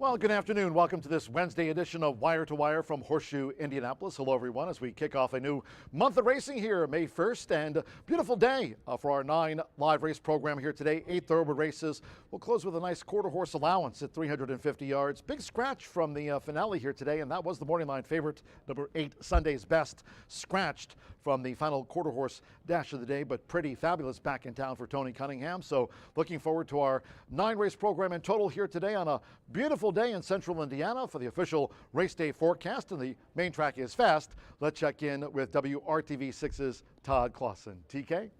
Well, good afternoon. Welcome to this Wednesday edition of Wire to Wire from Horseshoe Indianapolis. Hello, everyone, as we kick off a new month of racing here, May 1st, and a beautiful day for our 9 live race program here today. 8 thoroughbred races. We'll close with a nice quarter horse allowance at 350 yards. Big scratch from the finale here today, and that was the morning line favorite, number 8, Sunday's Best, scratched from the final quarter horse dash of the day, but pretty fabulous back in town for Tony Cunningham. So looking forward to our 9 race program in total here today on a beautiful day in central Indiana for the official race day forecast, and the main track is fast. Let's check in with WRTV6's Todd Clausen. TK?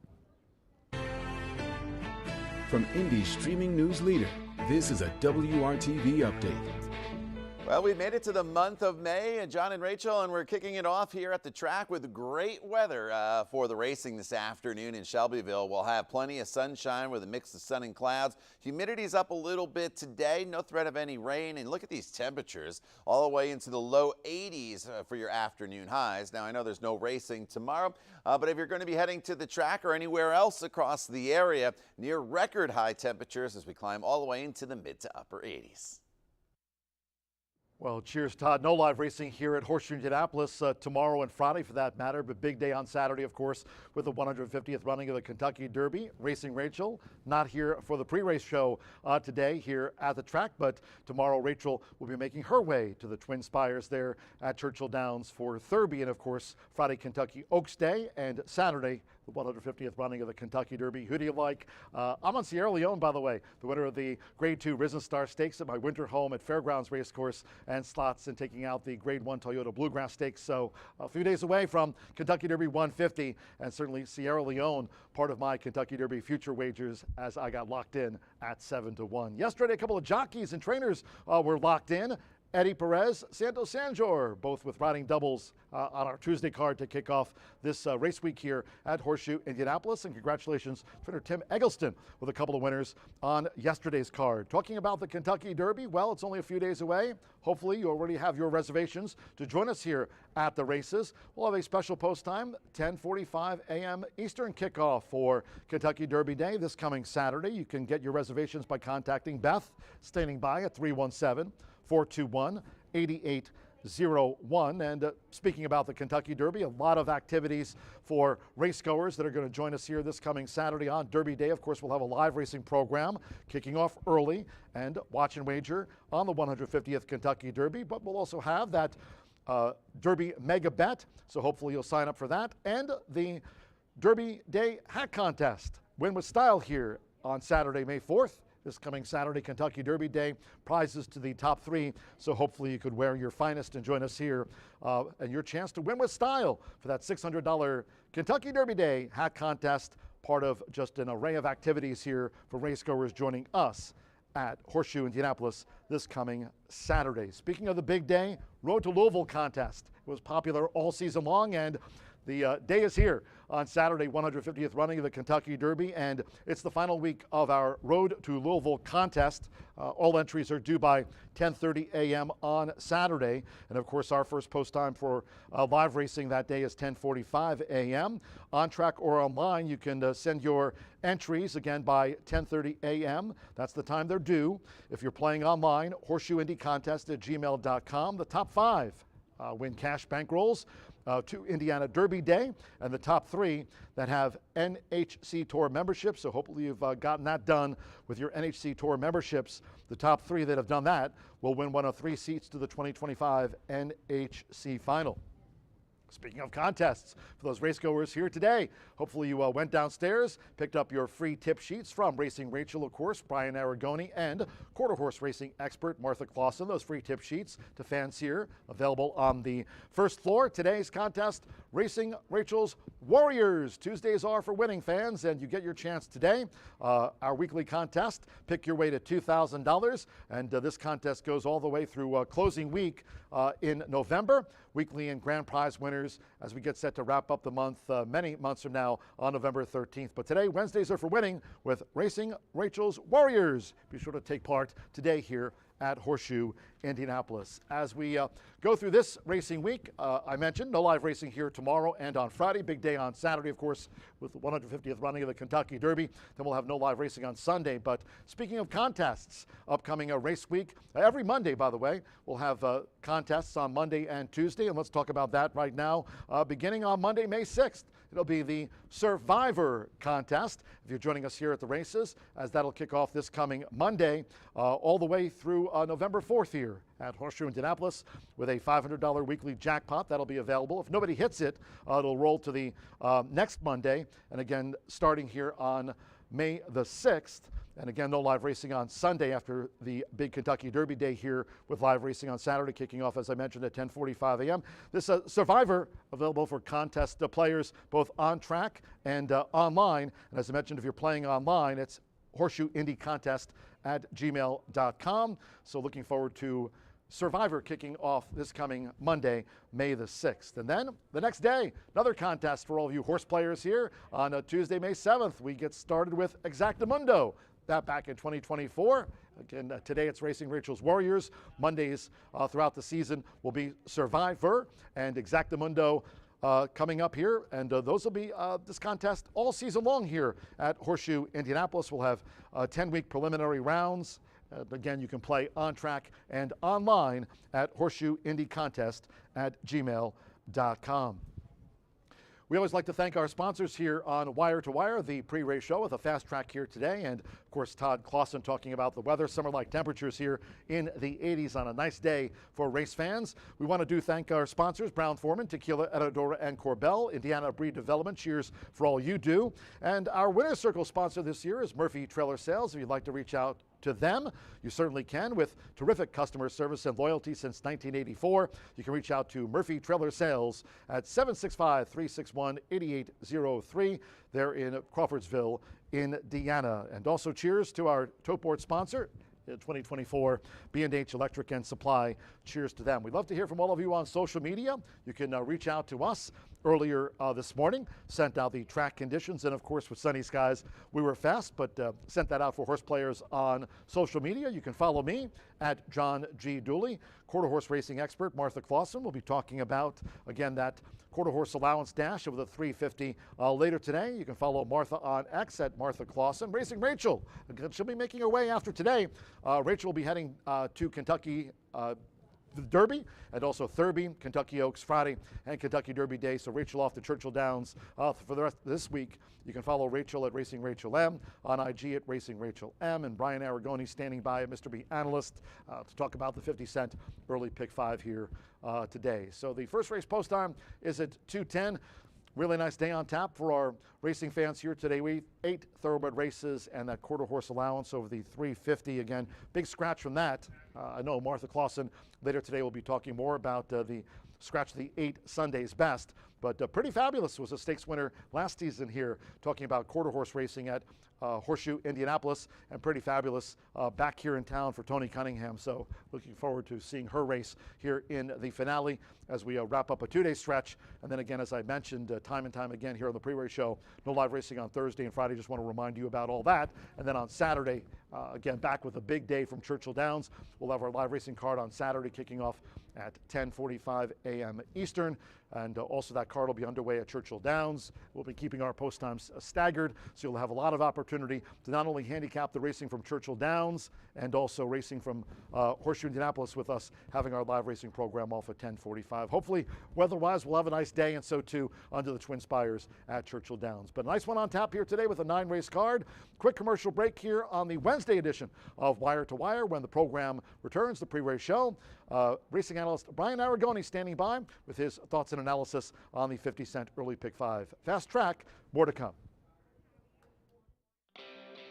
From Indy's streaming news leader, this is a WRTV update. Well, we made it to the month of May, and John and Rachel, and we're kicking it off here at the track with great weather for the racing this afternoon in Shelbyville. We'll have plenty of sunshine with a mix of sun and clouds. Humidity's up a little bit today, no threat of any rain, and look at these temperatures all the way into the low 80s for your afternoon highs. Now, I know there's no racing tomorrow, but if you're going to be heading to the track or anywhere else across the area, near record high temperatures as we climb all the way into the mid to upper 80s. Well, cheers, Todd. No live racing here at Horseshoe Indianapolis tomorrow and Friday for that matter, but big day on Saturday, of course, with the 150th running of the Kentucky Derby. Racing Rachel, not here for the pre-race show today here at the track, but tomorrow Rachel will be making her way to the Twin Spires there at Churchill Downs for Thurby, and of course, Friday, Kentucky Oaks Day, and Saturday, the 150th running of the Kentucky Derby. Who do you like? I'm on Sierra Leone, by the way, the winner of the Grade 2 Risen Star Stakes at my winter home at Fairgrounds Racecourse, and slots in taking out the Grade 1 Toyota Bluegrass Stakes. So a few days away from Kentucky Derby 150, and certainly Sierra Leone, part of my Kentucky Derby future wagers as I got locked in at 7-1. Yesterday, a couple of jockeys and trainers were locked in. Eddie Perez, Santos Sanjor, both with riding doubles on our Tuesday card to kick off this race week here at Horseshoe Indianapolis. And congratulations, trainer Tim Eggleston, with a couple of winners on yesterday's card. Talking about the Kentucky Derby, well, it's only a few days away. Hopefully you already have your reservations to join us here at the races. We'll have a special post time, 10:45 a.m. Eastern kickoff for Kentucky Derby Day this coming Saturday. You can get your reservations by contacting Beth, standing by at 317-421-8801. And speaking about the Kentucky Derby, a lot of activities for racegoers that are going to join us here this coming Saturday on Derby Day. Of course, we'll have a live racing program kicking off early and watch and wager on the 150th Kentucky Derby, but we'll also have that Derby Mega Bet, so hopefully you'll sign up for that, and the Derby Day Hat Contest. Win with style here on Saturday, May 4th. This coming Saturday, Kentucky Derby Day, prizes to the top 3, so hopefully you could wear your finest and join us here, and your chance to win with style for that $600 Kentucky Derby Day Hat Contest, part of just an array of activities here for racegoers joining us at Horseshoe Indianapolis this coming Saturday. Speaking of the big day, Road to Louisville contest. It was popular all season long, and the day is here on Saturday, 150th running of the Kentucky Derby, and it's the final week of our Road to Louisville contest. All entries are due by 10:30 a.m. on Saturday, and of course our first post time for live racing that day is 10:45 a.m. On track or online, you can send your entries again by 10:30 a.m. That's the time they're due. If you're playing online, horseshoeindiecontest@gmail.com. The top 5 win cash bankrolls to Indiana Derby Day, and the top 3 that have NHC Tour memberships. So hopefully you've gotten that done with your NHC Tour memberships. The top 3 that have done that will win one of 3 seats to the 2025 NHC Final. Speaking of contests, for those racegoers here today, hopefully you went downstairs, picked up your free tip sheets from Racing Rachel, of course, Brian Aragoni, and quarter horse racing expert Martha Clausen. Those free tip sheets to fans here, available on the first floor. Today's contest, Racing Rachel's Warriors. Tuesdays are for winning fans, and you get your chance today. Our weekly contest, pick your way to $2,000, and this contest goes all the way through closing week in November. Weekly and grand prize winners as we get set to wrap up the month many months from now on November 13th. But today, Wednesdays are for winning with Racing Rachel's Warriors. Be sure to take part today here at Horseshoe Indianapolis. As we go through this racing week, I mentioned no live racing here tomorrow and on Friday. Big day on Saturday, of course, with the 150th running of the Kentucky Derby. Then we'll have no live racing on Sunday. But speaking of contests, upcoming race week, every Monday, by the way, we'll have contests on Monday and Tuesday. And let's talk about that right now. Beginning on Monday, May 6th, it'll be the Survivor contest. If you're joining us here at the races, as that'll kick off this coming Monday, all the way through November 4th here at Horseshoe Indianapolis with a $500 weekly jackpot that'll be available. If nobody hits it, it'll roll to the next Monday. And again, starting here on May the 6th. And again, no live racing on Sunday after the big Kentucky Derby day here, with live racing on Saturday kicking off, as I mentioned, at 10:45 a.m. This Survivor available for contest players both on track and online. And as I mentioned, if you're playing online, it's Horseshoe Indy Contest at gmail.com. So looking forward to Survivor kicking off this coming Monday, May the 6th. And then the next day, another contest for all of you horse players here on Tuesday, May 7th. We get started with Exactamundo. That back in 2024. Again, today it's Racing Rachel's Warriors. Mondays throughout the season will be Survivor and Exactamundo coming up here. And those will be this contest all season long here at Horseshoe Indianapolis. We'll have 10-week preliminary rounds. Again, you can play on track and online at Horseshoe Indy Contest at gmail.com. We always like to thank our sponsors here on Wire to Wire, the pre-race show with a fast track here today. And of course, Todd Clausen talking about the weather, summer-like temperatures here in the 80s on a nice day for race fans. We want to thank our sponsors, Brown-Forman, Tequila, Herradura, and Corbel, Indiana Breed Development. Cheers for all you do. And our Winner's Circle sponsor this year is Murphy Trailer Sales. If you'd like to reach out to them, you certainly can, with terrific customer service and loyalty since 1984. You can reach out to Murphy Trailer Sales at 765-361-8803. They're in Crawfordsville, Indiana. And also cheers to our tote board sponsor, 2024 B&H Electric and Supply. Cheers to them. We'd love to hear from all of you on social media. You can reach out to us. Earlier this morning, sent out the track conditions, and of course with sunny skies we were fast, but sent that out for horse players on social media. You can follow me at John G. Dooley. Quarter horse racing expert Martha Clausen will be talking about, again, that quarter horse allowance dash over the 350 later today. You can follow Martha on X at Martha Clausen. Racing Rachel, she'll be making her way after today. Rachel will be heading to Kentucky the Derby, and also Thurby, Kentucky Oaks Friday, and Kentucky Derby Day. So Rachel off to Churchill Downs for the rest of this week. You can follow Rachel at Racing Rachel M, on IG at Racing Rachel M, and Brian Aragoni standing by at Mr. B Analyst to talk about the 50-cent early pick 5 here today. So the first race post time is at 2:10. Really nice day on tap for our racing fans here today. We 8 thoroughbred races and that quarter horse allowance over the 350. Again, big scratch from that. I know Martha Clausen later today will be talking more about the scratch the 8 Sundays best. But Pretty Fabulous was a stakes winner last season here, talking about quarter horse racing at Horseshoe Indianapolis, and Pretty Fabulous back here in town for Tony Cunningham. So looking forward to seeing her race here in the finale as we wrap up a 2-day stretch. And then again, as I mentioned time and time again here on the pre-race show, no live racing on Thursday and Friday. Just want to remind you about all that. And then on Saturday, again, back with a big day from Churchill Downs. We'll have our live racing card on Saturday kicking off at 10:45 a.m. Eastern. And also that card will be underway at Churchill Downs. We'll be keeping our post times staggered, so you'll have a lot of opportunity to not only handicap the racing from Churchill Downs and also racing from Horseshoe Indianapolis with us having our live racing program off at 10:45. Hopefully, weather-wise, we'll have a nice day, and so too under the Twin Spires at Churchill Downs. But a nice one on tap here today with a 9-race card. Quick commercial break here on the Wednesday edition of Wire to Wire when the program returns, the pre-race show. Racing analyst Brian Aragoni standing by with his thoughts and analysis on the 50-cent early pick 5. Fast track, more to come.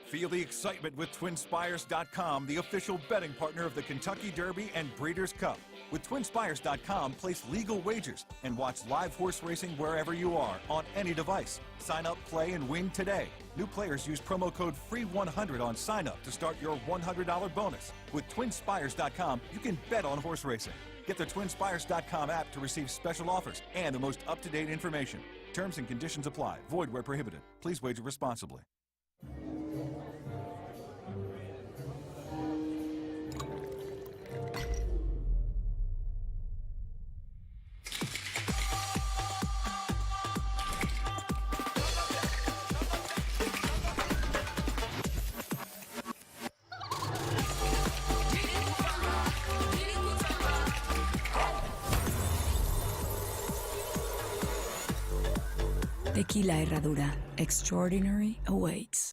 Feel the excitement with TwinSpires.com, the official betting partner of the Kentucky Derby and Breeders' Cup. With TwinSpires.com, place legal wagers and watch live horse racing wherever you are on any device. Sign up, play, and win today. New players use promo code FREE100 on sign up to start your $100 bonus. With TwinSpires.com, you can bet on horse racing. Get the TwinSpires.com app to receive special offers and the most up-to-date information. Terms and conditions apply. Void where prohibited. Please wager responsibly. Aquí la herradura. Extraordinary awaits.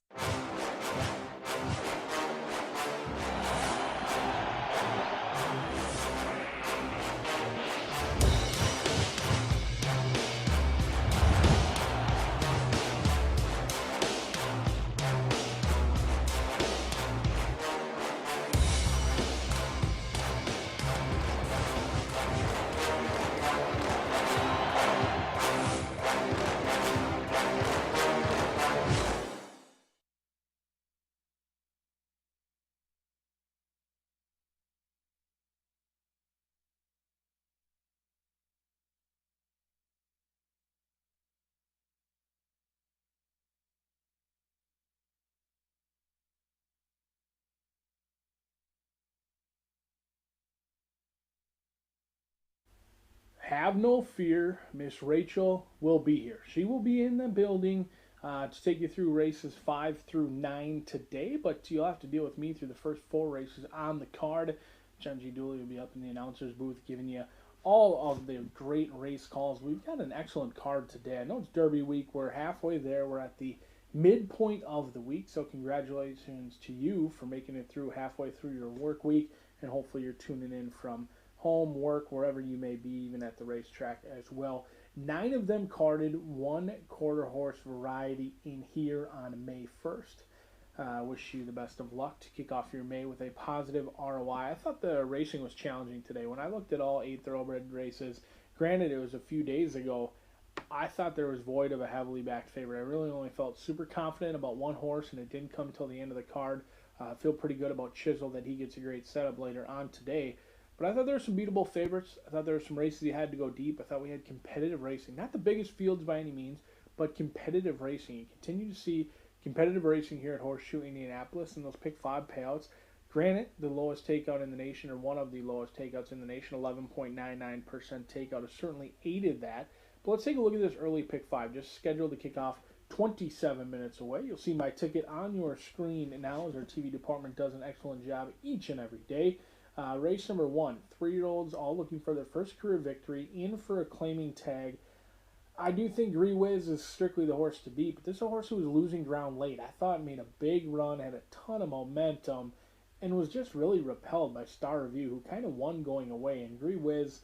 Have no fear, Miss Rachel will be here. She will be in the building to take you through races 5 through 9 today, but you'll have to deal with me through the first 4 races on the card. John G. Dooley will be up in the announcer's booth giving you all of the great race calls. We've got an excellent card today. I know it's Derby week. We're halfway there. We're at the midpoint of the week, so congratulations to you for making it through halfway through your work week, and hopefully you're tuning in from home, work, wherever you may be, even at the racetrack as well. 9 of them carded, 1 quarter horse variety in here on May 1st. Wish you the best of luck to kick off your May with a positive ROI. I thought the racing was challenging today. When I looked at all 8 thoroughbred races, granted it was a few days ago, I thought there was void of a heavily backed favorite. I really only felt super confident about one horse, and it didn't come until the end of the card. I feel pretty good about Chisel that he gets a great setup later on today. But I thought there were some beatable favorites. I thought there were some races you had to go deep. I thought we had competitive racing. Not the biggest fields by any means, but competitive racing. You continue to see competitive racing here at Horseshoe Indianapolis and those pick 5 payouts. Granted, the lowest takeout in the nation, or one of the lowest takeouts in the nation, 11.99% takeout, has certainly aided that. But let's take a look at this early pick 5, just scheduled to kick off 27 minutes away. You'll see my ticket on your screen now as our TV department does an excellent job each and every day. Race number 1, 3-year-olds all looking for their first career victory, in for a claiming tag. I do think Grewiz is strictly the horse to beat, but this is a horse who was losing ground late. I thought made a big run, had a ton of momentum, and was just really repelled by Star Review, who kind of won going away. And Grewiz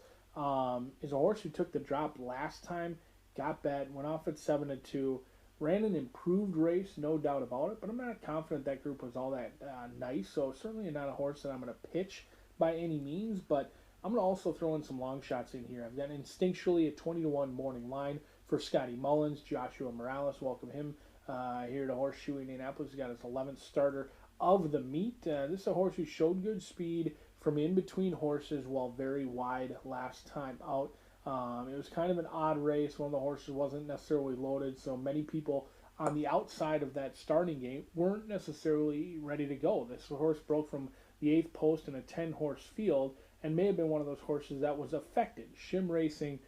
is a horse who took the drop last time, got bet, went off at 7-2, ran an improved race, no doubt about it, but I'm not confident that group was all that nice, so certainly not a horse that I'm going to pitch by any means, but I'm going to also throw in some long shots in here. I've got instinctually a 20-1 morning line for Scotty Mullins. Joshua Morales, welcome him here to Horseshoe Indianapolis. He's got his 11th starter of the meet. This is a horse who showed good speed from in between horses while very wide last time out. It was kind of an odd race. One of the horses wasn't necessarily loaded, so many people on the outside of that starting game weren't necessarily ready to go. This horse broke from the 8th post in a 10-horse field and may have been one of those horses that was affected. Shim Racing,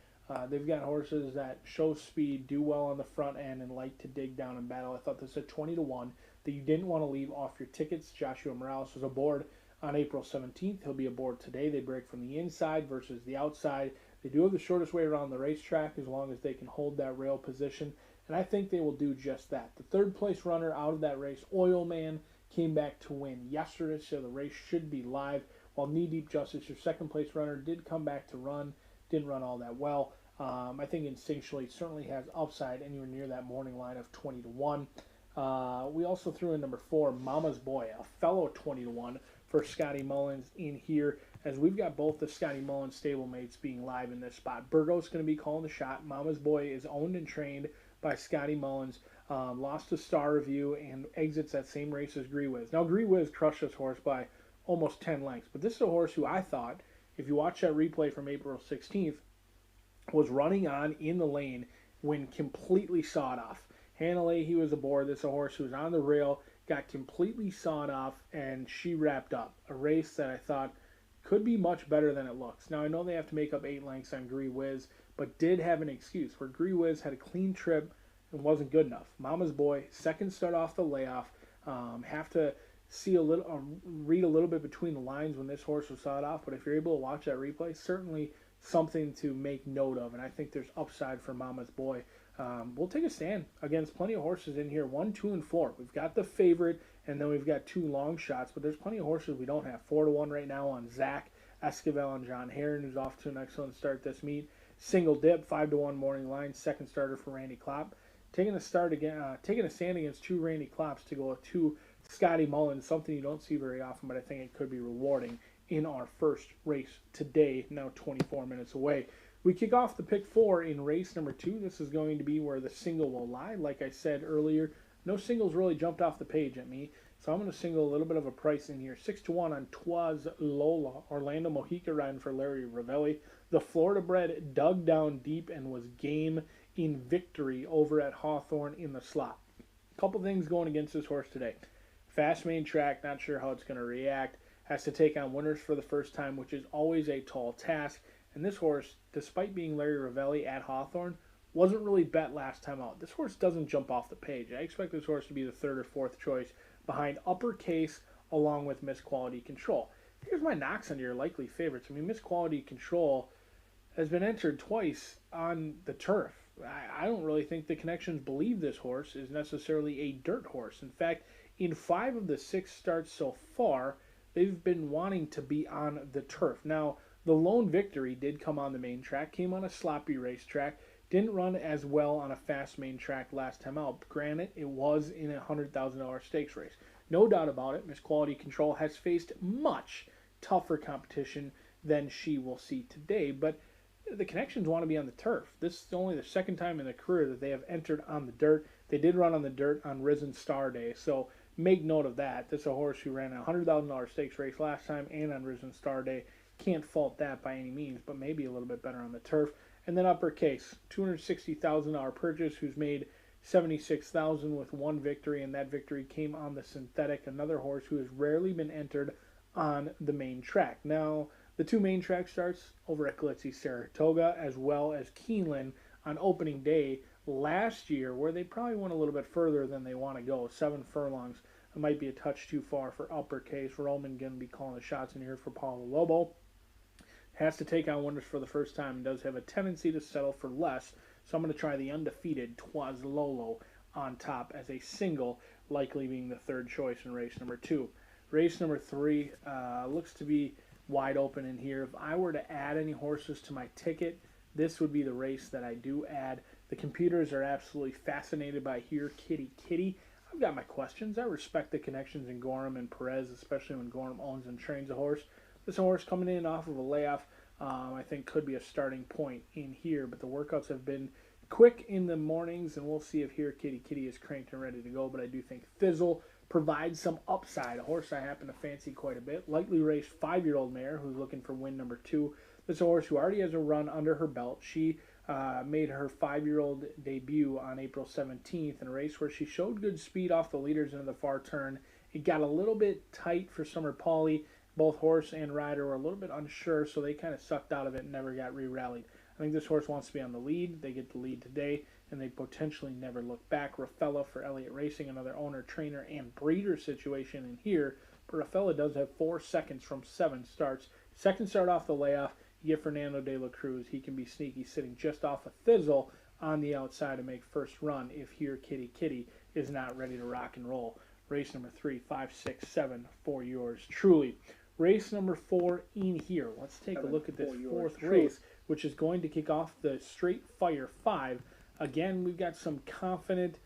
they've got horses that show speed, do well on the front end, and like to dig down and battle. I thought this was a 20-1 that you didn't want to leave off your tickets. Joshua Morales was aboard on April 17th. He'll be aboard today. They break from the inside versus the outside. They do have the shortest way around the racetrack as long as they can hold that rail position, and I think they will do just that. The 3rd place runner out of that race, Oil Man, came back to win yesterday, so the race should be live, while Knee Deep Justice, your 2nd place runner, did come back to run, didn't run all that well. I think instinctually certainly has upside anywhere near that morning line of 20-1. We also threw in number 4, Mama's Boy, a fellow 20-1 for Scotty Mullins in here, as we've got both the Scotty Mullins stablemates being live in this spot. Burgo's going to be calling the shot. Mama's Boy is owned and trained by Scotty Mullins. Lost to Star Review and exits that same race as Grewiz. Now, Grewiz crushed this horse by almost 10 lengths, but this is a horse who I thought, if you watch that replay from April 16th, was running on in the lane when completely sawed off. Hannah Leahy was aboard. This is a horse who was on the rail, got completely sawed off, and she wrapped up. A race that I thought could be much better than it looks. Now, I know they have to make up 8 lengths on Grewiz, but did have an excuse where Grewiz had a clean trip and wasn't good enough. Mama's Boy, 2nd start off the layoff. Have to see a little, read a little bit between the lines when this horse was sawed off, but if you're able to watch that replay, certainly something to make note of, and I think there's upside for Mama's Boy. we'll take a stand against plenty of horses in here, 1, 2, and 4. We've got the favorite, and then we've got 2 long shots, but there's plenty of horses we don't have. 4-1 right now on Zach Esquivel and John Heron, who's off to an excellent start this meet. Single dip, 5-1 morning line, second starter for Randy Klopp. Taking a stand against 2 Randy Klopps to go with 2 Scotty Mullins, something you don't see very often, but I think it could be rewarding in our first race today, now 24 minutes away. We kick off the pick 4 in race number 2. This is going to be where the single will lie. Like I said earlier, no singles really jumped off the page at me, so I'm going to single a little bit of a price in here. 6-1 on Twas Lola, Orlando Mojica riding for Larry Ravelli. The Florida bred dug down deep and was game in victory over at Hawthorne in the slot. A couple things going against this horse today. Fast main track, not sure how it's going to react. Has to take on winners for the first time, which is always a tall task. And this horse, despite being Larry Ravelli at Hawthorne, wasn't really bet last time out. This horse doesn't jump off the page. I expect this horse to be the 3rd or 4th choice behind Uppercase along with Miss Quality Control. Here's my knocks on your likely favorites. I mean, Miss Quality Control has been entered twice on the turf. I don't really think the connections believe this horse is necessarily a dirt horse. In fact, in 5 of the 6 starts so far, they've been wanting to be on the turf. Now, the lone victory did come on the main track, came on a sloppy racetrack, didn't run as well on a fast main track last time out. Granted, it was in a $100,000 stakes race. No doubt about it, Miss Quality Control has faced much tougher competition than she will see today, but the connections want to be on the turf. This is only the 2nd time in their career that they have entered on the dirt. They did run on the dirt on Risen Star Day, so make note of that. This is a horse who ran a $100,000 stakes race last time and on Risen Star Day. Can't fault that by any means, but maybe a little bit better on the turf. And then Uppercase, $260,000 purchase, who's made $76,000 with 1 victory, and that victory came on the synthetic. Another horse who has rarely been entered on the main track. Now, the 2 main track starts over at Galitzy Saratoga as well as Keeneland on opening day last year, where they probably went a little bit further than they want to go. 7 furlongs. It might be a touch too far for Uppercase. Roman going to be calling the shots in here for Paulo Lobo. Has to take on winners for the first time and does have a tendency to settle for less. So I'm going to try the undefeated Twas Lolo on top as a single, likely being the 3rd choice in race number 2. Race number 3 looks to be wide open in here. If I were to add any horses to my ticket, this would be the race that I do add. The computers are absolutely fascinated by Here Kitty Kitty. I've got my questions. I respect the connections in Gorham and Perez, especially when Gorham owns and trains a horse. This horse coming in off of a layoff, I think could be a starting point in here, but the workouts have been quick in the mornings, and we'll see if Here Kitty Kitty is cranked and ready to go, but I do think Fizzle provides some upside, a horse I happen to fancy quite a bit. Lightly raced 5-year-old mare who's looking for win number 2. This is a horse who already has a run under her belt. She made her 5-year-old debut on April 17th in a race where she showed good speed off the leaders into the far turn. It got a little bit tight for Summer Pauly. Both horse and rider were a little bit unsure, so they kind of sucked out of it and never got re-rallied. I think this horse wants to be on the lead. They get the lead today, and they potentially never look back. Raffella for Elliott Racing, another owner, trainer, and breeder situation in here. But Raffella does have 4 seconds from 7 starts. Second start off the layoff, you get Fernando de la Cruz. He can be sneaky, sitting just off a Thizzle on the outside to make first run if Here Kitty Kitty is not ready to rock and roll. Race number 3, 5, 6, 7 for yours truly. Race number 4 in here. Let's take a look at this 4th race, which is going to kick off the Straight Fire 5. Again, we've got some confident,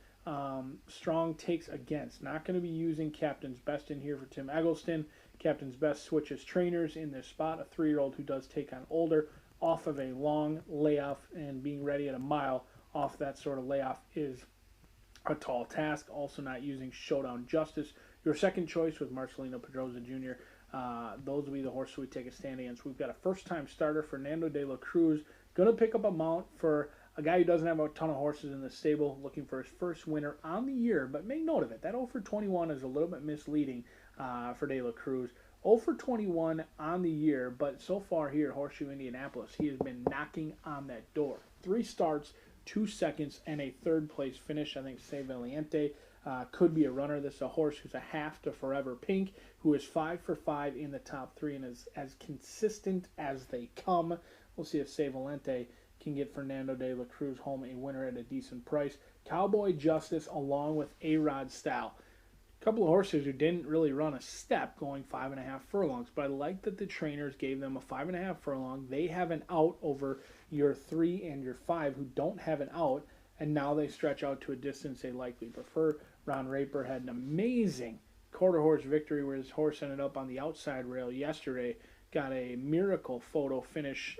strong takes against. Not going to be using Captain's Best in here for Tim Eggleston. Captain's Best switches trainers in this spot. A 3-year-old who does take on older off of a long layoff, and being ready at a mile off that sort of layoff is a tall task. Also not using Showdown Justice. Your second choice with Marcelino Pedroza Jr. Those will be the horses we take a stand against. We've got a first-time starter, Fernando de la Cruz, going to pick up a mount for a guy who doesn't have a ton of horses in the stable, looking for his first winner on the year. But make note of it. That 0 for 21 is a little bit misleading for de la Cruz. 0 for 21 on the year, but so far here at Horseshoe Indianapolis, he has been knocking on that door. 3 starts, 2 seconds, and a 3rd place finish. I think Se Valiente could be a runner. This is a horse who's a half to Forever Pink, who is 5 for 5 in the top 3 and is as consistent as they come. We'll see if Se Valiente can get Fernando de la Cruz home a winner at a decent price. Cowboy Justice along with A-Rod Style. A couple of horses who didn't really run a step going 5.5 furlongs, but I like that the trainers gave them a 5.5 furlong. They have an out over your 3 and your 5 who don't have an out, and now they stretch out to a distance they likely prefer. Ron Raper had an amazing quarter horse victory where his horse ended up on the outside rail yesterday. Got a miracle photo finish,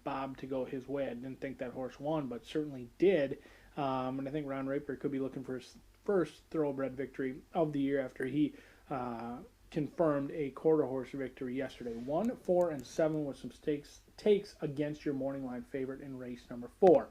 bob to go his way. I didn't think that horse won, but certainly did. And I think Ron Raper could be looking for his first thoroughbred victory of the year after he confirmed a quarter horse victory yesterday. 1, 4, and 7 with some takes against your morning line favorite in race number 4.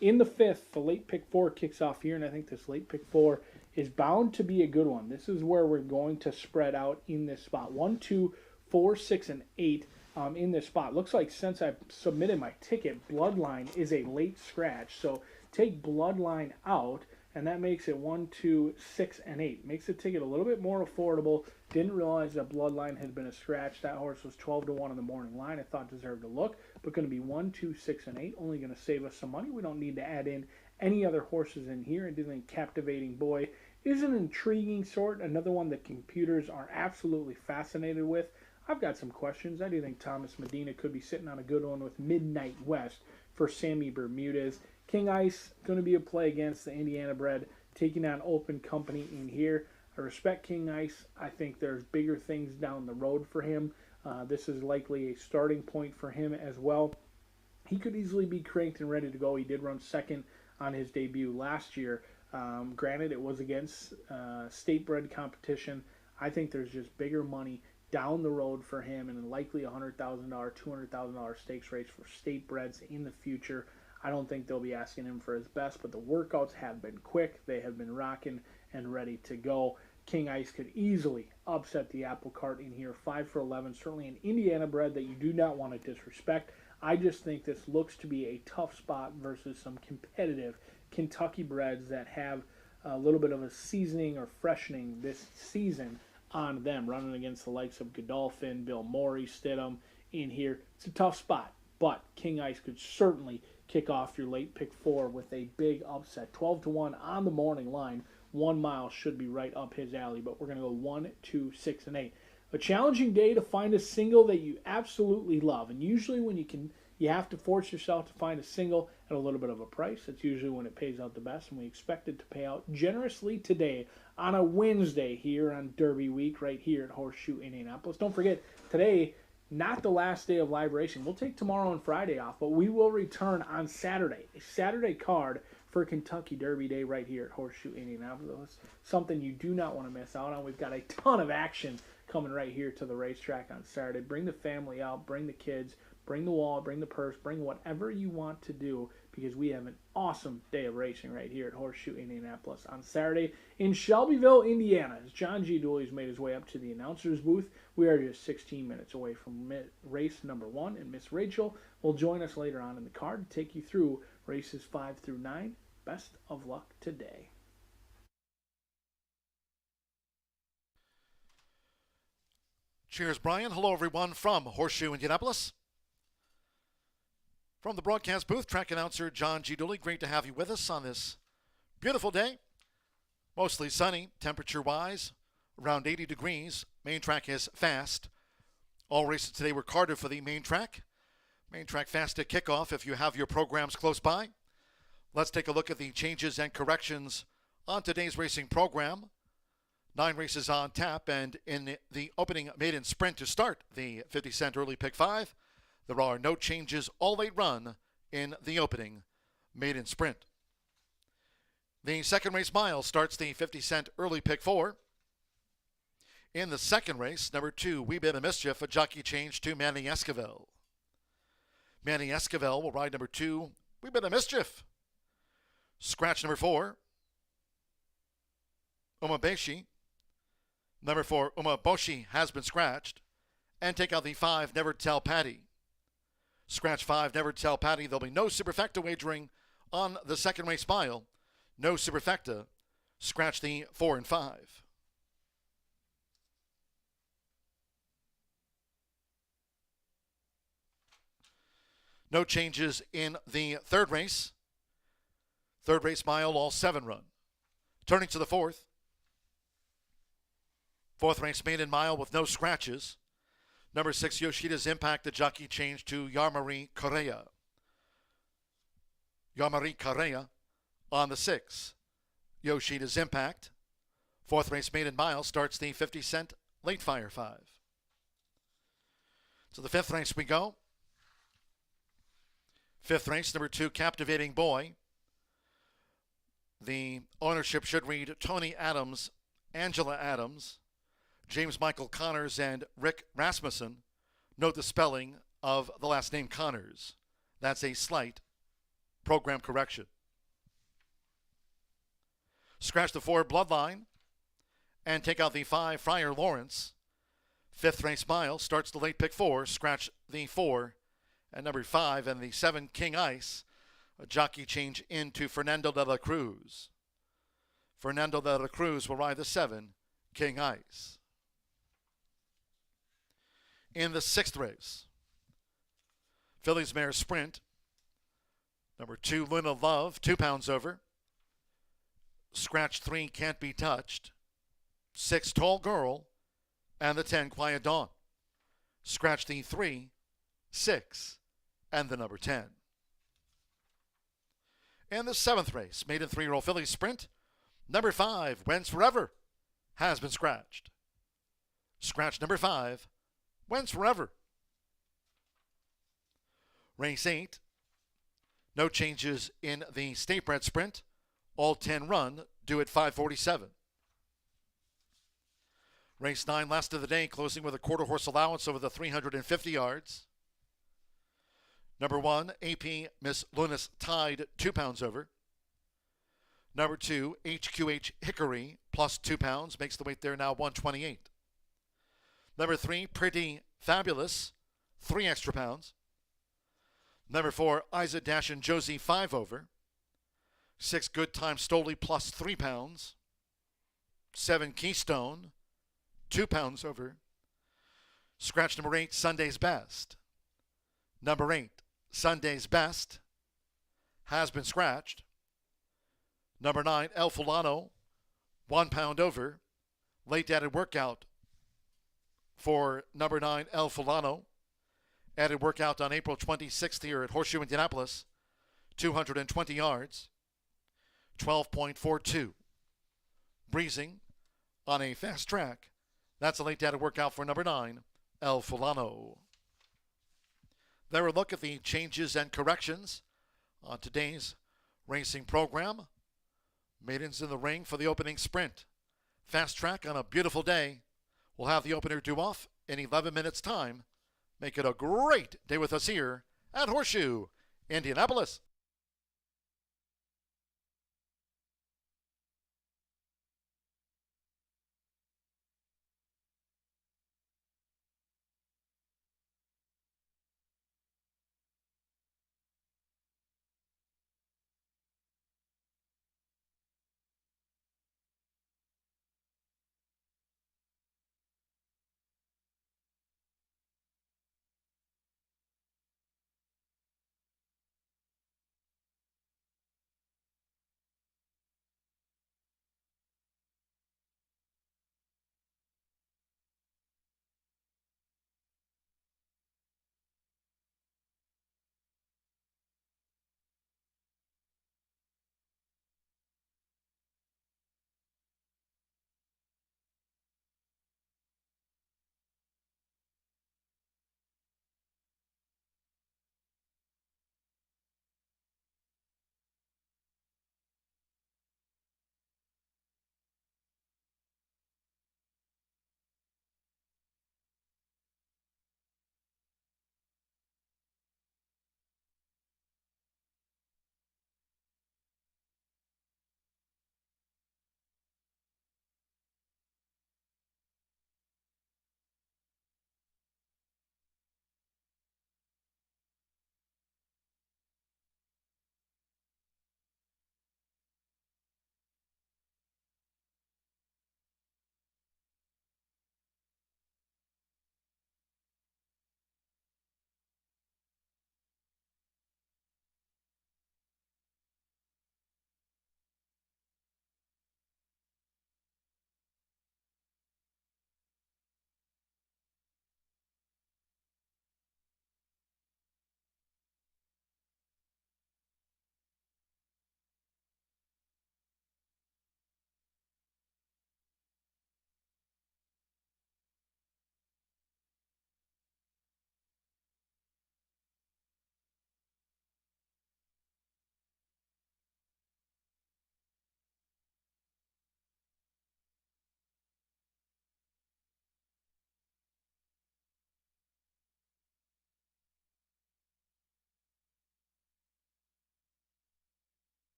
In the 5th, the late pick 4 kicks off here, and I think this late pick 4 is bound to be a good one. This is where we're going to spread out in this spot. 1, 2, 4, 6, and 8 in this spot. Looks like since I submitted my ticket, Bloodline is a late scratch. So take Bloodline out, and that makes it 1, 2, 6, and 8. Makes the ticket a little bit more affordable. Didn't realize that Bloodline had been a scratch. That horse was 12-1 on the morning line. I thought deserved a look, but going to be 1, 2, 6, and 8. Only going to save us some money. We don't need to add in any other horses in here. I do think Captivating Boy is an intriguing sort. Another one that computers are absolutely fascinated with. I've got some questions. I do think Thomas Medina could be sitting on a good one with Midnight West for Sammy Bermudez. King Ice going to be a play against the Indiana bred, taking on Open Company in here. I respect King Ice. I think there's bigger things down the road for him. This is likely a starting point for him as well. He could easily be cranked and ready to go. He did run second on his debut last year. Granted, it was against state-bred competition. I think there's just bigger money down the road for him, and likely $100,000, $200,000 stakes race for state breds in the future. I don't think they'll be asking him for his best, but the workouts have been quick. They have been rocking and ready to go. King Ice could easily upset the apple cart in here. 5 for 11, certainly an Indiana bred that you do not want to disrespect. I just think this looks to be a tough spot versus some competitive Kentucky breds that have a little bit of a seasoning or freshening this season on them, running against the likes of Godolphin, Bill Morey, Stidham in here. It's a tough spot, but King Ice could certainly kick off your late pick 4 with a big upset. 12-1 on the morning line. 1 mile should be right up his alley, but we're going to go 1, 2, 6, and 8. A challenging day to find a single that you absolutely love, and usually when you have to force yourself to find a single at a little bit of a price. That's usually when it pays out the best, and we expect it to pay out generously today on a Wednesday here on Derby Week right here at Horseshoe Indianapolis. Don't forget, today, not the last day of live racing. We'll take tomorrow and Friday off, but we will return on Saturday, a Saturday card for Kentucky Derby Day right here at Horseshoe Indianapolis. Something you do not want to miss out on. We've got a ton of action coming right here to the racetrack on Saturday. Bring the family out, bring the kids, bring the wallet, bring the purse, bring whatever you want to do, because we have an awesome day of racing right here at Horseshoe Indianapolis on Saturday in Shelbyville, Indiana. As John G. Dooley's made his way up to the announcer's booth, we are just 16 minutes away from race number 1, and Miss Rachel will join us later on in the card to take you through races 5 through 9. Best of luck today. Cheers, Brian. Hello, everyone, from Horseshoe Indianapolis. From the broadcast booth, track announcer John G. Dooley. Great to have you with us on this beautiful day. Mostly sunny, temperature-wise, around 80 degrees. Main track is fast. All races today were carded for the main track. Main track fast at kickoff if you have your programs close by. Let's take a look at the changes and corrections on today's racing program. 9 races on tap, and in the opening maiden sprint to start the 50-cent early pick 5, there are no changes, all 8 run in the opening maiden sprint. The second race mile starts the 50-cent early pick 4. In the second race, number 2, We Bit of Mischief, a jockey change to Manny Esquivel. Manny Esquivel will ride number 2, We Bit of Mischief. Scratch number 4, Umabeshi. Number 4, Umaboshi has been scratched. And take out the 5, Never Tell Patty. Scratch 5, Never Tell Patty. There'll be no superfecta wagering on the second race mile. No superfecta. Scratch the 4 and 5. No changes in the third race. Third race mile, all 7 run. Turning to the fourth. Fourth race maiden mile with no scratches. Number 6, Yoshida's Impact, the jockey changed to Yarmari Correa. Yarmari Correa on the 6. Yoshida's Impact. Fourth race maiden mile starts the 50-cent Late Fire 5. So the fifth race we go. Fifth race, number 2, Captivating Boy. The ownership should read Tony Adams, Angela Adams, James Michael Connors, and Rick Rasmussen. Note the spelling of the last name Connors. That's a slight program correction. Scratch the 4, Bloodline, and take out the 5, Friar Lawrence. Fifth race mile starts the late pick 4. Scratch the 4 and number 5 and the 7, King Ice. A jockey change into Fernando de la Cruz. Fernando de la Cruz will ride the 7, King Ice. In the sixth race, Phillies Mare Sprint. Number 2, Luna Love, 2 pounds over. Scratch 3, Can't Be Touched. 6, Tall Girl. And the 10, Quiet Dawn. Scratch the 3, 6, and the number 10. In the seventh race, maiden 3-year-old filly sprint, number 5, Wins Forever, has been scratched. Scratch number 5, Wins Forever. Race 8, no changes in the state bred sprint. All 10 run, due at 5:47. Race 9, last of the day, closing with a quarter horse allowance over the 350 yards. Number 1, AP Miss Lunas Tide, 2 pounds over. Number 2, HQH Hickory, plus 2 pounds, makes the weight there now 128. Number 3, Pretty Fabulous, 3 extra pounds. Number 4, Isa Dash and Josie, 5 over. 6, Good Time Stoli, plus 3 pounds. 7, Keystone, 2 pounds over. Scratch number 8, Sunday's Best. Number 8, Sunday's Best, has been scratched. Number 9, El Fulano, 1 pound over. Late added workout for number 9, El Fulano. Added workout on April 26th here at Horseshoe Indianapolis. 220 yards. 12.42. Breezing on a fast track. That's a late added workout for number 9, El Fulano. There a look at the changes and corrections on today's racing program. Maidens in the ring for the opening sprint. Fast track on a beautiful day. We'll have the opener due off in 11 minutes' time. Make it a great day with us here at Horseshoe, Indianapolis.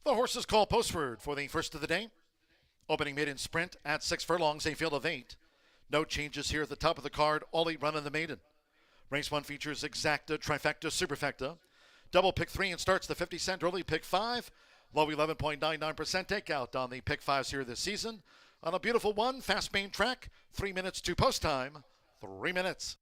The horses call postward for the first of the day. Opening maiden sprint at 6 furlongs, a field of 8. No changes here at the top of the card. All 8 run in the maiden. Race 1 features exacta, trifecta, superfecta. Double pick 3 and starts the 50-cent early pick 5. Low 11.99% takeout on the pick 5s here this season. On a beautiful one, fast main track. 3 minutes to post time. 3 minutes.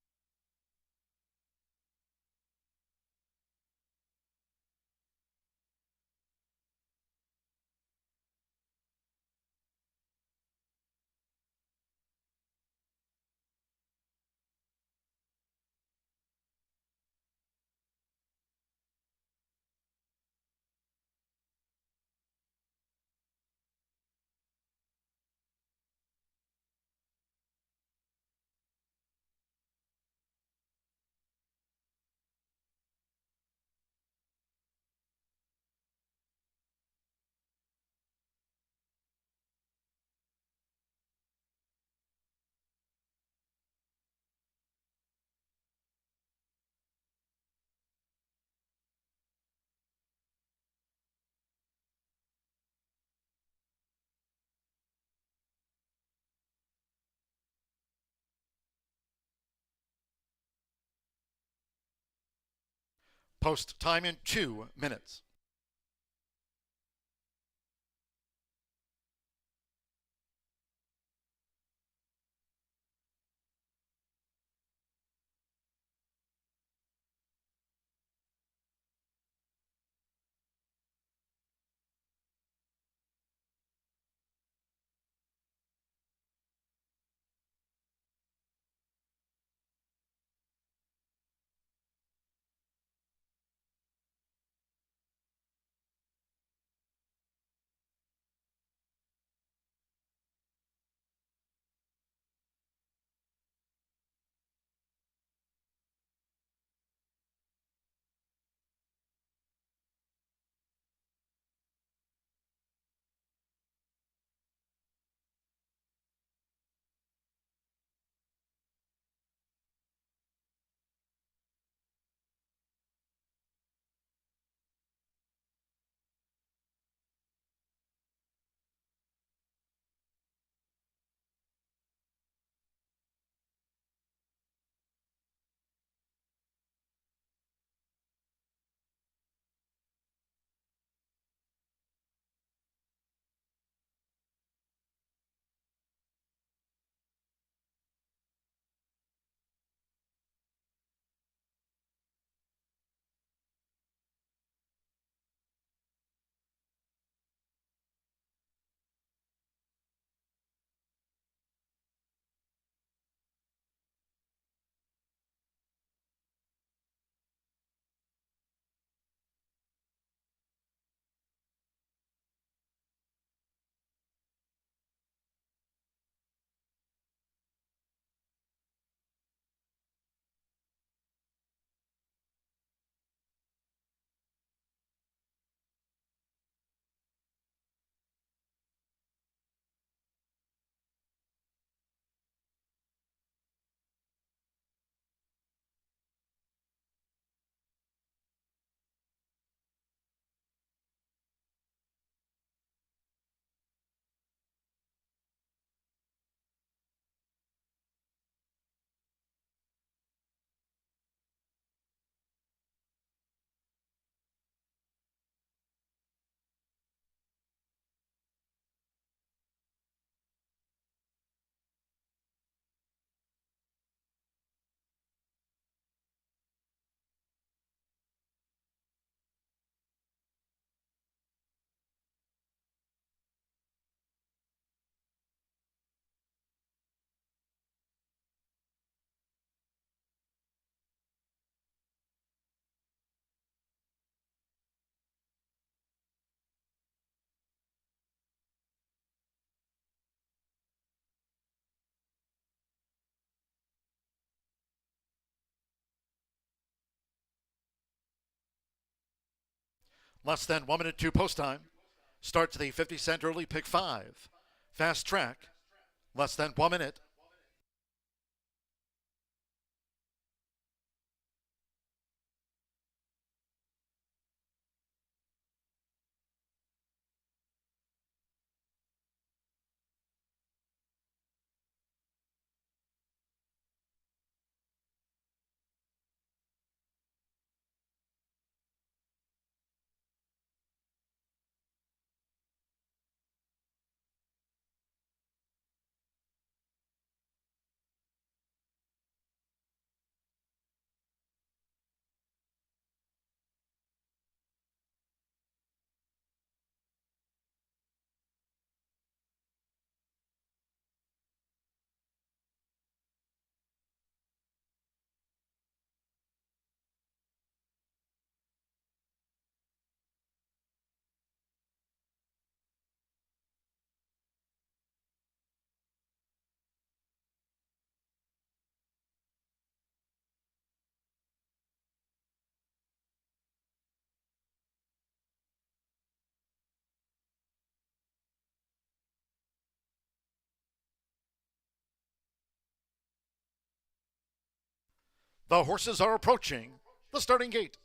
Post time in 2 minutes. Less than 1 minute to post time. Starts the 50-cent early pick 5. Fast track. Less than 1 minute. The horses are approaching the starting gate.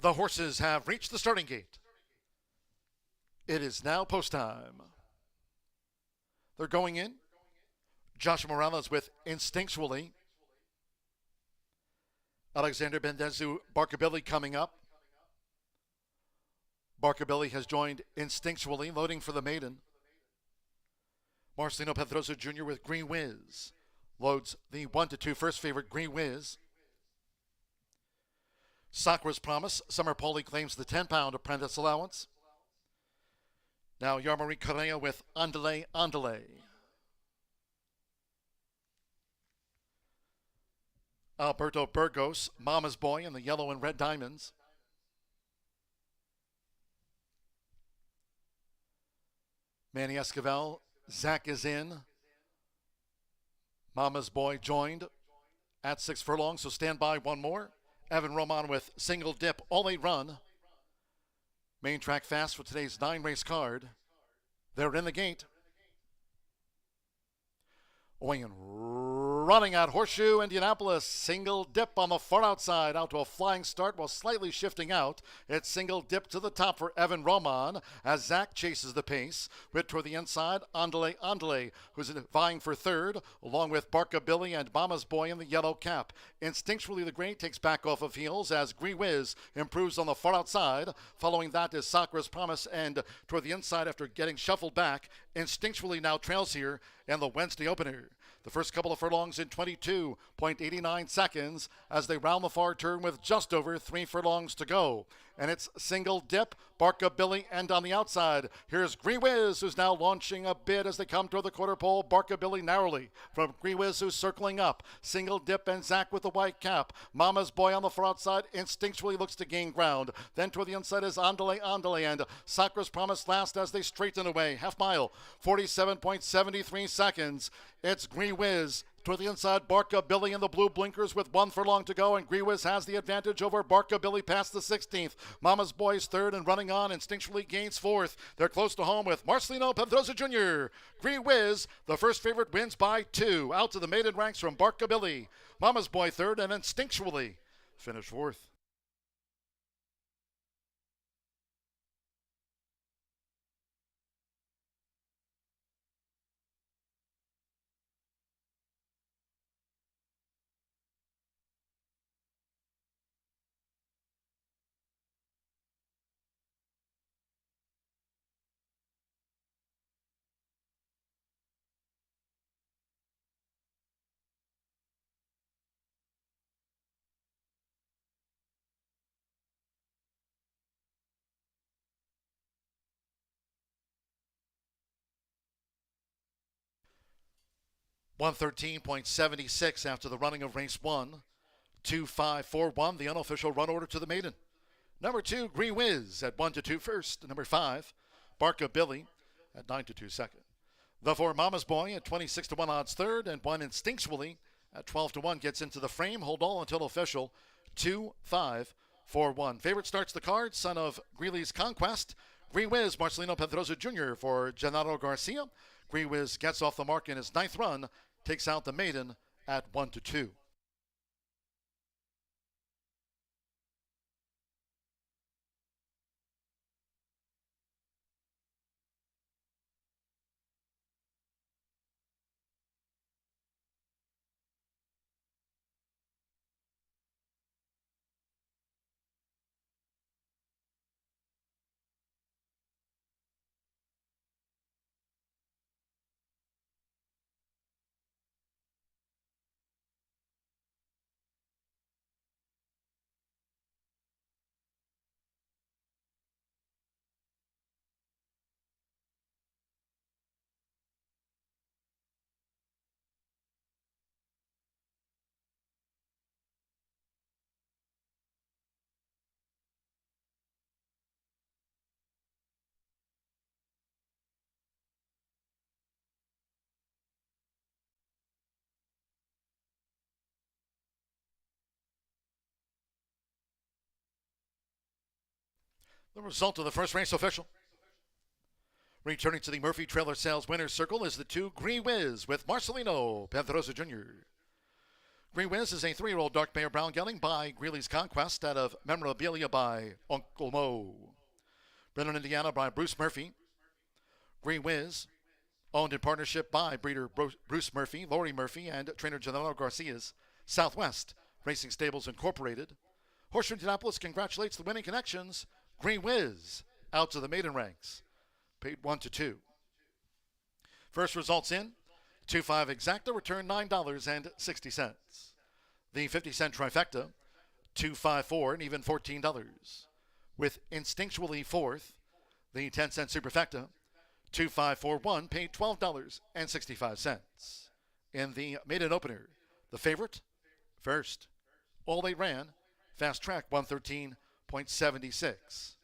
The horses have reached the starting gate. It is now post time. They're going in. Joshua Morales with Instinctually. Alexander Bendezu, Barkabilly coming up. Barkabilly has joined Instinctually, loading for the maiden. Marcelino Pedrosa Jr. with Green Whiz. Loads the 1-2 first favorite Green Whiz. Sakura's Promise. Summer Pauly claims the 10-pound apprentice allowance. Now Yarmari Correa with Andale Andale. Alberto Burgos, Mama's Boy in the yellow and red diamonds. Manny Esquivel, Zach is in. Mama's Boy joined at 6 furlongs, so stand by one more. Evan Roman with Single Dip, all 8 run. Main track fast for today's 9-race card. They're in the gate. Winging, running at Horseshoe Indianapolis. Single Dip on the far outside, out to a flying start while slightly shifting out. It's Single Dip to the top for Evan Roman as Zach chases the pace. With toward the inside, Andale Andale, who's vying for third, along with Barkabilly and Mama's Boy in the yellow cap. Instinctually, the Gray takes back off of heels as Green Whiz improves on the far outside. Following that is Sakura's Promise, and toward the inside after getting shuffled back, Instinctually now trails here in the Wednesday opener. The first couple of furlongs in 22.89 seconds as they round the far turn with just over 3 furlongs to go. And it's Single Dip, Barkabilly, and on the outside, here's Green Whiz, who's now launching a bid as they come toward the quarter pole. Barkabilly narrowly from Green Whiz, who's circling up. Single Dip and Zach with the white cap. Mama's Boy on the far outside instinctually looks to gain ground. Then toward the inside is Andale Andale, and Sakura's Promise last as they straighten away. Half mile, 47.73 seconds. It's Green Whiz. Toward the inside, Barkabilly in the blue blinkers with 1 furlong to go, and Green Whiz has the advantage over Barkabilly past the 16th. Mama's Boy's third and running on, instinctually gains 4th. They're close to home with Marcelino Pedrosa Jr. Green Whiz, the first favorite, wins by 2. Out to the maiden ranks from Barkabilly. Mama's Boy third and instinctually finished 4th. $113.76 after the running of race 1. 2-5-4-1, the unofficial run order to the maiden. Number 2, Green Whiz at 1-2 first. Number 5, Barkabilly at 9-2 second. The 4, Mama's Boy at 26-1 odds third, and 1 Instinctually at 12-1 gets into the frame. Hold all until official. 2-5-4-1. Favorite starts the card, son of Greeley's Conquest. Green Whiz, Marcelino Pedrosa Jr. for Gennaro Garcia. Green Whiz gets off the mark in his 9th run, takes out the maiden at 1-2. The result of the first race official. Returning to the Murphy Trailer Sales Winners Circle is the 2 Green Whiz with Marcelino Pedrosa Jr. Green Whiz is a 3-year-old dark Bear brown gelding by Greeley's Conquest out of Memorabilia by Uncle Mo. Bred in Indiana by Bruce Murphy. Green Whiz, owned in partnership by breeder Bruce Murphy, Lori Murphy, and trainer Janelo Garcia's Southwest Racing Stables Incorporated. Horseshoe Indianapolis congratulates the winning connections. Green Whiz out to the maiden ranks. Paid 1-2. First results in. 2-5 exacta returned $9.60. The 50-cent trifecta, 2-5-4 and even $14. With instinctually fourth, the 10-cent superfecta, 2-5-4-1 paid $12.65. In the maiden opener, the favorite, first. All they ran, fast track 113.76.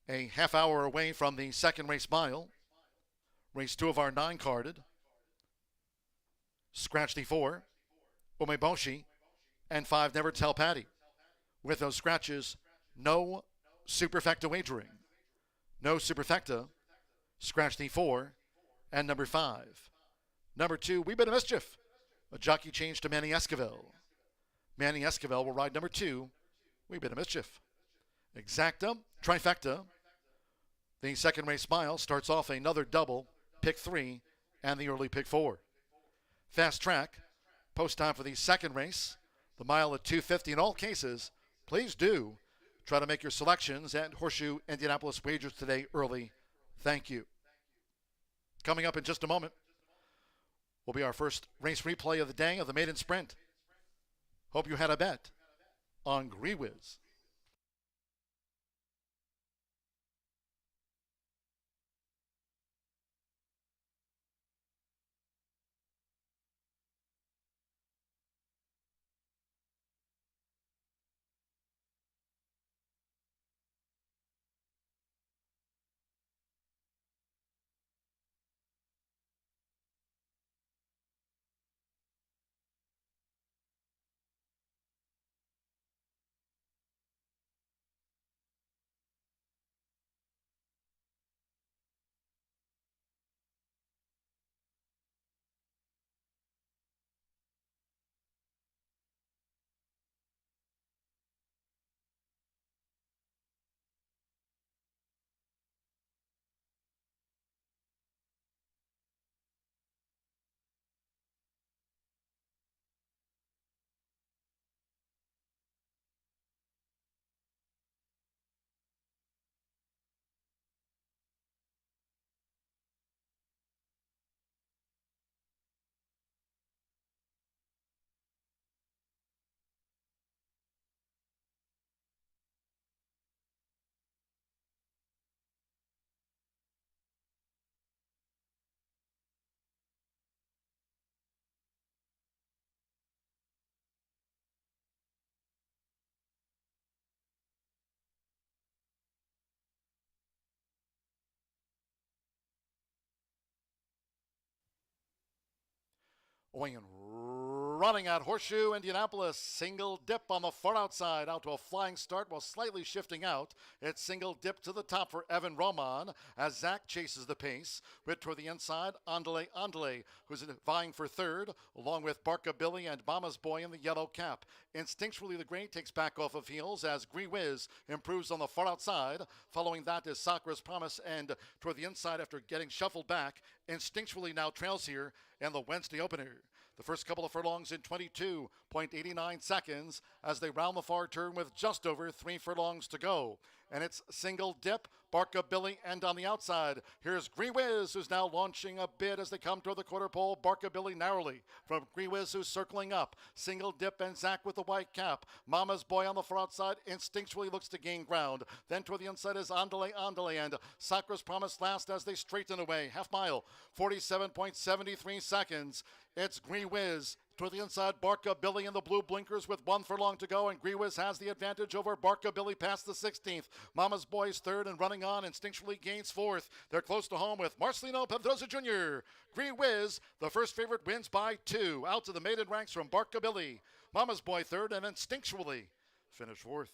A half hour away from the second race mile. Race 2 of our 9 carded. Scratch the 4, Umeboshi, and 5 Never Tell Patty. With those scratches, no superfecta wagering. No superfecta, scratch the 4, and number 5. Number 2, We Bit of Mischief. A jockey change to Manny Esquivel. Manny Esquivel will ride number 2, We Bit of Mischief. Exacta, trifecta. The second race mile starts off another double, pick 3, and the early pick 4. Fast track, post time for the second race, the mile at 2:50 in all cases. Please do try to make your selections at Horseshoe Indianapolis Wagers today early. Thank you. Coming up in just a moment will be our first race replay of the day of the maiden sprint. Hope you had a bet on Green Whiz. Owing and running at Horseshoe Indianapolis. Single dip on the far outside, out to a flying start while slightly shifting out. It's single dip to the top for Evan Roman as Zach chases the pace. With toward the inside, Andale, who's vying for third, along with Barca Billy and Mama's Boy in the yellow cap. Instinctually, the gray takes back off of heels as Green Whiz improves on the far outside. Following that is Sakura's Promise, and toward the inside after getting shuffled back, instinctually now trails here in the Wednesday opener. The first couple of furlongs in 22.89 seconds as they round the far turn with just over 3 furlongs to go. And it's single dip, Barca Billy, and on the outside, here's Green Whiz, who's now launching a bid as they come toward the quarter pole. Barca Billy narrowly from Green Whiz, who's circling up. Single dip and Zach with the white cap. Mama's Boy on the far outside instinctually looks to gain ground. Then toward the inside is Andale, and Sakura's Promise last as they straighten away. Half mile, 47.73 seconds. It's Green Whiz. Toward the inside, Barca Billy in the blue blinkers with 1 furlong to go, and Green Whiz has the advantage over Barca Billy past the 16th. Mama's Boy's third and running on, instinctually gains fourth. They're close to home with Marcelino Pedrosa Jr. Green Whiz, the first favorite, wins by 2. Out to the maiden ranks from Barca Billy. Mama's Boy third and instinctually finished fourth.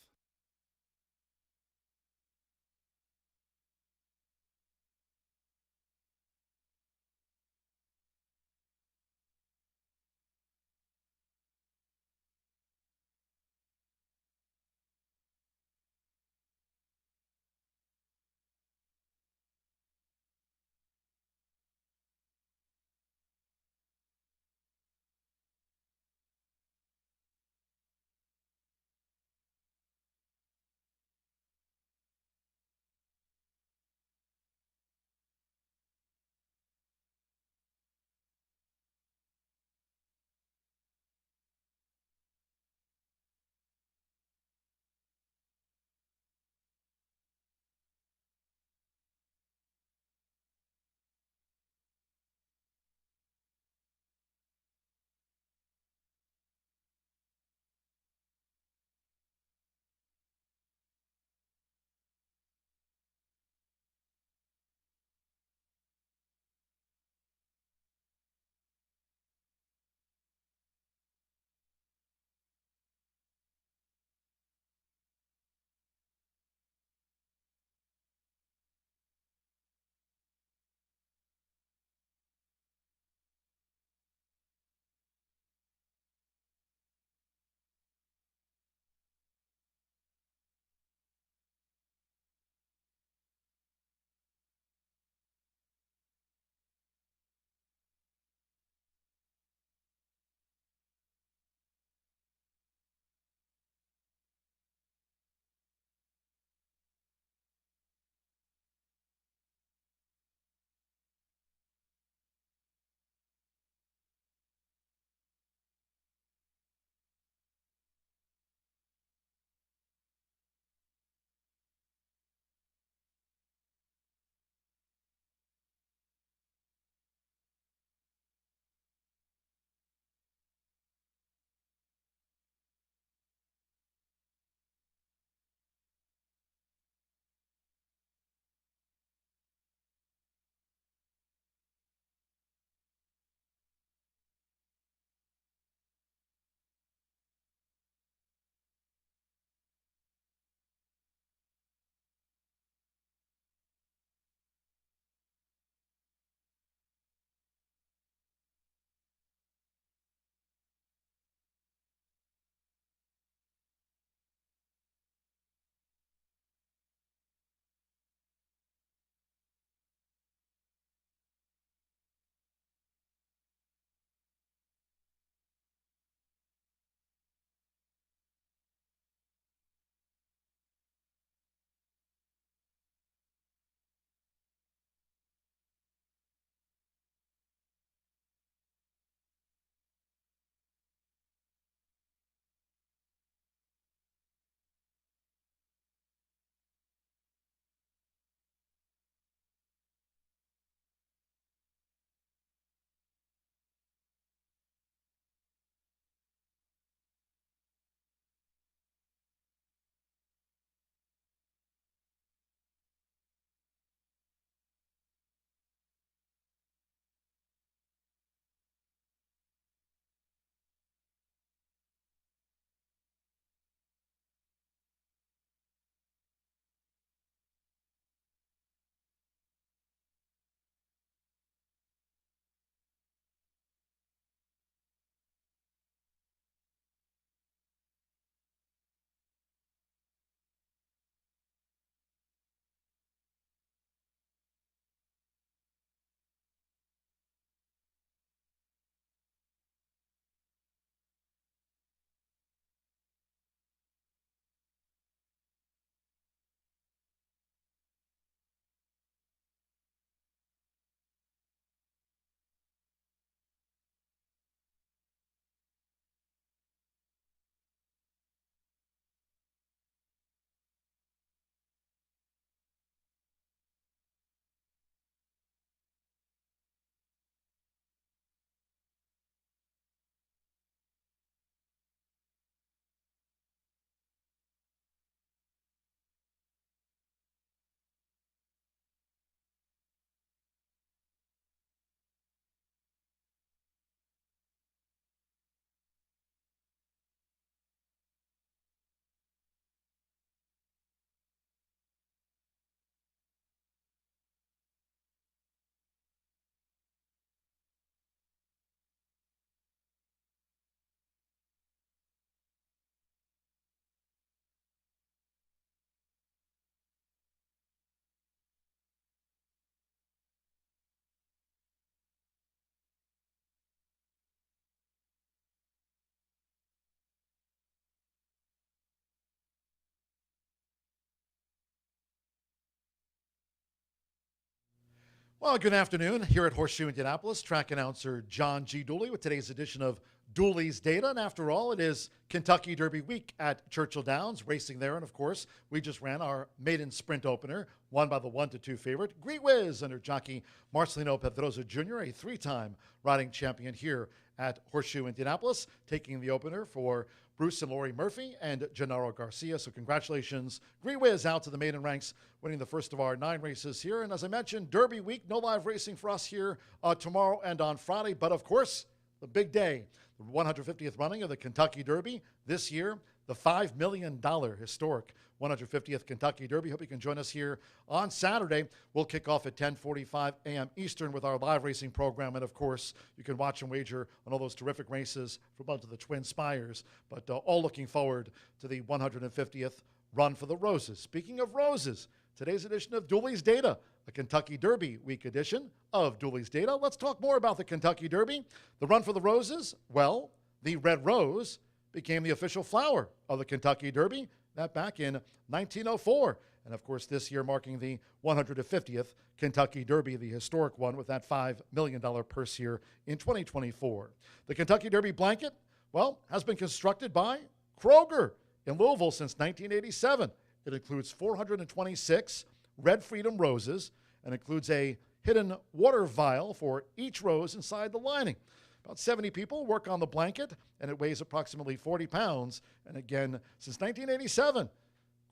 Well, good afternoon here at Horseshoe Indianapolis. Track announcer John G. Dooley with today's edition of Dooley's Data. And after all, it is Kentucky Derby week at Churchill Downs, racing there. And of course, we just ran our maiden sprint opener, won by the 1-2 favorite, Great Whiz, under jockey Marcelino Pedroza Jr., a three-time riding champion here at Horseshoe Indianapolis, taking the opener for Bruce and Lori Murphy and Gennaro Garcia. So congratulations, Great Whiz, out to the maiden ranks, winning the first of our 9 races here. And as I mentioned, Derby week, no live racing for us here tomorrow and on Friday. But of course, the big day, the 150th running of the Kentucky Derby this year, the $5 million historic 150th Kentucky Derby. Hope you can join us here on Saturday. We'll kick off at 10:45 a.m. Eastern with our live racing program. And, of course, you can watch and wager on all those terrific races from under the Twin Spires. But all looking forward to the 150th Run for the Roses. Speaking of roses, today's edition of Dooley's Data, a Kentucky Derby week edition of Dooley's Data. Let's talk more about the Kentucky Derby. The Run for the Roses, well, the red rose became the official flower of the Kentucky Derby, that back in 1904. And, of course, this year marking the 150th Kentucky Derby, the historic one with that $5 million purse here in 2024. The Kentucky Derby blanket, well, has been constructed by Kroger in Louisville since 1987. It includes 426 red Freedom roses and includes a hidden water vial for each rose inside the lining. About 70 people work on the blanket, and it weighs approximately 40 pounds. And again, since 1987,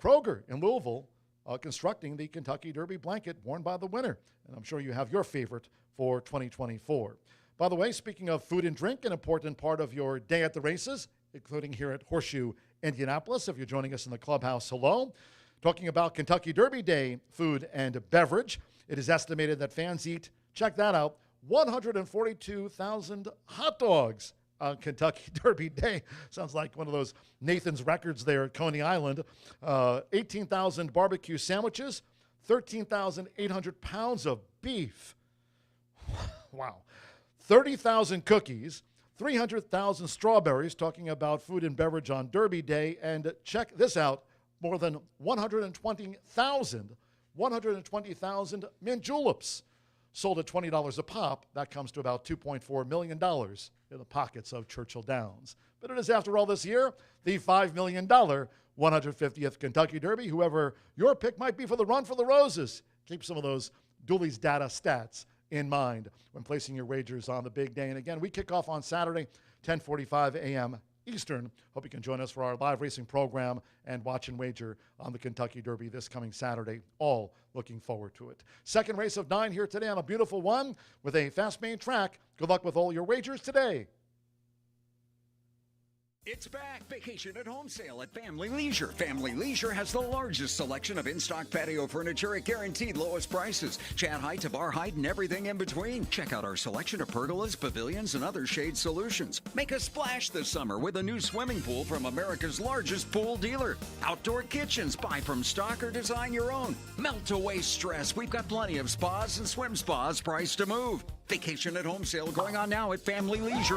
Kroger in Louisville constructing the Kentucky Derby blanket worn by the winner. And I'm sure you have your favorite for 2024. By the way, speaking of food and drink, an important part of your day at the races, including here at Horseshoe Indianapolis. If you're joining us in the clubhouse, hello. Talking about Kentucky Derby Day food and beverage, it is estimated that fans eat, check that out, 142,000 hot dogs on Kentucky Derby Day. Sounds like one of those Nathan's Records there at Coney Island. 18,000 barbecue sandwiches, 13,800 pounds of beef. Wow. 30,000 cookies, 300,000 strawberries, talking about food and beverage on Derby Day. And check this out, more than 120,000 mint juleps. Sold at $20 a pop. That comes to about $2.4 million in the pockets of Churchill Downs. But it is, after all, this year, the $5 million 150th Kentucky Derby. Whoever your pick might be for the Run for the Roses, keep some of those Dooley's Data stats in mind when placing your wagers on the big day. And again, we kick off on Saturday, 10:45 a.m. Eastern. Hope you can join us for our live racing program and watch and wager on the Kentucky Derby this coming Saturday. All looking forward to it. Second race of 9 here today on a beautiful one with a fast main track. Good luck with all your wagers today. It's back. Vacation at home sale at Family Leisure. Family Leisure has the largest selection of in-stock patio furniture at guaranteed lowest prices. Chat height to bar height and everything in between. Check out our selection of pergolas, pavilions, and other shade solutions. Make a splash this summer with a new swimming pool from America's largest pool dealer. Outdoor kitchens. Buy from stock or design your own. Melt away stress. We've got plenty of spas and swim spas priced to move. Vacation at home sale going on now at Family Leisure.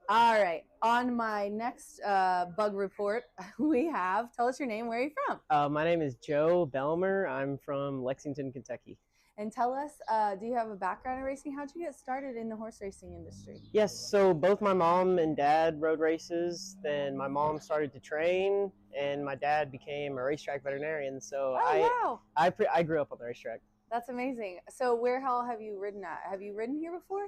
All right. On my next bug report, we have, tell us your name, where are you from? My name is Joe Belmer. I'm from Lexington, Kentucky. And tell us, do you have a background in racing? How'd you get started in the horse racing industry? Yes, so both my mom and dad rode races. Then my mom started to train, and my dad became a racetrack veterinarian. So Oh, wow. I grew up on the racetrack. That's amazing. So where all have you ridden at? Have you ridden here before?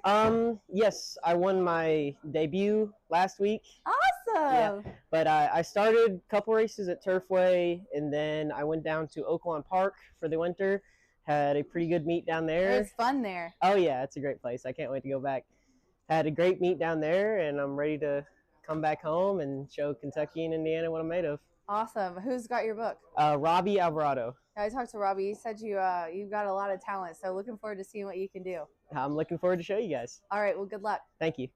Yes, I won my debut last week. Awesome. Yeah, but I started a couple races at Turfway, and then I went down to Oaklawn Park for the winter. Had a pretty good meet down there. It's fun there. Oh yeah, it's a great place. I can't wait to go back. Had a great meet down there, and I'm ready to come back home and show Kentucky and Indiana what I'm made of. Awesome. Who's got your book? Robbie Alvarado. I talked to Robbie. He said you've got a lot of talent, so looking forward to seeing what you can do. I'm looking forward to show you guys. All right. Well, good luck. Thank you.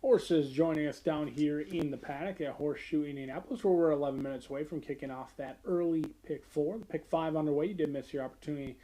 Horses joining us down here in the paddock at Horseshoe Indianapolis, where we're 11 minutes away from kicking off that early pick four. The pick five underway. You did miss your opportunity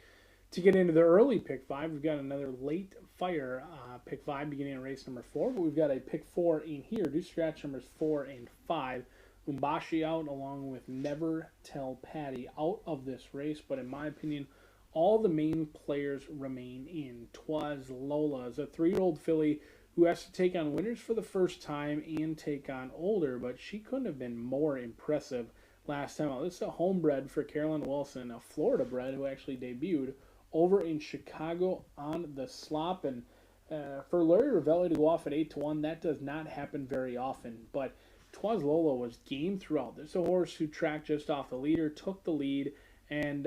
to get into the early pick five. We've got another late fire pick five beginning in race number 4, but we've got a pick 4 in here. Do scratch numbers 4 and 5. Umbashi out along with Never Tell Patty out of this race, but in my opinion, all the main players remain in. Twas Lola is a 3-year-old filly who has to take on winners for the first time and take on older, but she couldn't have been more impressive last time out. This is a homebred for Carolyn Wilson, a Florida bred who actually debuted over in Chicago on the slop. And for Larry Ravelli to go off at 8-1, that does not happen very often. But Lola was game throughout. This is a horse who tracked just off the leader, took the lead, and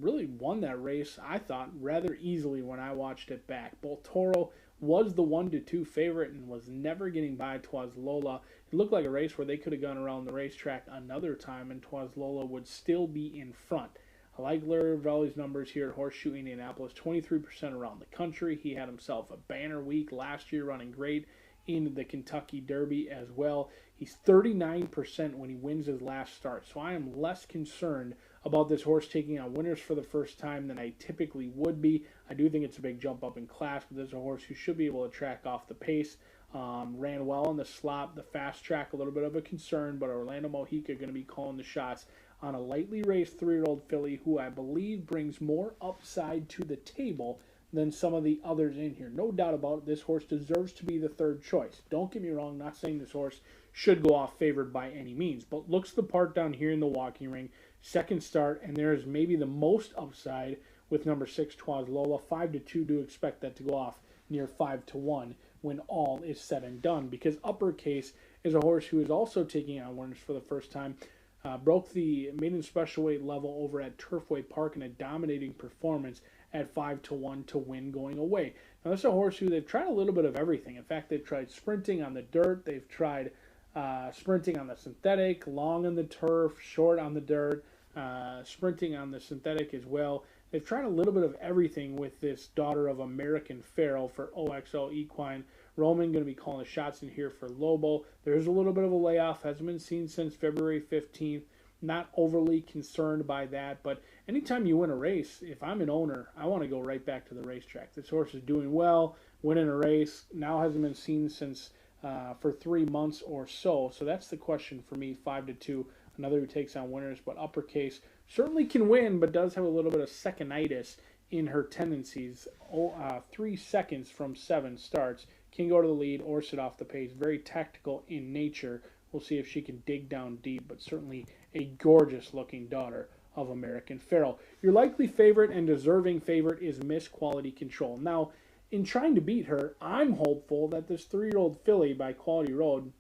really won that race, I thought, rather easily when I watched it back. Toro was the 1-2 favorite and was never getting by Lola. It looked like a race where they could have gone around the racetrack another time and Lola would still be in front. I like Larry Ravelli's numbers here at Horseshoe Indianapolis, 23% around the country. He had himself a banner week last year, running great in the Kentucky Derby as well. He's 39% when he wins his last start, so I am less concerned about this horse taking on winners for the first time than I typically would be. I do think it's a big jump up in class, but there's a horse who should be able to track off the pace. Ran well on the slop, the fast track, a little bit of a concern, but Orlando Mojica going to be calling the shots on a lightly raced 3-year-old filly who I believe brings more upside to the table than some of the others in here. No doubt about it, this horse deserves to be the third choice. Don't get me wrong, not saying this horse should go off favored by any means, but looks the part down here in the walking ring. Second start, and there's maybe the most upside with number 6, Lola. 5-2, do expect that to go off near 5-1 when all is said and done, because Uppercase is a horse who is also taking on winners for the first time. Broke the maiden special weight level over at Turfway Park in a dominating performance at 5-1 to win going away. Now, this is a horse who they've tried a little bit of everything. In fact, they've tried sprinting on the dirt. They've tried sprinting on the synthetic, long on the turf, short on the dirt, sprinting on the synthetic as well. They've tried a little bit of everything with this Daughter of American Pharaoh for OXO Equine. Roman going to be calling the shots in here for Lobo. There's a little bit of a layoff. Hasn't been seen since February 15th. Not overly concerned by that, but anytime you win a race, if I'm an owner, I want to go right back to the racetrack. This horse is doing well, winning a race, now hasn't been seen since for 3 months or so. So that's the question for me, 5-2, another who takes on winners, but Uppercase certainly can win, but does have a little bit of seconditis in her tendencies. 3 seconds from 7 starts. Can go to the lead or sit off the pace. Very tactical in nature. We'll see if she can dig down deep, but certainly a gorgeous-looking Daughter of American Pharaoh. Your likely favorite and deserving favorite is Miss Quality Control. Now, in trying to beat her, I'm hopeful that this 3-year-old filly by Quality Road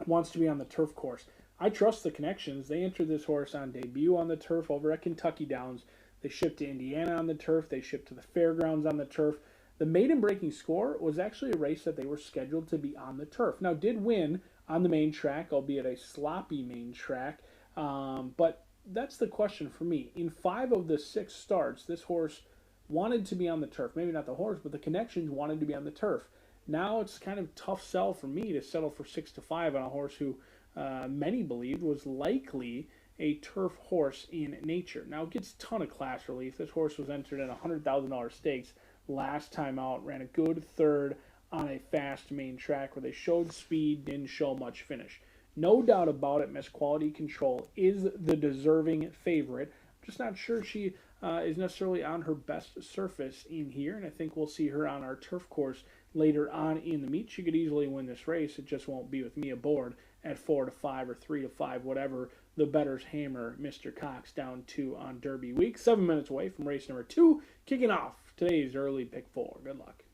wants to be on the turf course. I trust the connections. They entered this horse on debut on the turf over at Kentucky Downs. They shipped to Indiana on the turf. They shipped to the fairgrounds on the turf. The maiden breaking score was actually a race that they were scheduled to be on the turf. Now, did win on the main track, albeit a sloppy main track. But that's the question for me. In 5 of the 6 starts, this horse wanted to be on the turf. Maybe not the horse, but the connections wanted to be on the turf. Now it's kind of tough sell for me to settle for 6-5 on a horse who many believed was likely a turf horse in nature. Now it gets a ton of class relief. This horse was entered in $100,000 stakes last time out, ran a good third on a fast main track where they showed speed, didn't show much finish. No doubt about it, Miss Quality Control is the deserving favorite. I'm just not sure she is necessarily on her best surface in here, and I think we'll see her on our turf course later on in the meet. She could easily win this race. It just won't be with me aboard at 4-5 or 3-5, whatever the bettors hammer Mr. Cox down to on Derby week. 7 minutes away from race number 2, kicking off today's early pick 4. Good luck.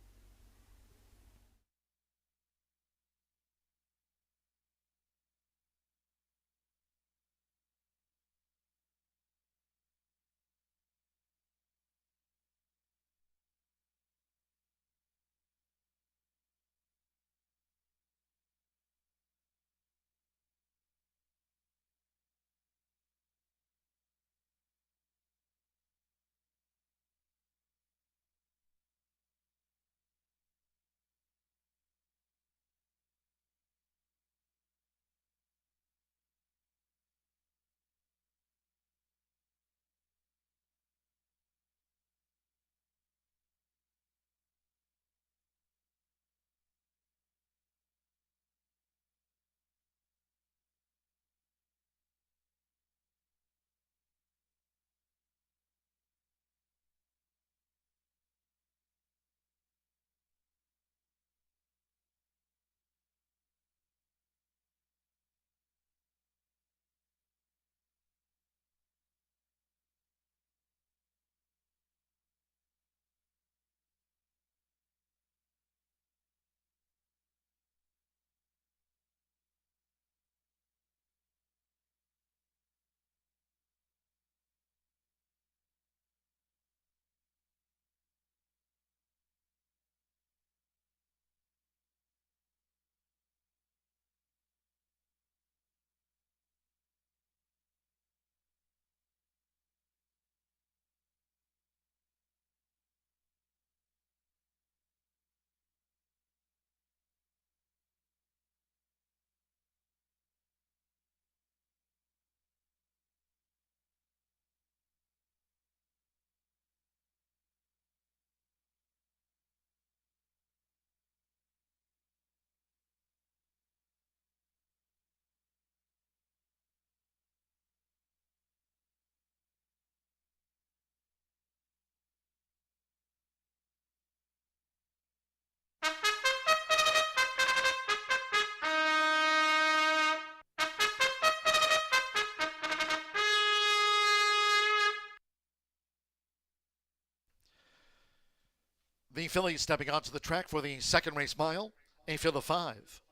The fillies stepping onto the track for the second race mile, a field of 5.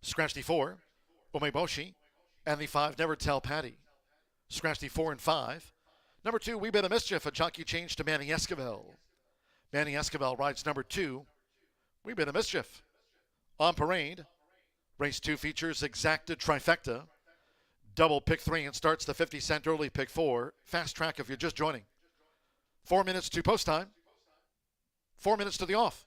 Scratch the 4, Umeboshi, and the 5, Never Tell Patty. Scratch the 4 and 5. Number 2, We Bit of Mischief, a jockey change to Manny Esquivel. Manny Esquivel rides number 2, We Bit of Mischief. On parade, race 2 features Exacted Trifecta. Double pick 3 and starts the 50-cent early pick 4. Fast track if you're just joining. 4 minutes to post time. 4 minutes to the off.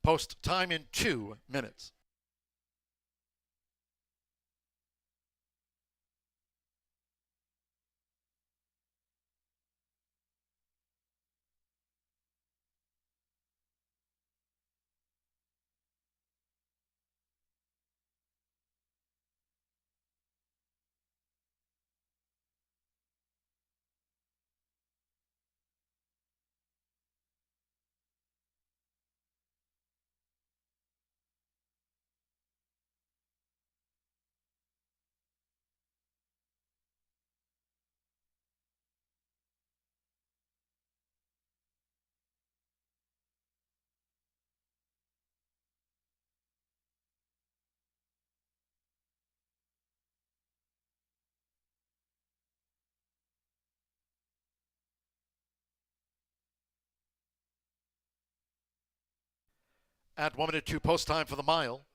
Post time in 2 minutes. At 1 minute 2 post time for the mile.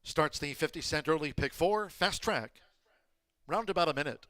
Starts the 50-cent early pick 4. Fast track. Round about a minute.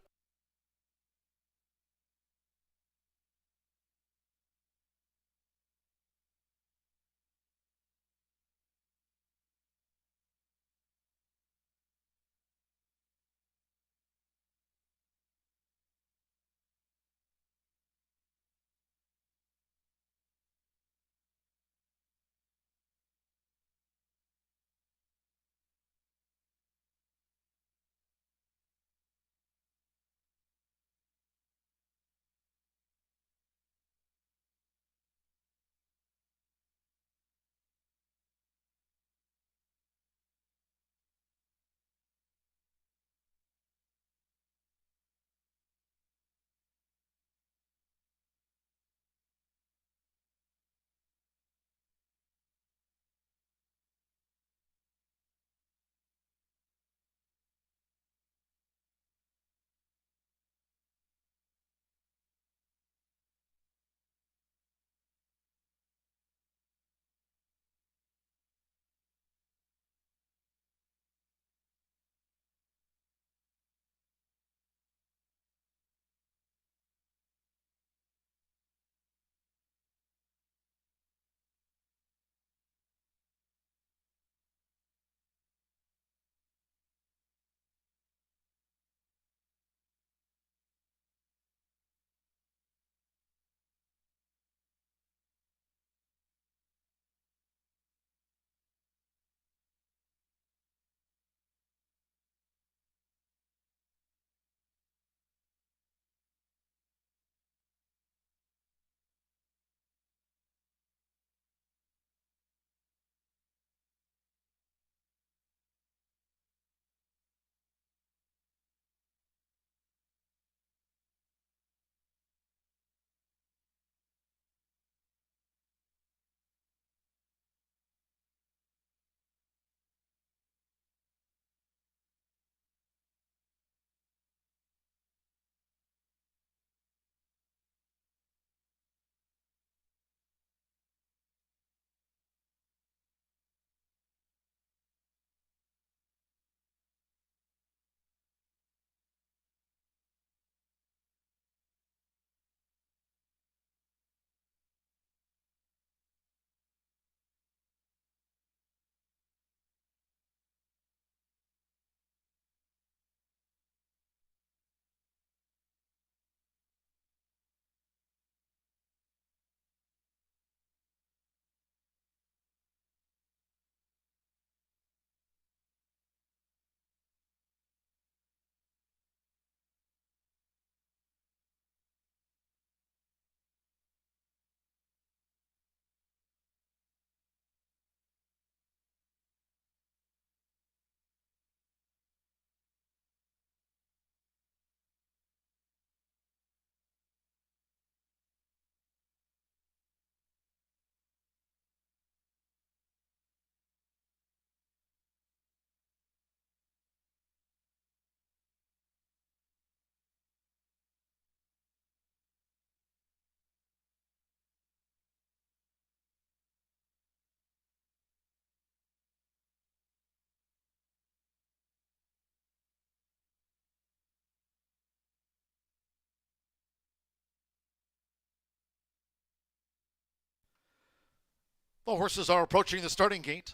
The horses are approaching the starting gate,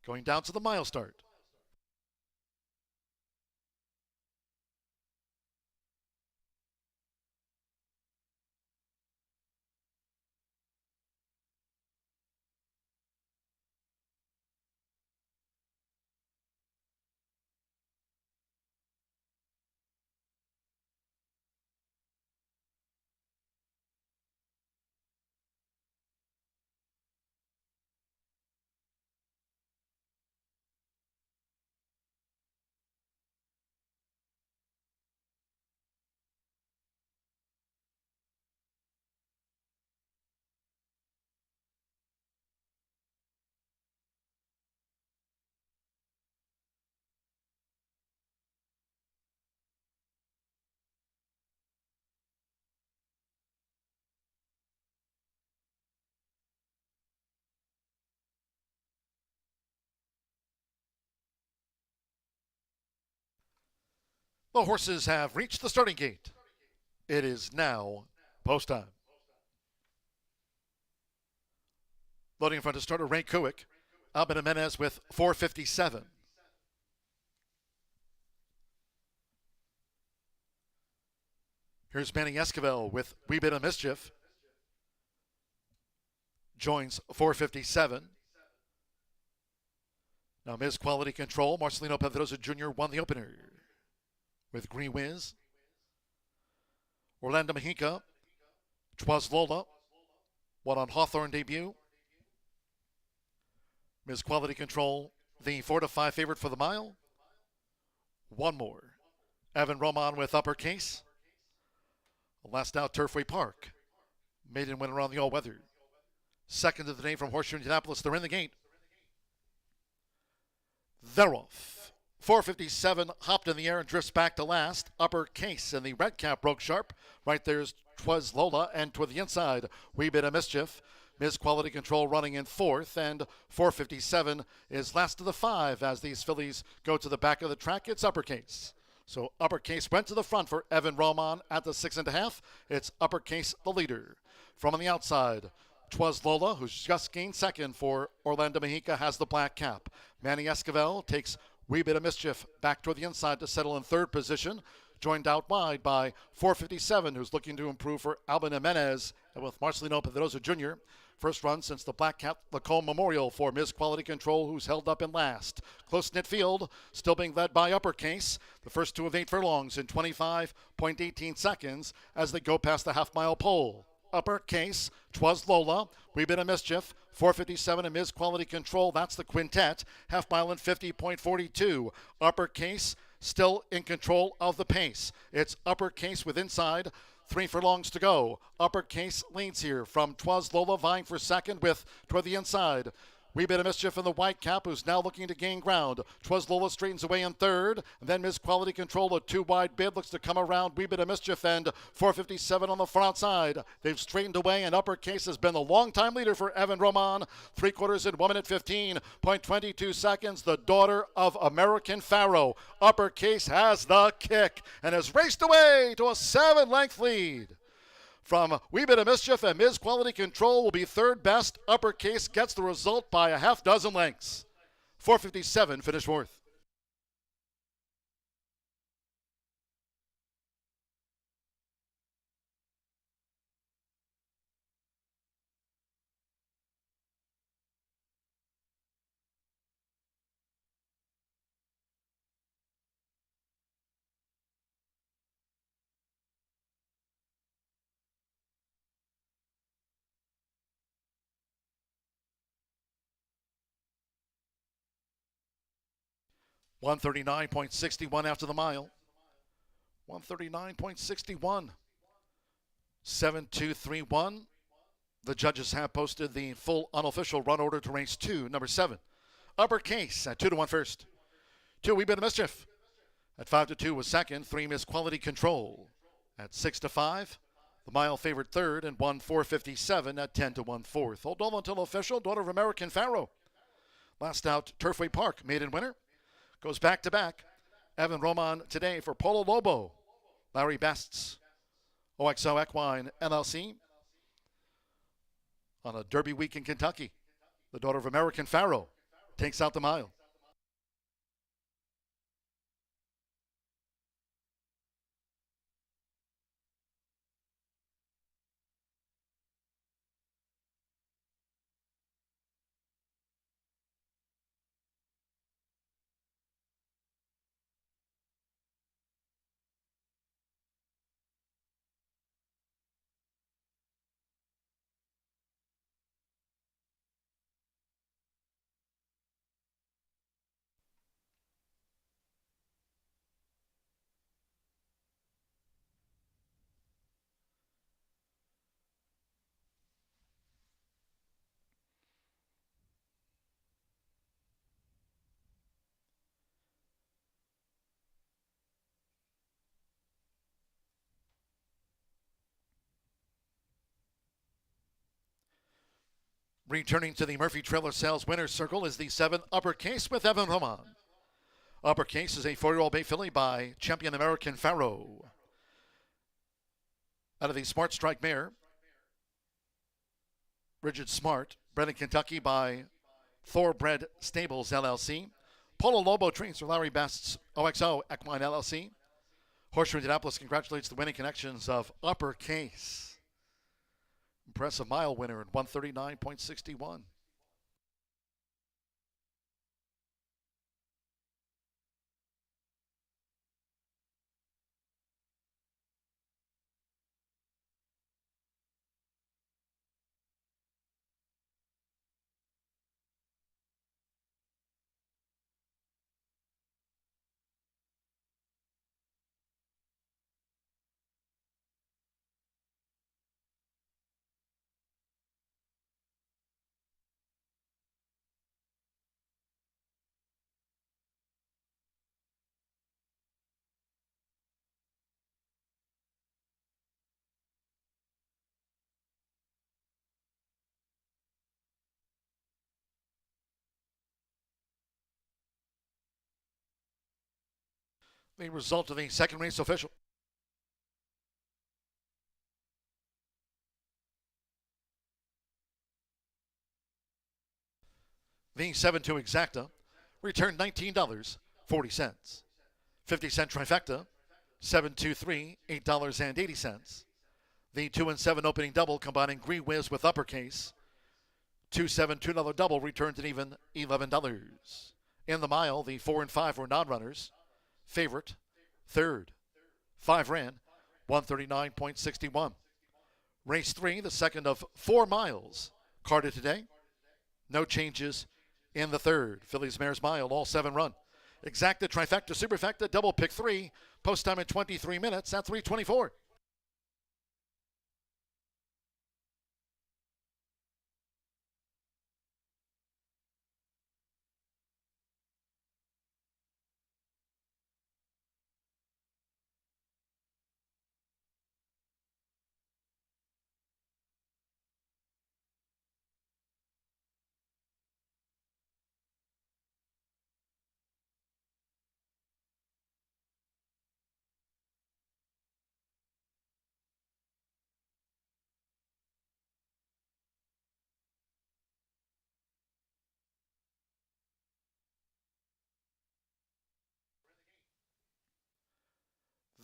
going down to the mile start. The horses have reached the starting gate. It is now post time. Loading in front of starter Ray Kuick. Albin Jimenez with 457. Here's Manny Esquivel with Wee Bit of Mischief. Joins 457. Now Ms. Quality Control, Marcelino Pedrosa Jr. won the opener with Green Wiz. Orlando Mexica, Twas Lola, won on Hawthorne debut. Ms. Quality Control, the 4-5 favorite for the mile. One more. Evan Roman with Uppercase. Last out, Turfway Park. Maiden winner on the all-weather. Second of the day from Horseshoe Indianapolis. They're in the gate. They're off. 457 hopped in the air and drifts back to last. Uppercase and the red cap broke sharp. Right there's Twas Lola, and toward the inside, Wee Bit of Mischief. Ms. Quality Control running in fourth, and 457 is last of the five as these fillies go to the back of the track. It's Uppercase. So Uppercase went to the front for Evan Roman at the 6.5. It's Uppercase the leader. From on the outside, Twas Lola, who's just gained second for Orlando Mexica, has the black cap. Manny Esquivel takes Wee Bit of Mischief back toward the inside to settle in third position. Joined out wide by 457, who's looking to improve for Albin Jimenez, and with Marcelino Pedrosa Jr. First run since the Black Cat Lacombe Memorial for Ms. Quality Control, who's held up in last. Close-knit field, still being led by Uppercase. The first two of 8 furlongs in 25.18 seconds as they go past the half-mile pole. Uppercase, Twas Lola, Wee Bit of Mischief, 457 and Ms. Quality Control. That's the quintet. Half mile in 50.42. Uppercase still in control of the pace. It's Uppercase with inside 3 furlongs to go. Uppercase leads here from Twas Lola vying for second with toward the inside. Wee Bit of Mischief in the white cap, who's now looking to gain ground. Twas Lola straightens away in third. And then Ms. Quality Control, a 2-wide bid, looks to come around Wee Bit of Mischief, and 457 on the front side. They've straightened away, and Uppercase has been the long-time leader for Evan Roman. 3/4 in 1 minute 15.22 seconds. The daughter of American Pharaoh. Uppercase has the kick and has raced away to a 7-length lead. From Wee Bit of Mischief and Ms. Quality Control will be third best. Uppercase gets the result by a half dozen lengths. 457 finished fourth. $139.61 after the mile. 139.61. 7-2-3-1. The judges have posted the full unofficial run order to race 2, number 7. Uppercase at 2-1 first. 2 Wee Bit of Mischief. At 5-2 was second. 3 Ms. Quality Control. At 6-5. The mile favored third, and 457 at 10-1 fourth. Hold on until official. Daughter of American Pharaoh. Last out, Turfway Park, maiden winner. Goes back-to-back. Evan Roman today for Polo Lobo. Larry Best's OXO Equine LLC on a Derby week in Kentucky. The daughter of American Pharaoh takes out the mile. Returning to the Murphy Trailer Sales Winners Circle is the 7 Uppercase with Evan Roman. Uppercase is a 4-year-old bay filly by champion American Pharaoh. Out of the Smart Strike mare, Rigid Smart, bred in Kentucky by Thoroughbred Stables LLC. Polo Lobo trains for Larry Best's OXO Equine LLC. Horseshoe Indianapolis congratulates the winning connections of Uppercase. Impressive mile winner at 139.61. The result of the second race official. The 7-2 exacta returned $19.40. 50-cent trifecta, 7-2-3, $8.80. The 2 and 7 opening double combining Green Whiz with Uppercase. 2-7 $2 double returned an even $11. In the mile, the 4 and 5 were non-runners. Favorite, third. 5 ran, 139.61. Race 3, the second of 4 miles. Carded today. No changes in the third. Fillies Mares Mile, all 7 run. Exacta, trifecta, superfecta, double pick 3. Post time in 23 minutes at 3:24.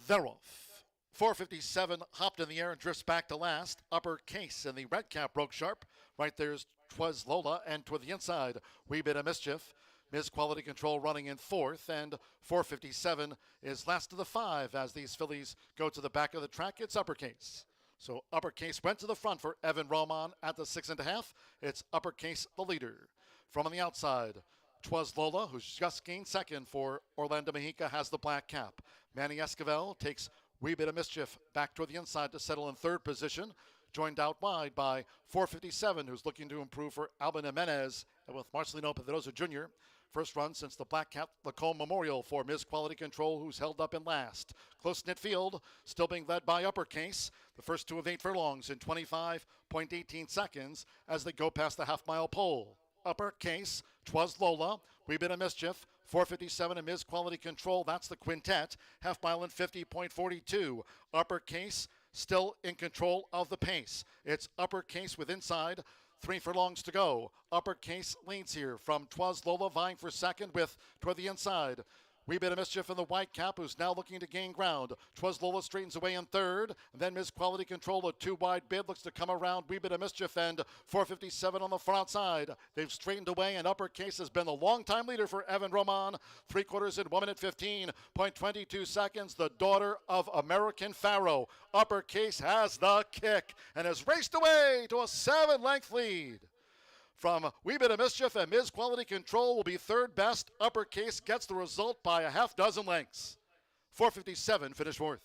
They're off. 457 hopped in the air and drifts back to last. Uppercase in the red cap broke sharp. Right there's Twas Lola, and toward the inside, Wee Bit of Mischief. Ms. Quality Control running in 4th, and 457 is last of the 5 as these fillies go to the back of the track. It's Uppercase. So Uppercase went to the front for Evan Roman at the 6.5. It's Uppercase the leader. From on the outside, Twas Lola, who's just gained second for Orlando Mejica, has the black cap. Manny Esquivel takes Wee Bit of Mischief back toward the inside to settle in 3rd position. Joined out wide by 457, who's looking to improve for Alban Jimenez, and with Marcelino Pedrosa Jr. First run since the Black Cap Lacombe Memorial for Ms. Quality Control, who's held up in last. Close-knit field, still being led by Uppercase. The first 2 of 8 furlongs in 25.18 seconds as they go past the half-mile pole. Uppercase, Twas Lola, Wee Bit of Mischief, 457 and Ms. Quality Control. That's the quintet. Half mile in 50.42. Uppercase still in control of the pace. It's Uppercase with inside 3 furlongs to go. Uppercase leads here from Twas Lola vying for second with toward the inside. Wee Bit of Mischief in the white cap, who's now looking to gain ground. Twas Lola straightens away in third. And then Miss Quality Control, a 2-wide bid, looks to come around Wee Bit of Mischief and 457 on the far outside. They've straightened away, and Uppercase has been the long-time leader for Evan Roman. 3/4 in 1 minute 15.22 seconds. The daughter of American Pharaoh. Uppercase has the kick and has raced away to a 7-length lead. From Wee Bit of Mischief and Ms. Quality Control will be third best. Uppercase gets the result by a half dozen lengths. 457 finished fourth.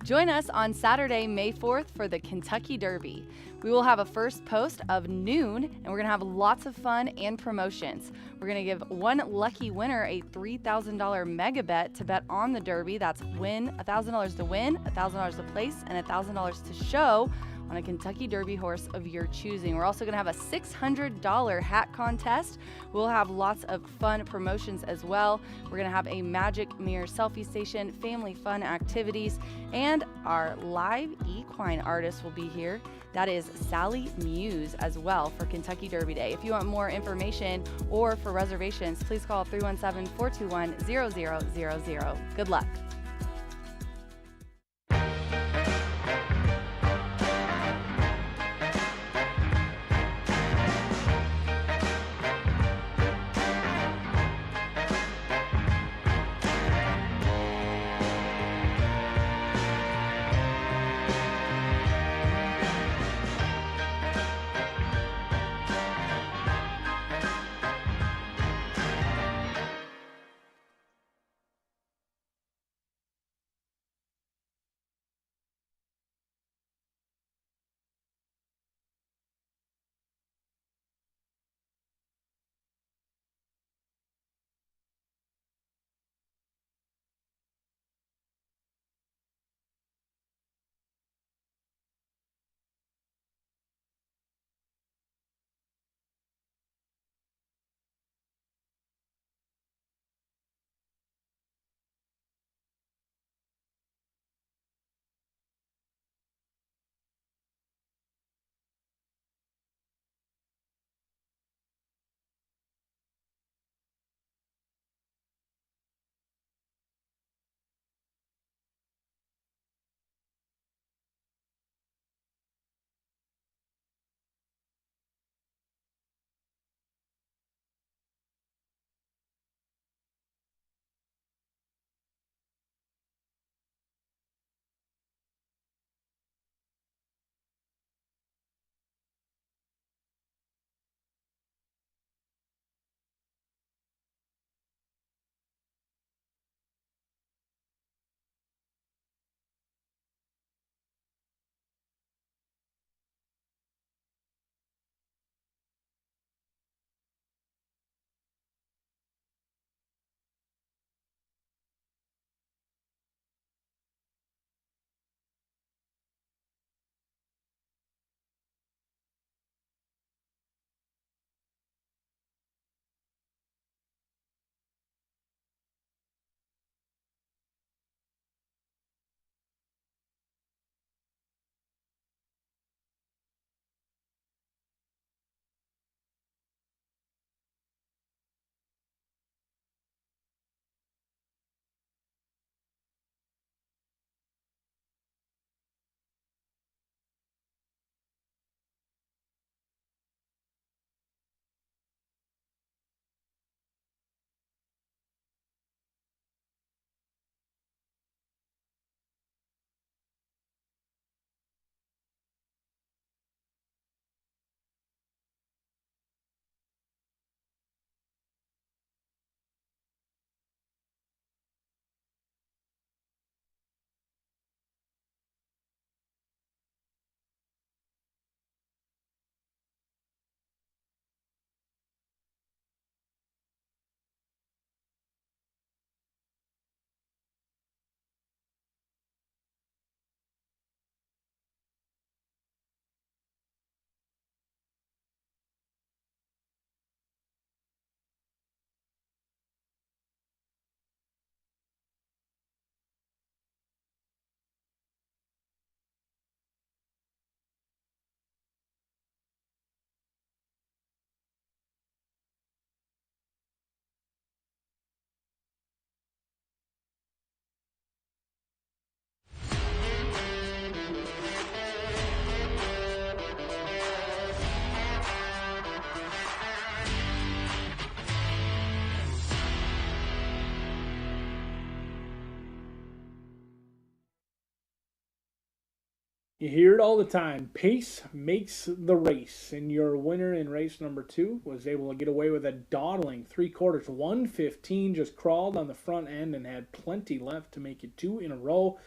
Join us on Saturday, May 4th for the Kentucky Derby. We will have a first post of noon, and we're going to have lots of fun and promotions. We're going to give one lucky winner a $3,000 mega bet to bet on the Derby. That's $1,000 to win, $1,000 to place, and $1,000 to show on a Kentucky Derby horse of your choosing. We're also going to have a $600 hat contest. We'll have lots of fun promotions as well. We're going to have a magic mirror selfie station, family fun activities, and our live equine artist will be here. That is Sally Muse as well for Kentucky Derby Day. If you want more information or for reservations, please call 317-421-0000. Good luck. You hear it all the time. Pace makes the race. And your winner in race number 2 was able to get away with a dawdling 3/4, 1:15, just crawled on the front end and had plenty left to make it 2 in a row.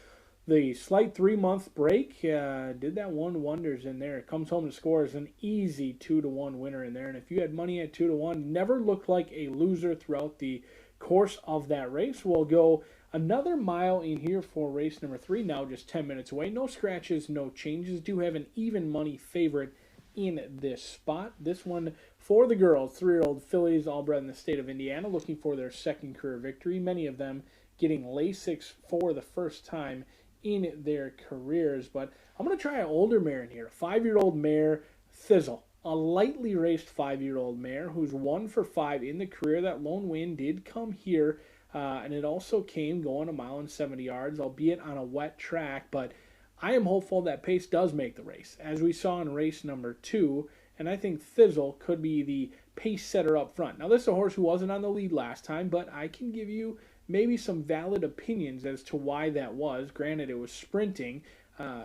The slight 3-month break did that one wonders in there. It comes home to score as an easy 2-1 winner in there. And if you had money at 2-1, never looked like a loser throughout the course of that race. We'll go another mile in here for race number 3, now just 10 minutes away. No scratches, no changes. Do have an even money favorite in this spot. This one for the girls, 3-year-old fillies, all bred in the state of Indiana, looking for their second career victory. Many of them getting Lasix for the first time in their careers. But I'm going to try an older mare in here, a 5-year-old mare, Thizzle, a lightly raced 5-year-old mare who's 1 for 5 in the career. That lone win did come here, and it also came going 1.70 miles, albeit on a wet track. But I am hopeful that pace does make the race, as we saw in race number 2, and I think Thizzle could be the pace setter up front. Now, this is a horse who wasn't on the lead last time, but I can give you maybe some valid opinions as to why that was. Granted, it was sprinting.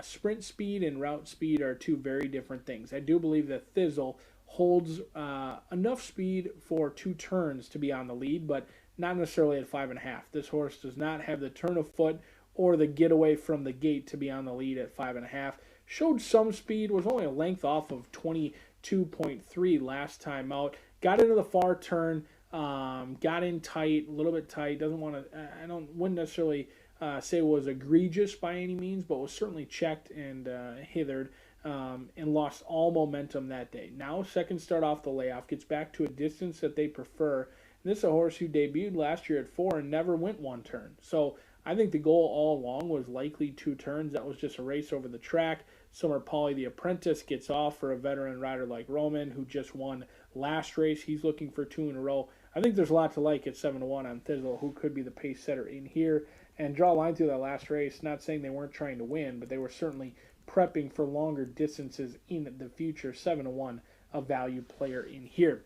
Sprint speed and route speed are two very different things. I do believe that Thizzle holds enough speed for 2 turns to be on the lead, but not necessarily at 5.5. This horse does not have the turn of foot or the getaway from the gate to be on the lead at 5.5. Showed some speed, was only a length off of 22.3 last time out. Got into the far turn, got in tight, a little bit tight. Doesn't want to. Wouldn't necessarily say it was egregious by any means, but was certainly checked and hithered, and lost all momentum that day. Now, second start off the layoff, gets back to a distance that they prefer. And this is a horse who debuted last year at 4 and never went 1 turn. So I think the goal all along was likely 2 turns. That was just a race over the track. Summer Pauly, the apprentice, gets off for a veteran rider like Roman, who just won last race. He's looking for 2 in a row. I think there's a lot to like at 7-1 on Thizzle, who could be the pace setter in here. And draw a line through that last race, not saying they weren't trying to win, but they were certainly prepping for longer distances in the future. 7-1, a value player in here.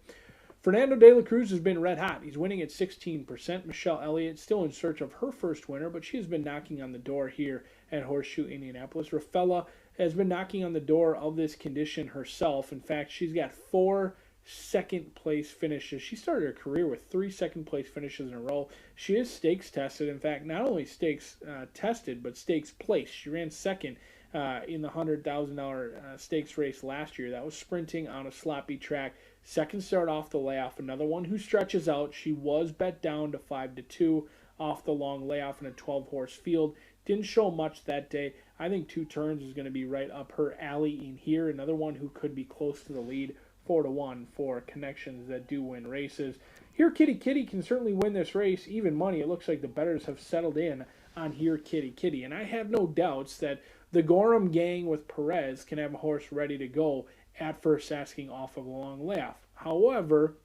Fernando de la Cruz has been red hot. He's winning at 16%. Michelle Elliott still in search of her first winner, but she has been knocking on the door here at Horseshoe Indianapolis. Rafaela has been knocking on the door of this condition herself. In fact, she's got 4 second-place finishes. She started her career with 3 second-place finishes in a row. She is stakes tested. In fact, not only stakes tested, but stakes placed. She ran second in the $100,000 stakes race last year. That was sprinting on a sloppy track. Second start off the layoff. Another one who stretches out. She was bet down to 5-2 off the long layoff in a 12-horse field. Didn't show much that day. I think 2 turns is going to be right up her alley in here. Another one who could be close to the lead. 4-1 for connections that do win races. Here, Kitty Kitty can certainly win this race. Even money, it looks like the bettors have settled in on Here, Kitty Kitty. And I have no doubts that the Gorham gang with Perez can have a horse ready to go at first asking off of a long layoff. However,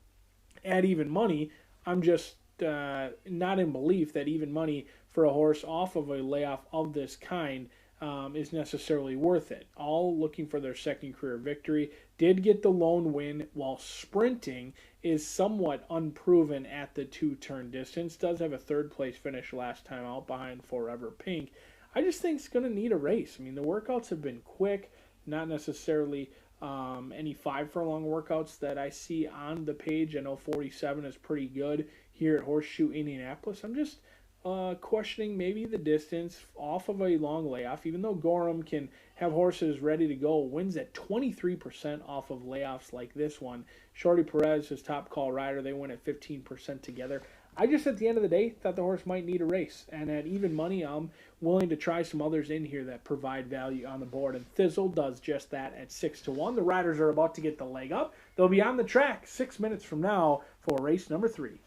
at even money, I'm just not in belief that even money for a horse off of a layoff of this kind is necessarily worth it. All looking for their second career victory. Did get the lone win while sprinting, is somewhat unproven at the 2-turn distance. Does have a 3rd place finish last time out behind Forever Pink. I just think it's going to need a race. I mean, the workouts have been quick, not necessarily any 5 furlong workouts that I see on the page. I know 47 is pretty good here at Horseshoe Indianapolis. I'm just questioning maybe the distance off of a long layoff, even though Gorham can have horses ready to go. Wins at 23% off of layoffs like this one. Shorty Perez, his top call rider, they win at 15% together. I just, at the end of the day, thought the horse might need a race. And at even money, I'm willing to try some others in here that provide value on the board. And Thizzle does just that at 6-1. The riders are about to get the leg up. They'll be on the track 6 minutes from now for race number 3.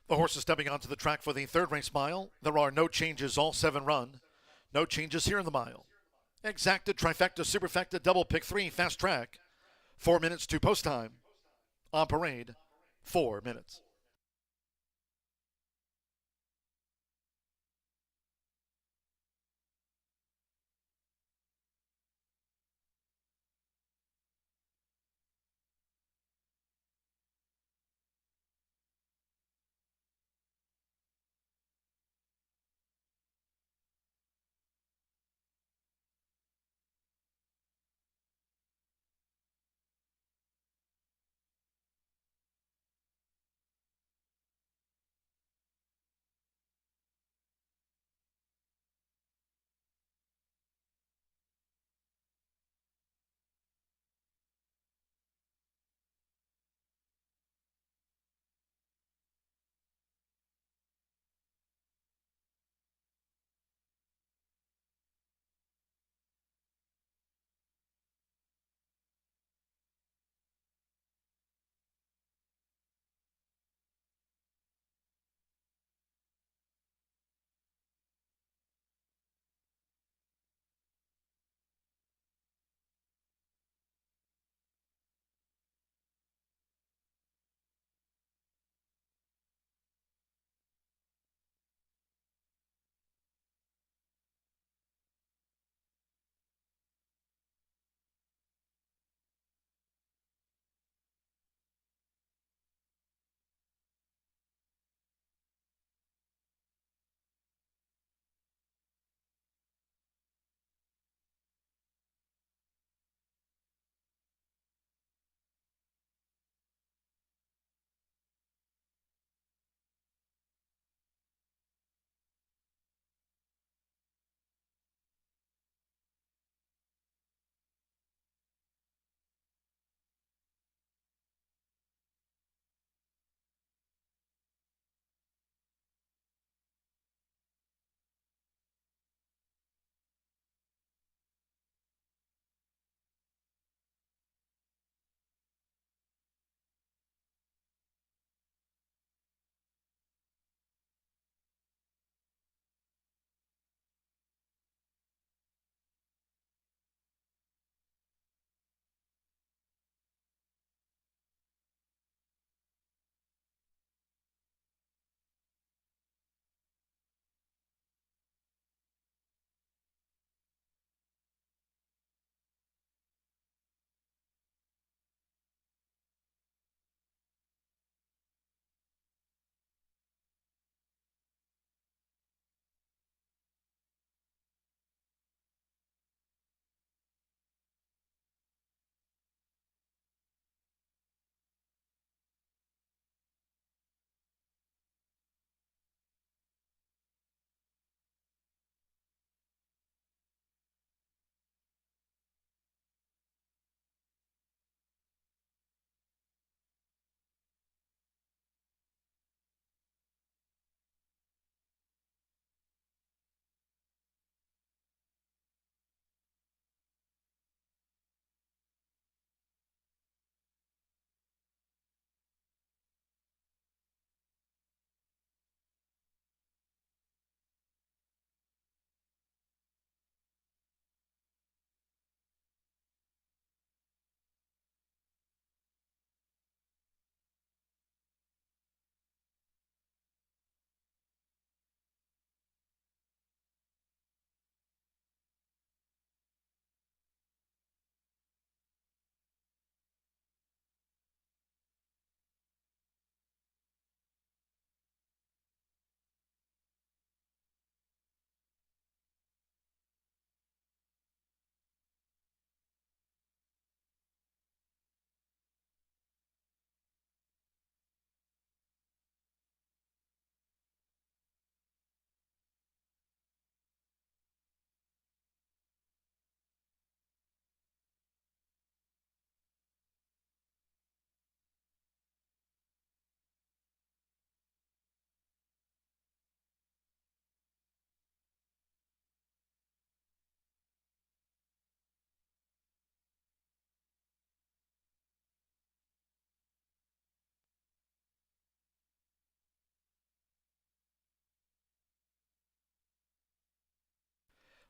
The horses stepping onto the track for the third race mile. There are no changes, all 7 run. No changes here in the mile. Exacta, trifecta, superfecta, double pick 3, fast track. 4 minutes to post time. On parade, 4 minutes.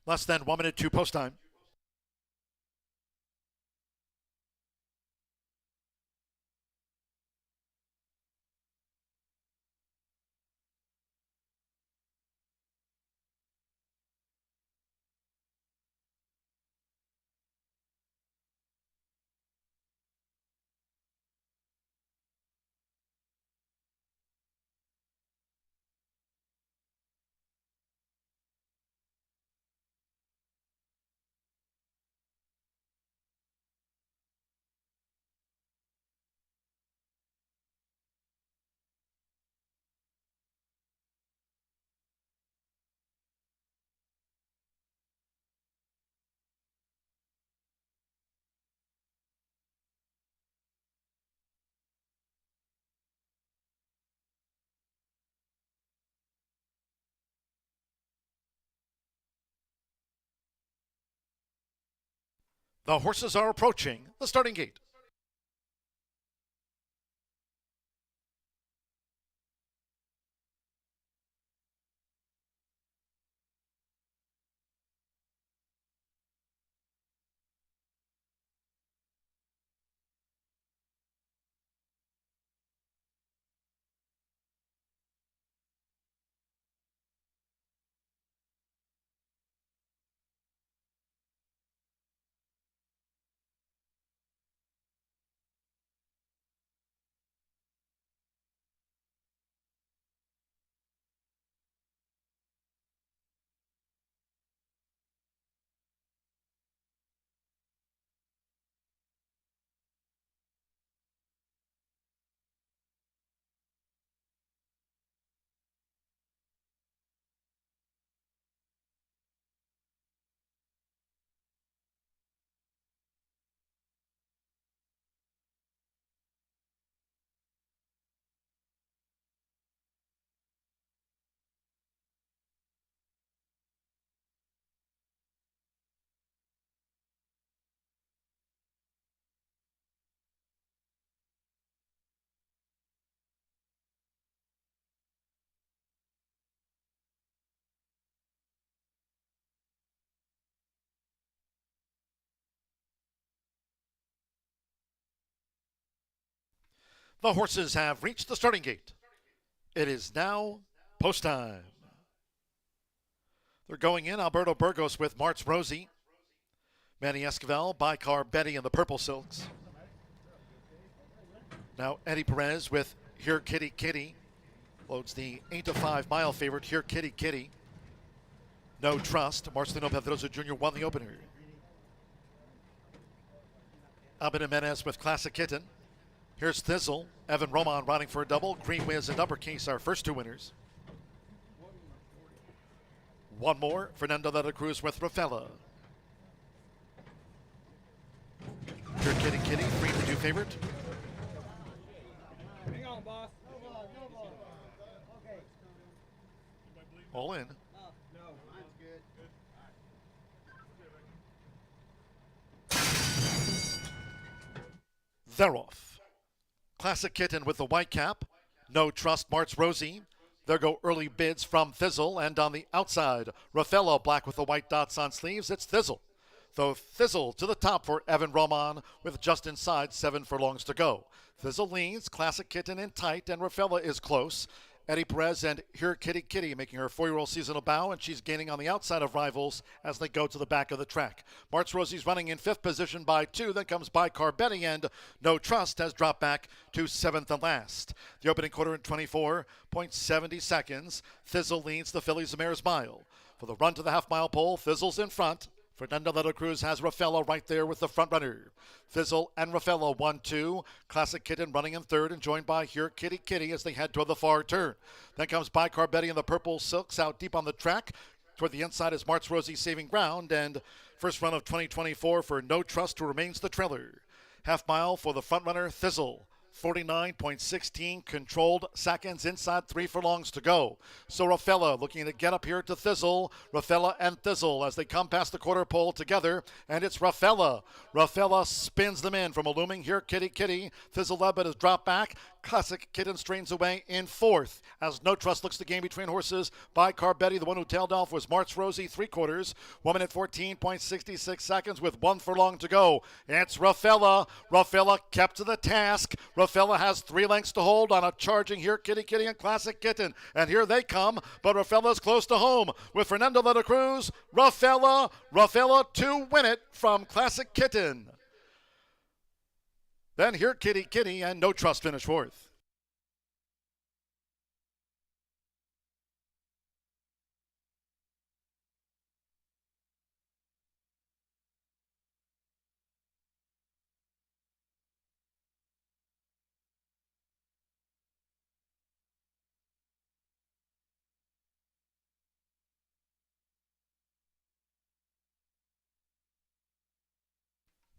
Less than 1 minute to post time. The horses are approaching the starting gate. The horses have reached the starting gate. It is now post time. They're going in. Alberto Burgos with Martz Rosie. Manny Esquivel, Bicar Betty in the purple silks. Now Eddie Perez with Here Kitty Kitty. Loads the 8 to 5 mile favorite Here Kitty Kitty. No Trust. Marcelino Pedrosa Jr. won the opener. Albin Jimenez with Classic Kitten. Here's Thizzle. Evan Roman riding for a double. Green Wiz and Uppercase, our first two winners. One more. Fernando de la Cruz with Rafella. Here Kitty Kitty, 3-2 favorite. Hang on, boss. All in. No, mine's good. They're off. Classic Kitten with the white cap. No Trust, Martz Rosie. There go early bids from Thizzle. And on the outside, Raffaello black with the white dots on sleeves. It's Thizzle. Though Thizzle to the top for Evan Roman with just inside 7 furlongs to go. Thizzle leans, Classic Kitten in tight, and Raffaella is close. Eddie Perez and Here Kitty Kitty making her 4-year-old seasonal bow, and she's gaining on the outside of rivals as they go to the back of the track. Martz Rosie's running in 5th position by 2. Then comes Bicar Betty, and No Trust has dropped back to 7th and last. The opening quarter in 24.70 seconds. Thizzle leads the fillies the mare's mile. For the run to the half-mile pole, Thizzle's in front. Fernando de la Cruz has Raffaello right there with the front runner. Thizzle and Raffaello 1-2. Classic Kitten running in 3rd and joined by Here Kitty Kitty as they head toward the far turn. Then comes Bicar Betty in the purple silks out deep on the track. Toward the inside is Martz Rosie saving ground, and first run of 2024 for No Trust, who remains the trailer. Half mile for the front runner Thizzle. 49.16 controlled seconds inside 3 furlongs to go. So Rafella looking to get up here to Thizzle. Rafella and Thizzle as they come past the quarter pole together, and it's Rafella. Rafella spins them in from a looming here Kitty Kitty. Thizzle led but has dropped back. Classic Kitten strains away in fourth as No Trust looks the game between horses by Carbetti. The one who tailed off was March Rosie, 3/4. 1 minute 14.66 seconds with 1 furlong to go. It's Rafella. Rafella kept to the task. Rafella has 3 lengths to hold on a charging here Kitty Kitty and Classic Kitten. And here they come, but Rafella's close to home with Fernando de la Cruz. Rafella to win it from Classic Kitten. Then here Kitty Kitty and No Trust finish fourth.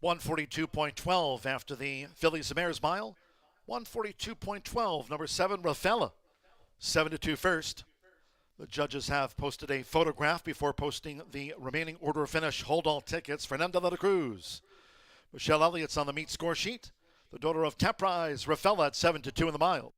$142.12 after the Fillies and Mares mile. $142.12, number 7, Rafella. 7-2 first. The judges have posted a photograph before posting the remaining order of finish. Hold all tickets. Fernando de la Cruz. Michelle Elliott's on the meet score sheet. The daughter of Temprise, Rafella at 7-2 in the mile.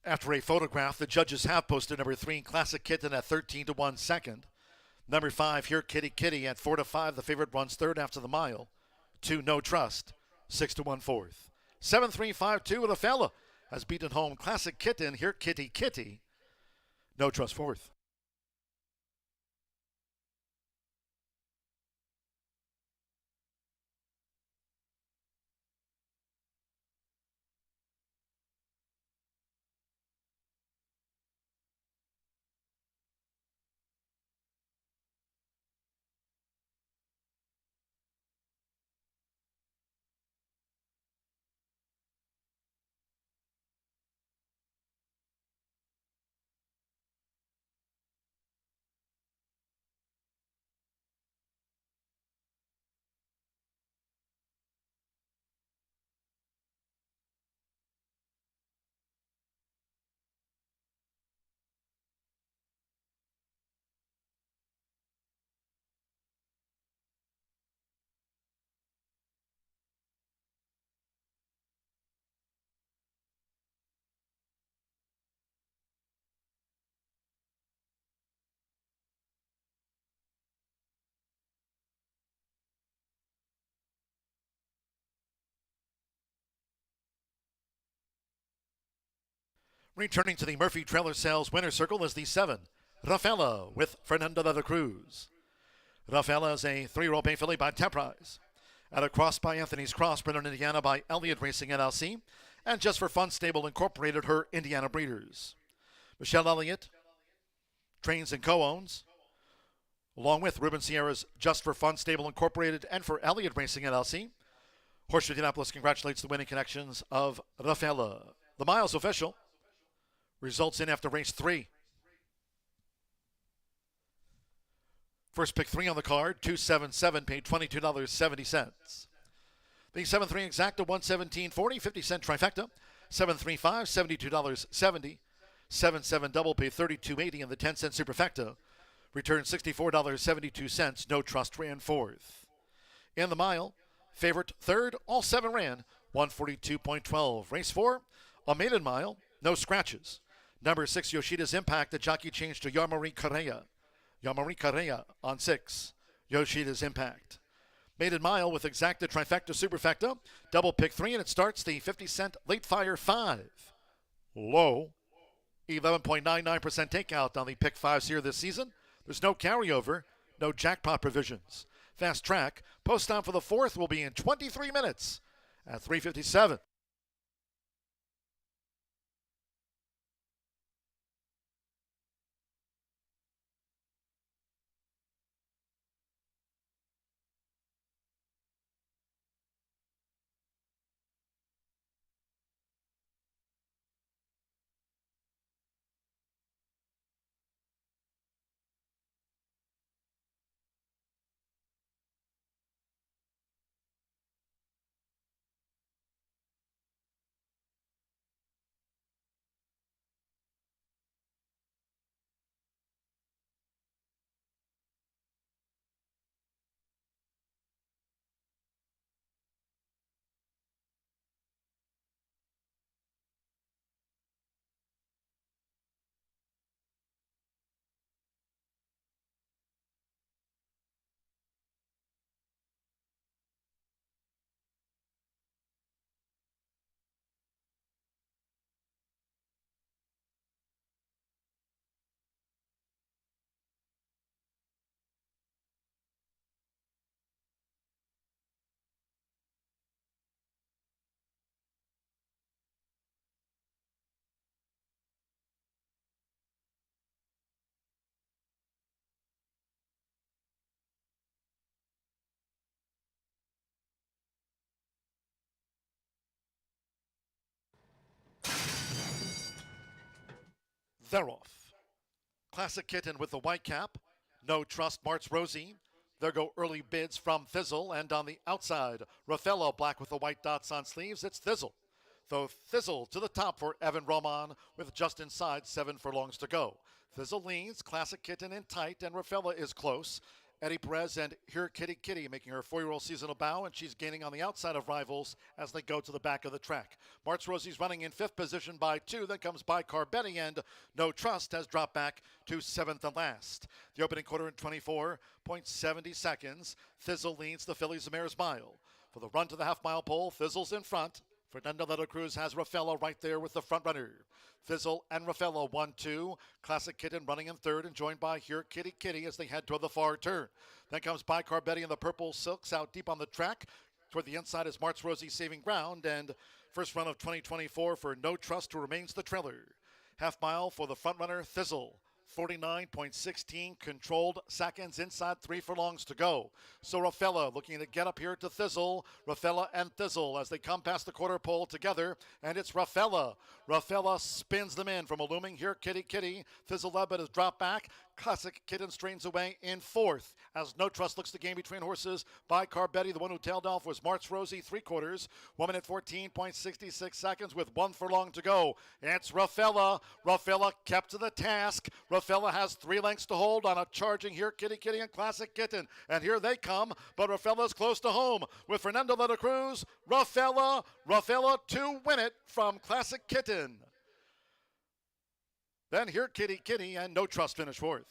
After a photograph, the judges have posted number 3, Classic Kitten at 13-1 second. Number 5, here Kitty Kitty at 4-5. The favorite runs third after the mile. 2, No Trust, 6-1 fourth. 7-3-5-2 Rafella has beaten home Classic Kitten. Here Kitty Kitty, No Trust fourth. Returning to the Murphy Trailer Sales winner circle is the 7, Rafella with Fernando de la Cruz. Rafella is a 3-year-old bay filly by Temprise. At a cross by Anthony's Cross, bred in Indiana by Elliott Racing LLC, and Just for Fun Stable Incorporated, her Indiana breeders. Michelle Elliott trains and co-owns, along with Ruben Sierra's Just for Fun Stable Incorporated and for Elliott Racing LLC. Horseshoe Indianapolis congratulates the winning connections of Rafella. The mile's official. Results in after race 3. First pick 3 on the card, 277, paid $22.70. The 7-3 exacta, 117.40, 50-cent trifecta, 735, $72.70. 7-7 double, paid $32.80, and the 10-cent superfecta returned $64.72. No Trust ran fourth. In the mile, favorite third, all 7 ran, 142.12. Race 4, a maiden mile, no scratches. Number 6, Yoshida's Impact, the jockey changed to Yarmari Correa. Yamari Correa on 6. Yoshida's Impact. Maiden Mile with Exacta Trifecta Superfecta. Double pick 3, and it starts the 50-cent Late Fire 5. Low. 11.99% takeout on the pick 5s here this season. There's no carryover, no jackpot provisions. Fast Track. Post time for the 4th will be in 23 minutes at 3:57. They're off. Classic Kitten with the white cap. No Trust Marts Rosie. There go early bids from Thizzle, and on the outside, Raffaello black with the white dots on sleeves. It's Thizzle. Though Thizzle to the top for Evan Roman with just inside 7 furlongs to go. Thizzle leans, Classic Kitten in tight, and Raffaello is close. Eddie Perez and Here Kitty Kitty making her 4-year-old seasonal bow, and she's gaining on the outside of rivals as they go to the back of the track. Marts Rosie's running in 5th position by 2. Then comes Bicar Betty, and No Trust has dropped back to 7th and last. The opening quarter in 24.70 seconds. Thizzle leads the Fillies the Mares Mile. For the run to the half-mile pole, Thizzle's in front. Fernando Leto Cruz has Raffaello right there with the front runner. Thizzle and Raffaello 1-2. Classic Kitten running in 3rd and joined by Here Kitty Kitty as they head toward the far turn. Then comes Bicar Betty in the purple silks out deep on the track. Toward the inside is Marts Rosie saving ground, and first run of 2024 for No Trust, who remains the trailer. Half mile for the front runner Thizzle. 49.16 controlled seconds inside 3 furlongs to go. So Raffaello looking to get up here to Thizzle. Raffaello and Thizzle as they come past the quarter pole together, and it's Raffaello. Raffaello spins them in from a looming Here Kitty Kitty. Thizzle led but has dropped back. Classic Kitten strains away in 4th as No Trust looks the game between horses. Bicar Betty, the one who tailed off, was Marts Rosie 3/4. 1 minute 14.66 seconds with 1 furlong to go. It's Raffaello. Raffaello kept to the task. Raffaello has 3 lengths to hold on a charging Here Kitty Kitty and Classic Kitten. And here they come, but Raffaello's close to home with Fernando Leto Cruz. Raffaello to win it from Classic Kitten. Then Here Kitty Kitty and No Trust finish 4th.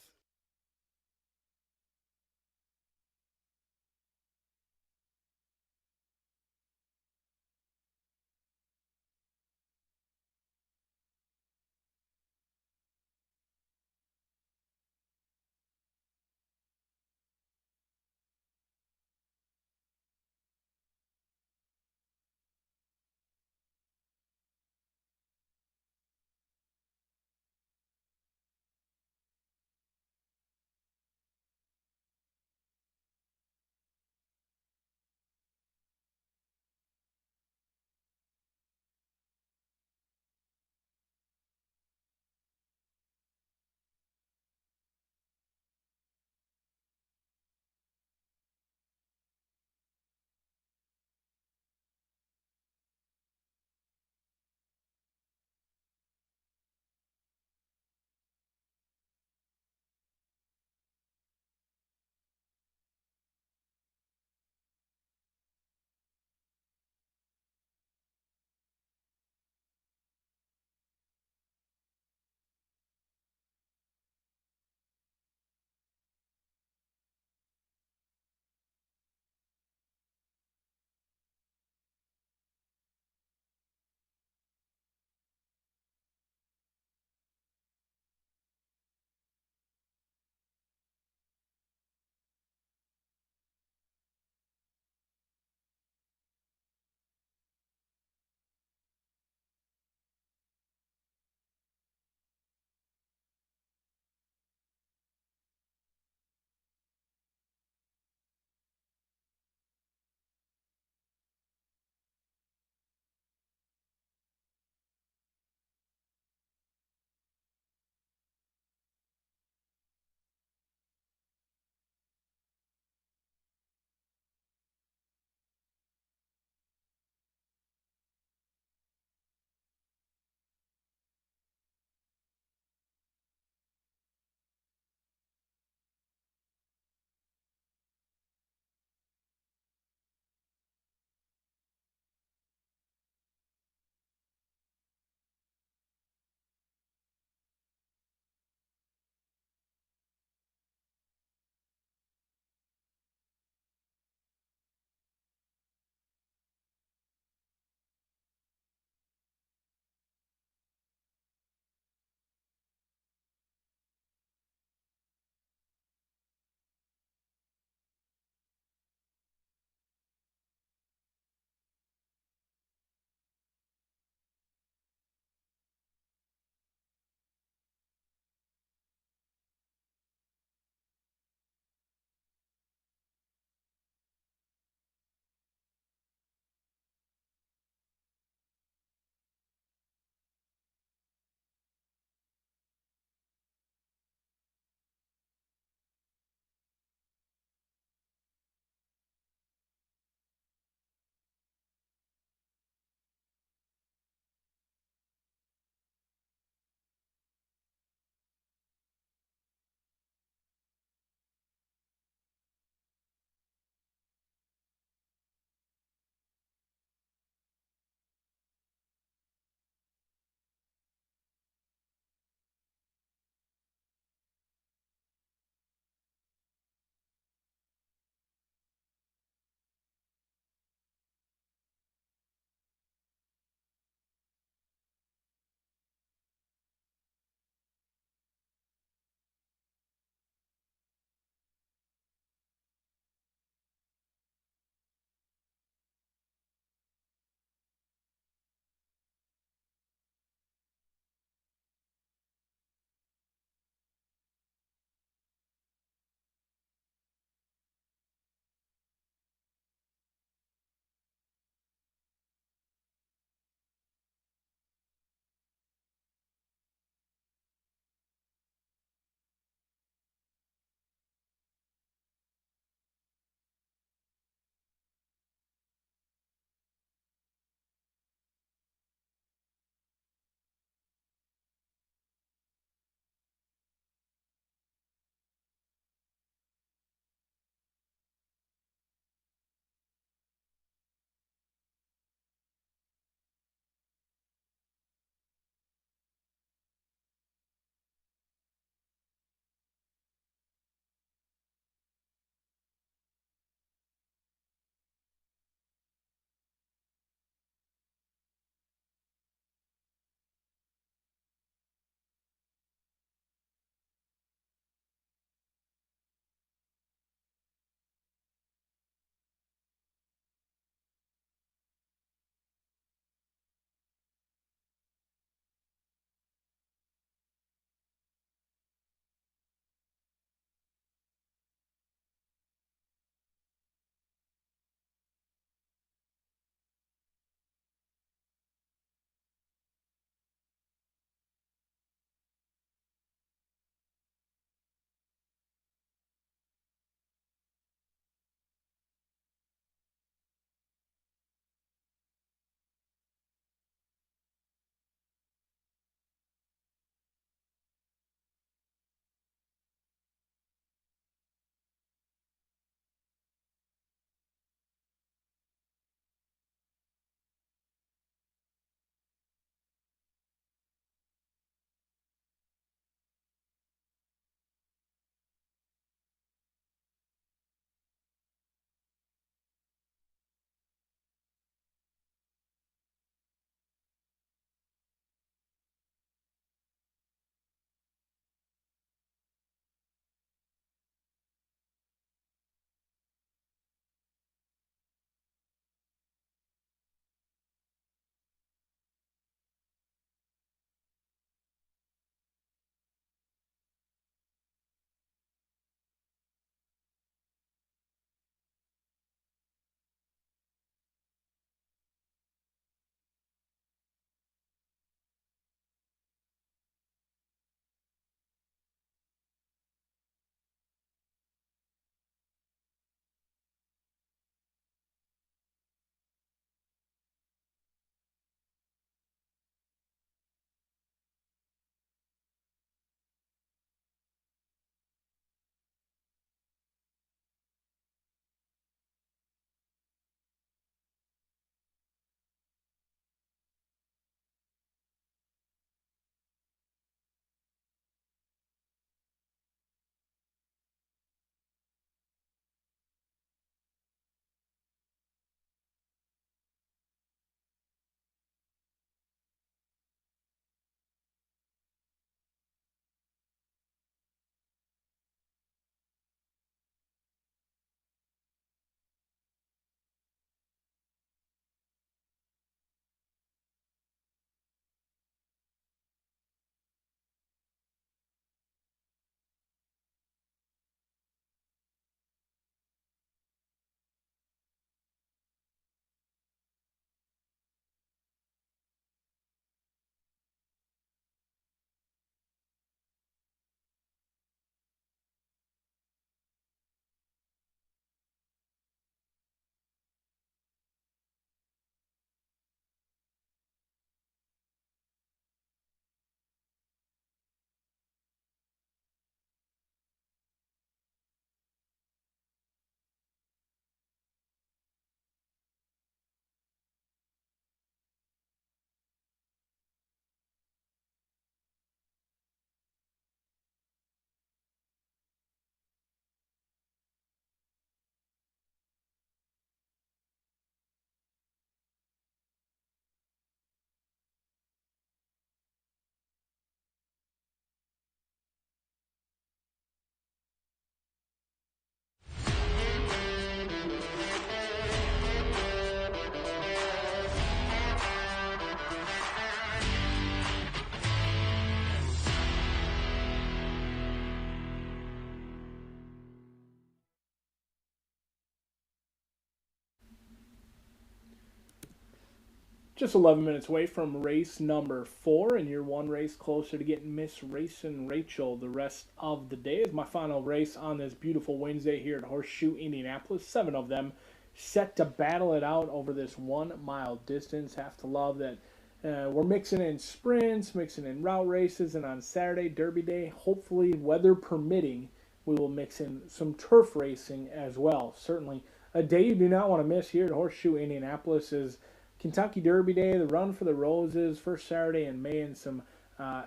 Just 11 minutes away from race number 4, and you're one race closer to getting Miss Racing Rachel the rest of the day. Is my final race on this beautiful Wednesday here at Horseshoe Indianapolis. 7 of them set to battle it out over this 1 mile distance. Have to love that we're mixing in sprints, mixing in route races, and on Saturday, Derby Day, hopefully weather permitting, we will mix in some turf racing as well. Certainly a day you do not want to miss here at Horseshoe Indianapolis is Kentucky Derby Day, the Run for the Roses, first Saturday in May, and some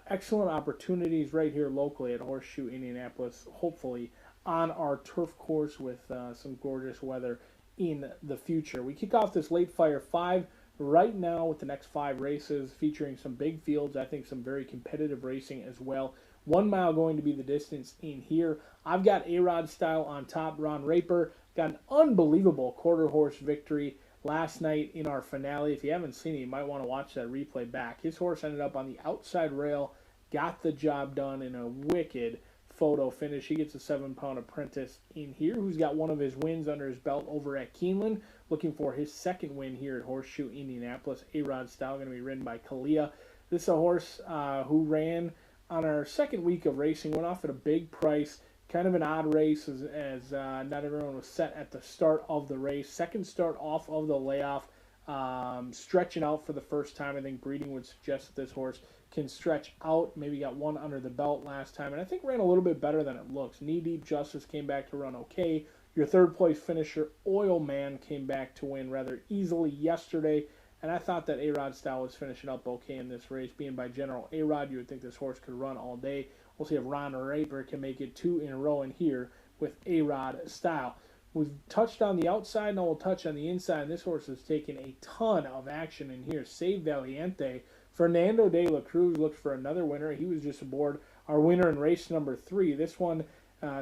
excellent opportunities right here locally at Horseshoe Indianapolis, hopefully on our turf course with some gorgeous weather in the future. We kick off this late fire 5 right now with the next 5 races featuring some big fields, I think some very competitive racing as well. 1 mile going to be the distance in here. I've got A-Rod Style on top. Ron Raper got an unbelievable quarter horse victory last night in our finale. If you haven't seen it, you might want to watch that replay back. His horse ended up on the outside rail, got the job done in a wicked photo finish. He gets a 7-pound apprentice in here who's got one of his wins under his belt over at Keeneland, looking for his second win here at Horseshoe Indianapolis. A-Rod Style going to be ridden by Kalia. This is a horse who ran on our second week of racing, went off at a big price. Kind of an odd race as not everyone was set at the start of the race. Second start off of the layoff, stretching out for the first time. I think breeding would suggest that this horse can stretch out. Maybe got one under the belt last time, and I think ran a little bit better than it looks. Knee Deep Justice came back to run okay. Your third place finisher, Oil Man, came back to win rather easily yesterday, and I thought that A-Rod Style was finishing up okay in this race. Being by General A-Rod, you would think this horse could run all day. We'll see if Ron Raper can make it 2 in a row in here with A-Rod Style. We've touched on the outside, now we'll touch on the inside. And this horse has taken a ton of action in here. Save Valiente. Fernando de la Cruz looked for another winner. He was just aboard our winner in race number 3. This one,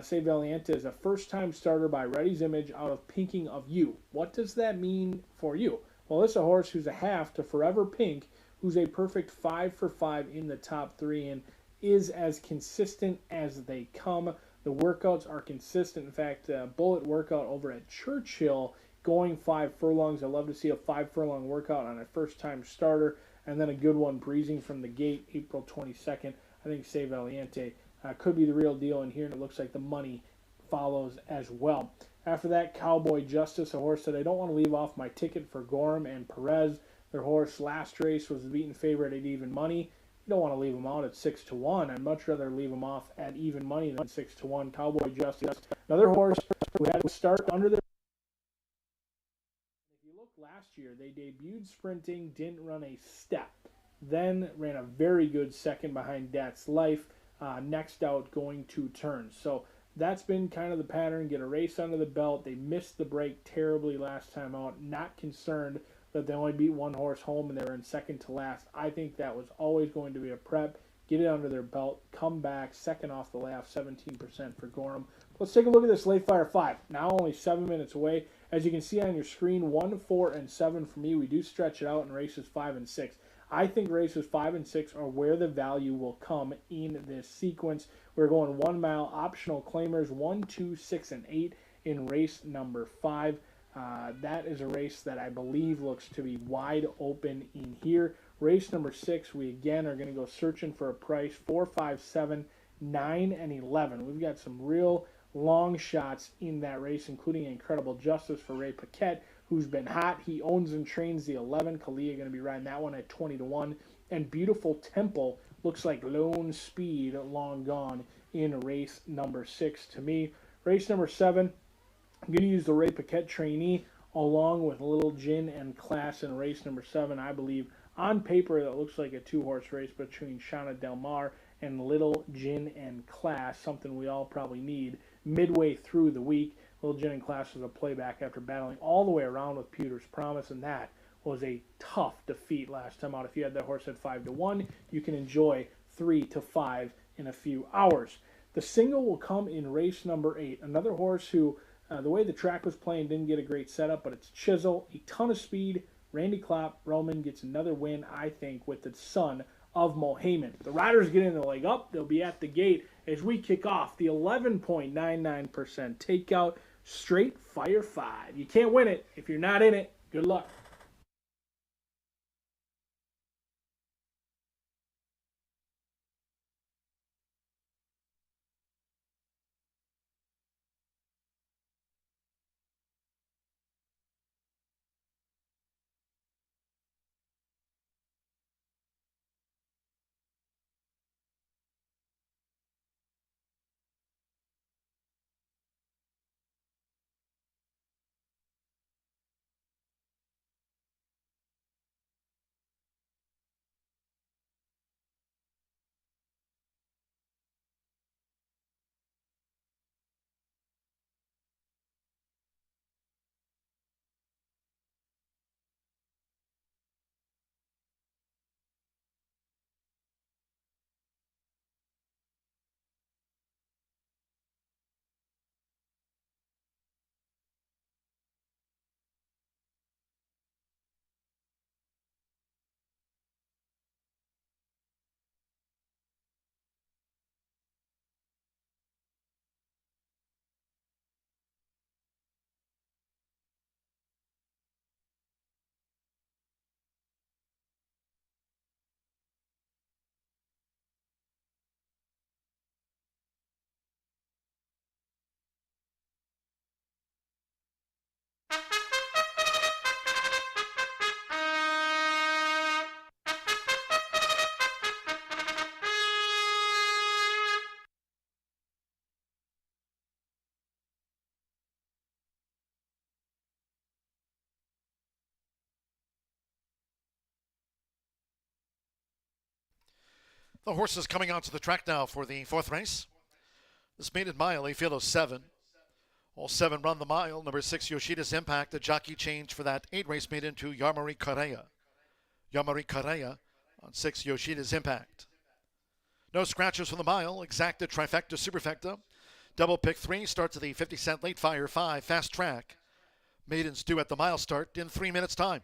Save Valiente, is a first-time starter by Reddy's Image out of Pinking of You. What does that mean for you? Well, this is a horse who's a half to Forever Pink, who's a perfect 5 for 5 in the top 3, and is as consistent as they come. The workouts are consistent. In fact, bullet workout over at Churchill going 5 furlongs. I love to see a 5 furlong workout on a first-time starter, and then a good one breezing from the gate April 22nd. I think Save Valiente could be the real deal in here, and it looks like the money follows as well. After that, Cowboy Justice, a horse that I don't want to leave off my ticket for Gorham and Perez. Their horse last race was the beaten favorite at even money. You don't want to leave them out at 6-1. I'd much rather leave them off at even money than 6-1. Cowboy Justice, another horse who had to start under their. If you look last year, they debuted sprinting, didn't run a step. Then ran a very good second behind That's Life. Next out, going 2 turns. So that's been kind of the pattern. Get a race under the belt. They missed the break terribly last time out. Not concerned that they only beat one horse home and they were in second to last. I think that was always going to be a prep. Get it under their belt. Come back. Second off the layoff. 17% for Gorham. Let's take a look at this late fire 5. Now only 7 minutes away. As you can see on your screen, 1, 4, and 7 for me. We do stretch it out in races 5 and 6. I think races 5 and 6 are where the value will come in this sequence. We're going 1 mile optional claimers 1, 2, 6, and 8 in race number 5. That is a race that I believe looks to be wide open in here. Race number 6, we again are going to go searching for a price 4, 5, 7, 9, and 11. We've got some real long shots in that race, including Incredible Justice for Ray Paquette, who's been hot. He owns and trains the 11. Kalia going to be riding that one at 20-1. And Beautiful Temple looks like Lone Speed long gone in race number 6 to me. Race number 7, I'm going to use the Ray Paquette trainee along with Little Gin and Class in race number 7. I believe on paper that looks like a 2-horse race between Shauna Del Mar and Little Gin and Class, something we all probably need midway through the week. Little Gin and Class was a playback after battling all the way around with Pewter's Promise, and that was a tough defeat last time out. If you had that horse at 5-1, you can enjoy 3-5 in a few hours. The single will come in race number 8. Another horse who, the way the track was playing, didn't get a great setup, but it's Chisel, a ton of speed. Randy Klopp, Roman gets another win, I think, with the son of Mohaymen. The riders get in the leg up. They'll be at the gate as we kick off the 11.99% takeout straight fire 5. You can't win it if you're not in it. Good luck. The horses coming onto the track now for the fourth race. This maiden mile, a field of 7. All 7 run the mile. Number 6, Yoshida's Impact, the jockey change for that 8 race maiden to Yamari Correa. Yamari Correa on 6, Yoshida's Impact. No scratches from the mile. Exacta, trifecta, superfecta. Double pick 3 starts at the 50-cent late fire 5 fast track. Maidens due at the mile start in 3 minutes time.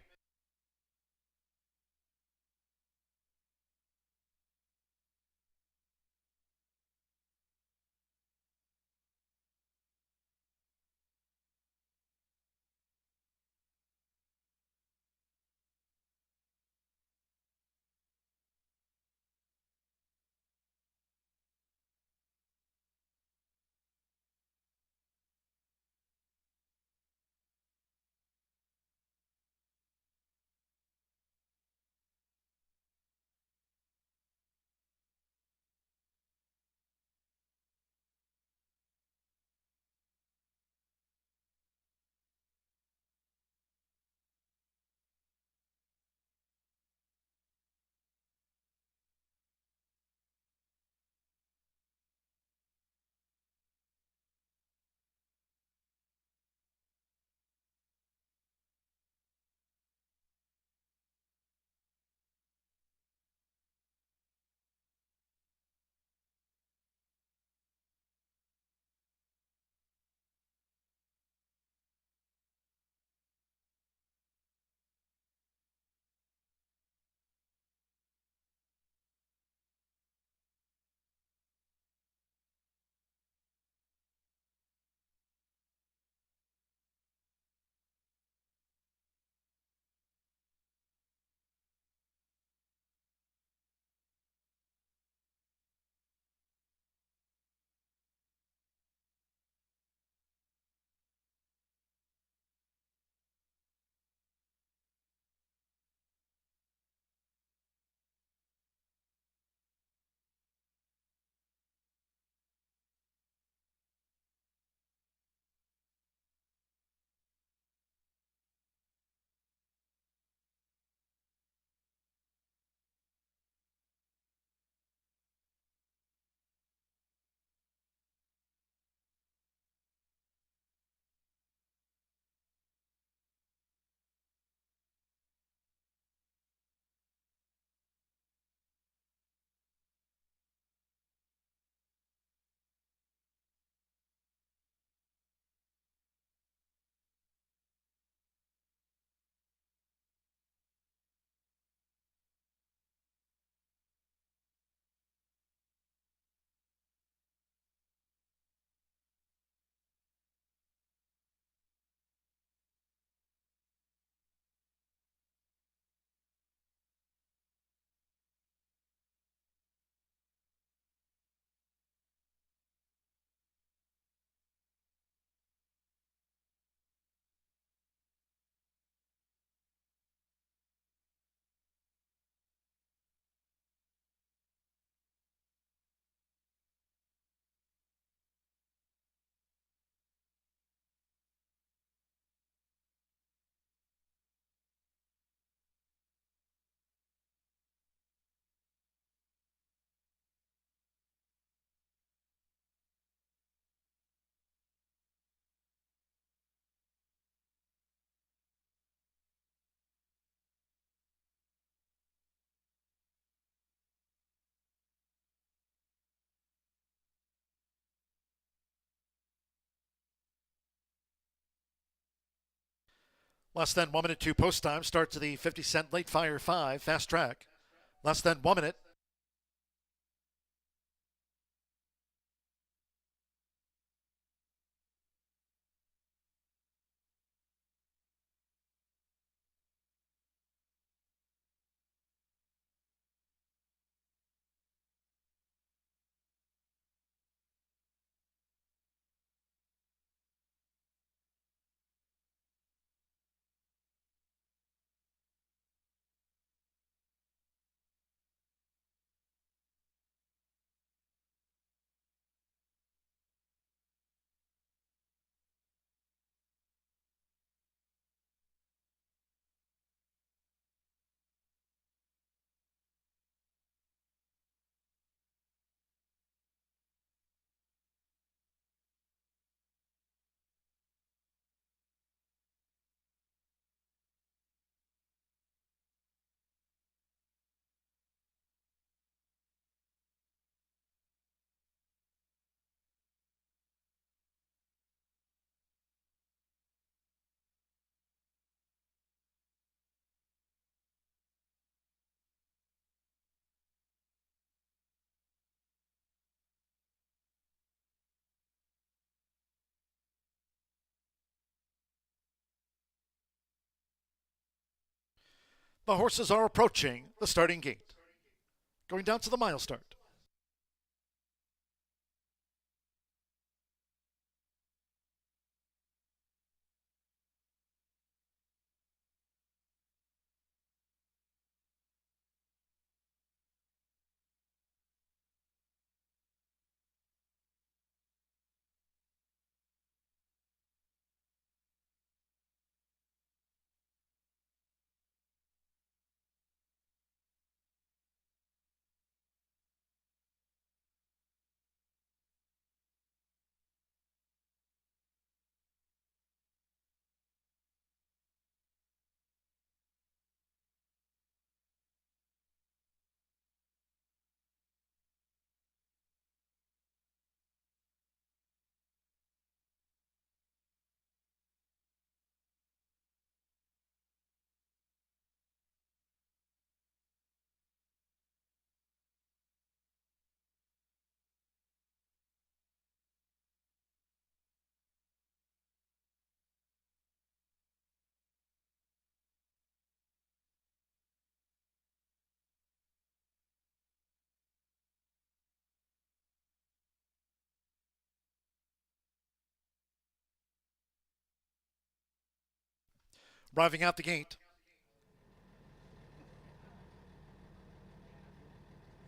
Less than 1 minute 2 post time starts at the 50-cent late fire 5 fast track. Less than 1 minute. The horses are approaching the starting gate. Going down to the mile start. Arriving out the gate.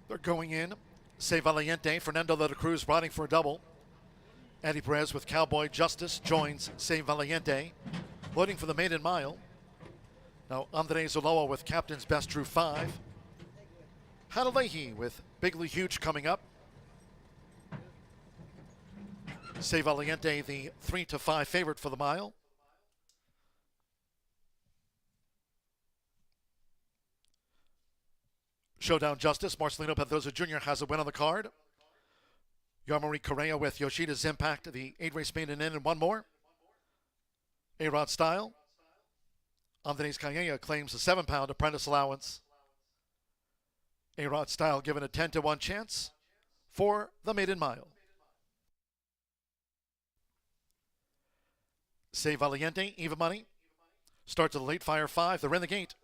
They're going in. Se Valiente, Fernando de la Cruz riding for a double. Eddie Perez with Cowboy Justice joins Se Valiente, loading for the maiden mile. Now Andre Zoloa with Captain's Best True 5. Hanalehi with Bigly Huge coming up. Se Valiente, the 3-5 favorite for the mile. Showdown Justice, Marcelino Pedroza Jr. has a win on the card. Yarmari Correa with Yoshida's Impact, the 8-race maiden in, and one more. A-Rod Style. Andres Calleja claims a 7-pound apprentice allowance. A-Rod Style given a 10-1 chance for the maiden mile. Se Valiente, even money. Starts at the late fire 5. They're in the gate.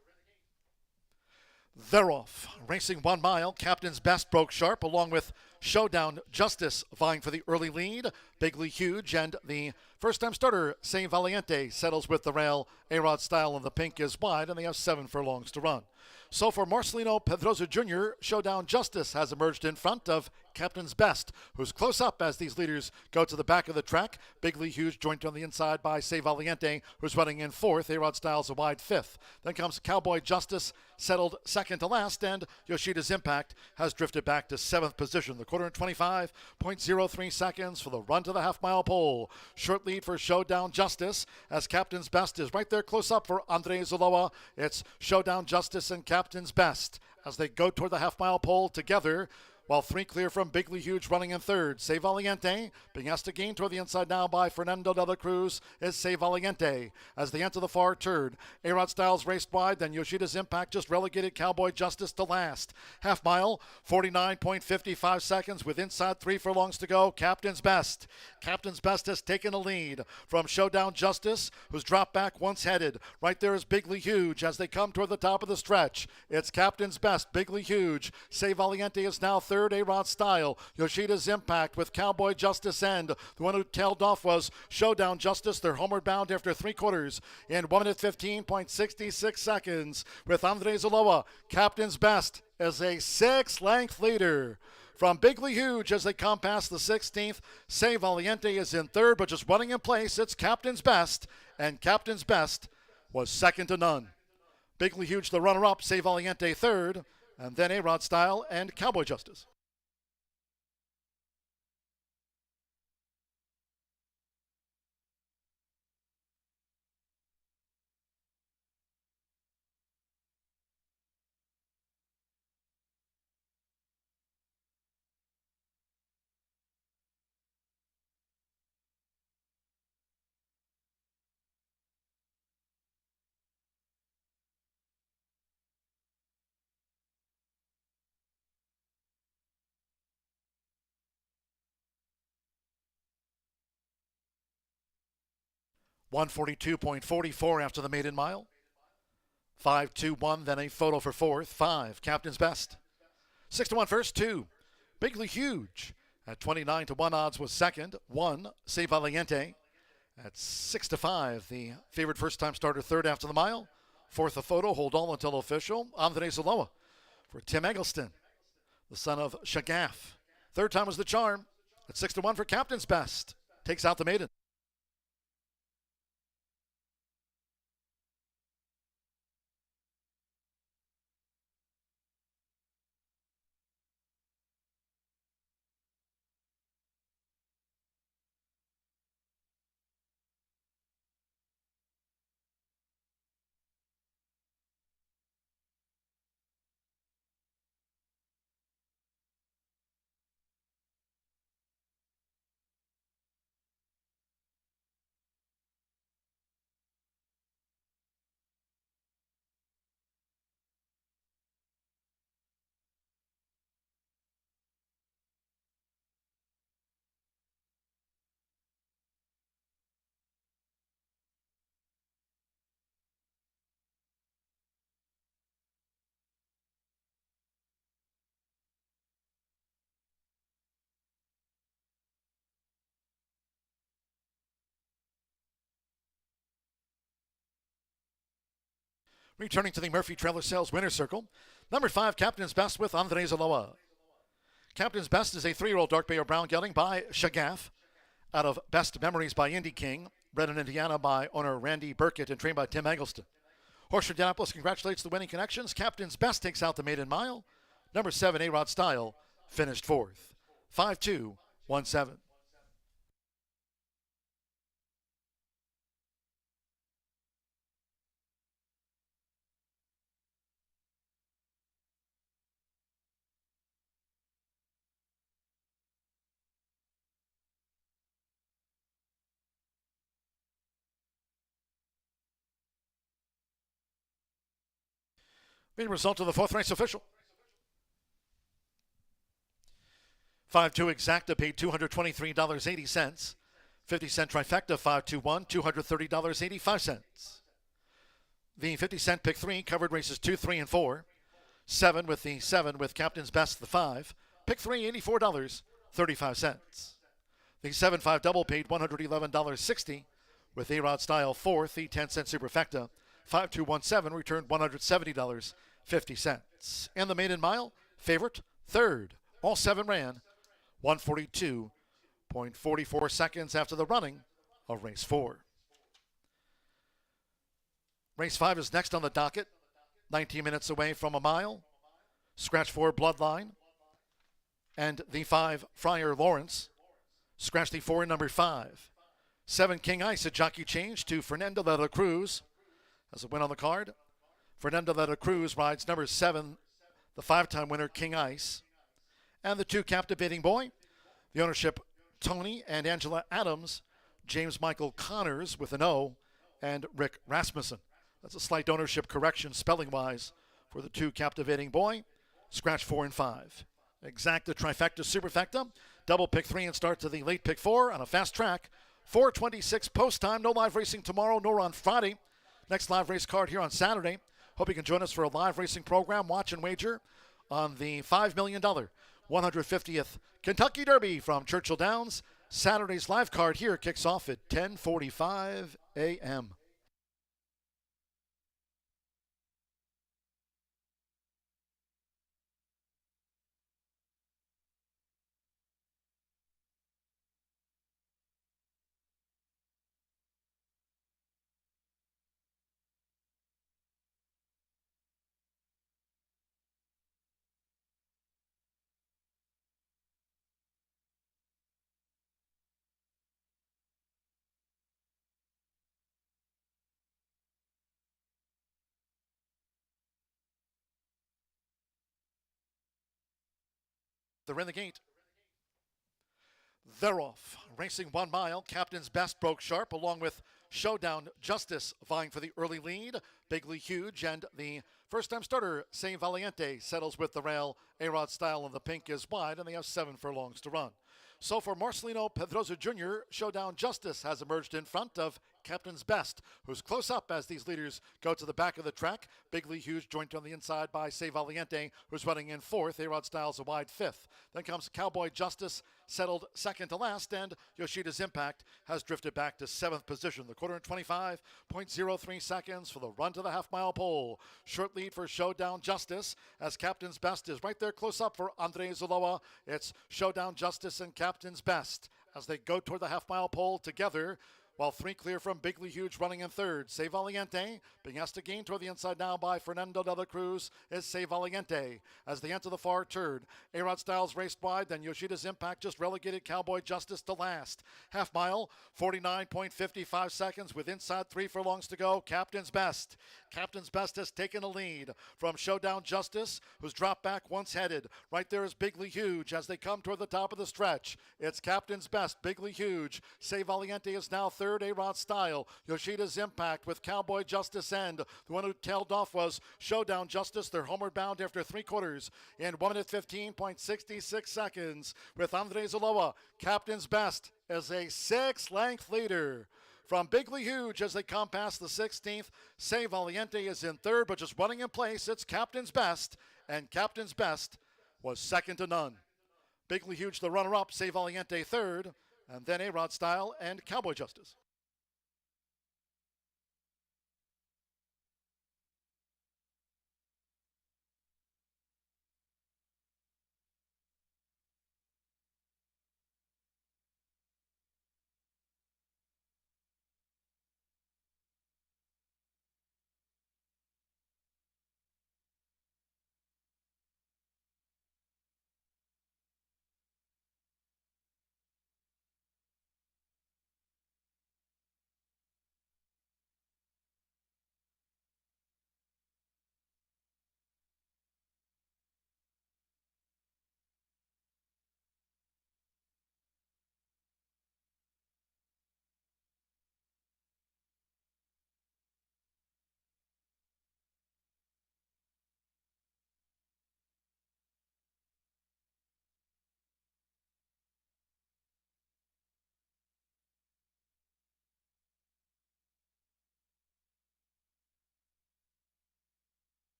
They're off. Racing 1 mile. Captain's Best broke sharp, along with Showdown Justice vying for the early lead. Bigly Huge and the first-time starter, Se Valiente, settles with the rail. A-Rod Style in the pink is wide, and they have 7 furlongs to run. So for Marcelino Pedroza Jr., Showdown Justice has emerged in front of Captain's Best, who's close up as these leaders go to the back of the track. Bigly Huge joined on the inside by Se Valiente, who's running in 4th. A-Rod Styles a wide 5th. Then comes Cowboy Justice, settled second to last, and Yoshida's Impact has drifted back to 7th position. The quarter in 25.03 seconds for the run to the half-mile pole. Short lead for Showdown Justice, as Captain's Best is right there close up for Andre Zoloa. It's Showdown Justice and Captain's Best as they go toward the half-mile pole together, while 3 clear from Bigly Huge running in 3rd. Se Valiente being asked to gain toward the inside now by Fernando de la Cruz is Se Valiente. As they enter the far turn, A-Rod Styles raced wide, then Yoshida's Impact just relegated Cowboy Justice to last. Half mile, 49.55 seconds with inside 3 furlongs to go. Captain's Best. Captain's Best has taken a lead from Showdown Justice, who's dropped back once headed. Right there is Bigly Huge as they come toward the top of the stretch. It's Captain's Best, Bigly Huge. Se Valiente is now 3rd. A-Rod Style, Yoshida's Impact with Cowboy Justice End. The one who tailed off was Showdown Justice. They're homeward bound after 3 quarters in 1 minute 15.66 seconds with Andre Zoloa. Captain's Best as a 6-length leader from Bigly Huge as they come past the 16th. Se Valiente is in 3rd, but just running in place. It's Captain's Best, and Captain's Best was second to none. Bigly Huge the runner-up, Se Valiente 3rd, and then A-Rod Style and Cowboy Justice. .142.44 after the maiden mile. 5-2-1, then a photo for fourth. 5, Captain's Best. 6-1 first. 2, Bigly Huge. At 29-1 odds was second. 1, Se Valiente. At 6-5, the favorite first-time starter third after the mile. Fourth, a photo. Hold all until official. Andres Aloha for Tim Eggleston, the son of Shagaf. Third time was the charm. At 6-1 for Captain's Best. Takes out the maiden. Returning to the Murphy Trailer Sales Winner's Circle, number 5, Captain's Best with Andres Aloha. Captain's Best is a 3-year-old dark bay or brown gelding by Shagaf, out of Best Memories by Indy King, bred in Indiana by owner Randy Burkett and trained by Tim Eggleston. Horseshoe Indianapolis congratulates the winning connections. Captain's Best takes out the maiden mile. Number 7, A-Rod Style, finished fourth. 5-2-1-7. The result of the fourth race official. 5-2 Exacta paid $223.80. 50-cent trifecta 5-2-1, $230.85. The 50-cent pick 3 covered races 2, 3, and 4. 7 with the 7 with Captain's Best the 5. Pick 3, $84.35. The 7-5 double paid $111.60 with A-Rod Style fourth. The 10-cent superfecta 5-2-1-7 returned $170.50. And the maiden mile, favorite, third. All 7 ran 142.44 seconds after the running of race 4. Race 5 is next on the docket, 19 minutes away from a mile. Scratch 4, Bloodline. And the 5, Friar Lawrence. Scratch the 4, number 5. 7, King Ice, a jockey change to Fernando de la Cruz. As a win on the card, Fernando de la Cruz rides number 7, the 5-time winner, King Ice. And the 2, Captivating Boy, the ownership, Tony and Angela Adams, James Michael Connors with an O, and Rick Rasmussen. That's a slight ownership correction spelling-wise for the 2, Captivating Boy. Scratch 4 and 5. Exacta, trifecta, superfecta, double pick 3 and start to the late pick 4 on a fast track. 4:26 post time. No live racing tomorrow nor on Friday. Next live race card here on Saturday. Hope you can join us for a live racing program, watch and wager on the $5 million 150th Kentucky Derby from Churchill Downs. Saturday's live card here kicks off at 10:45 a.m. They're in the gate. They're off. Racing 1 mile. Captain's Best broke sharp, along with Showdown Justice vying for the early lead. Bigly Huge and the first-time starter, Se Valiente, settles with the rail. A-Rod Style in the pink is wide, and they have 7 furlongs to run. So for Marcelino Pedroza Jr., Showdown Justice has emerged in front of Captain's Best, who's close up as these leaders go to the back of the track. Bigly Huge joined on the inside by Se Valiente, who's running in fourth. A-Rod Styles a wide fifth. Then comes Cowboy Justice, settled second to last, and Yoshida's Impact has drifted back to seventh position. The quarter in 25.03 seconds for the run to the half-mile pole. Short lead for Showdown Justice as Captain's Best is right there close up for Andre Zaloa. It's Showdown Justice and Captain's Best as they go toward the half-mile pole together, while three clear from Bigly Huge running in third. Se Valiente being asked to gain toward the inside now by Fernando de la Cruz is Se Valiente. As they enter the far turn, A-Rod Styles raced wide, then Yoshida's Impact just relegated Cowboy Justice to last. Half mile, 49.55 seconds with inside 3 furlongs to go. Captain's Best. Captain's Best has taken a lead from Showdown Justice, who's dropped back once headed. Right there is Bigly Huge as they come toward the top of the stretch. It's Captain's Best, Bigly Huge. Se Valiente is now third. A-Rod Style, Yoshida's Impact with Cowboy Justice End. The one who tailed off was Showdown Justice. They're homeward bound after 3 quarters in 1 minute 15.66 seconds with Andre Zaloa. Captain's Best as a 6-length leader from Bigly Huge as they come past the 16th. Se Valiente is in third, but just running in place. It's Captain's Best, and Captain's Best was second to none. Bigly Huge the runner-up, Se Valiente third, and then A-Rod Style and Cowboy Justice.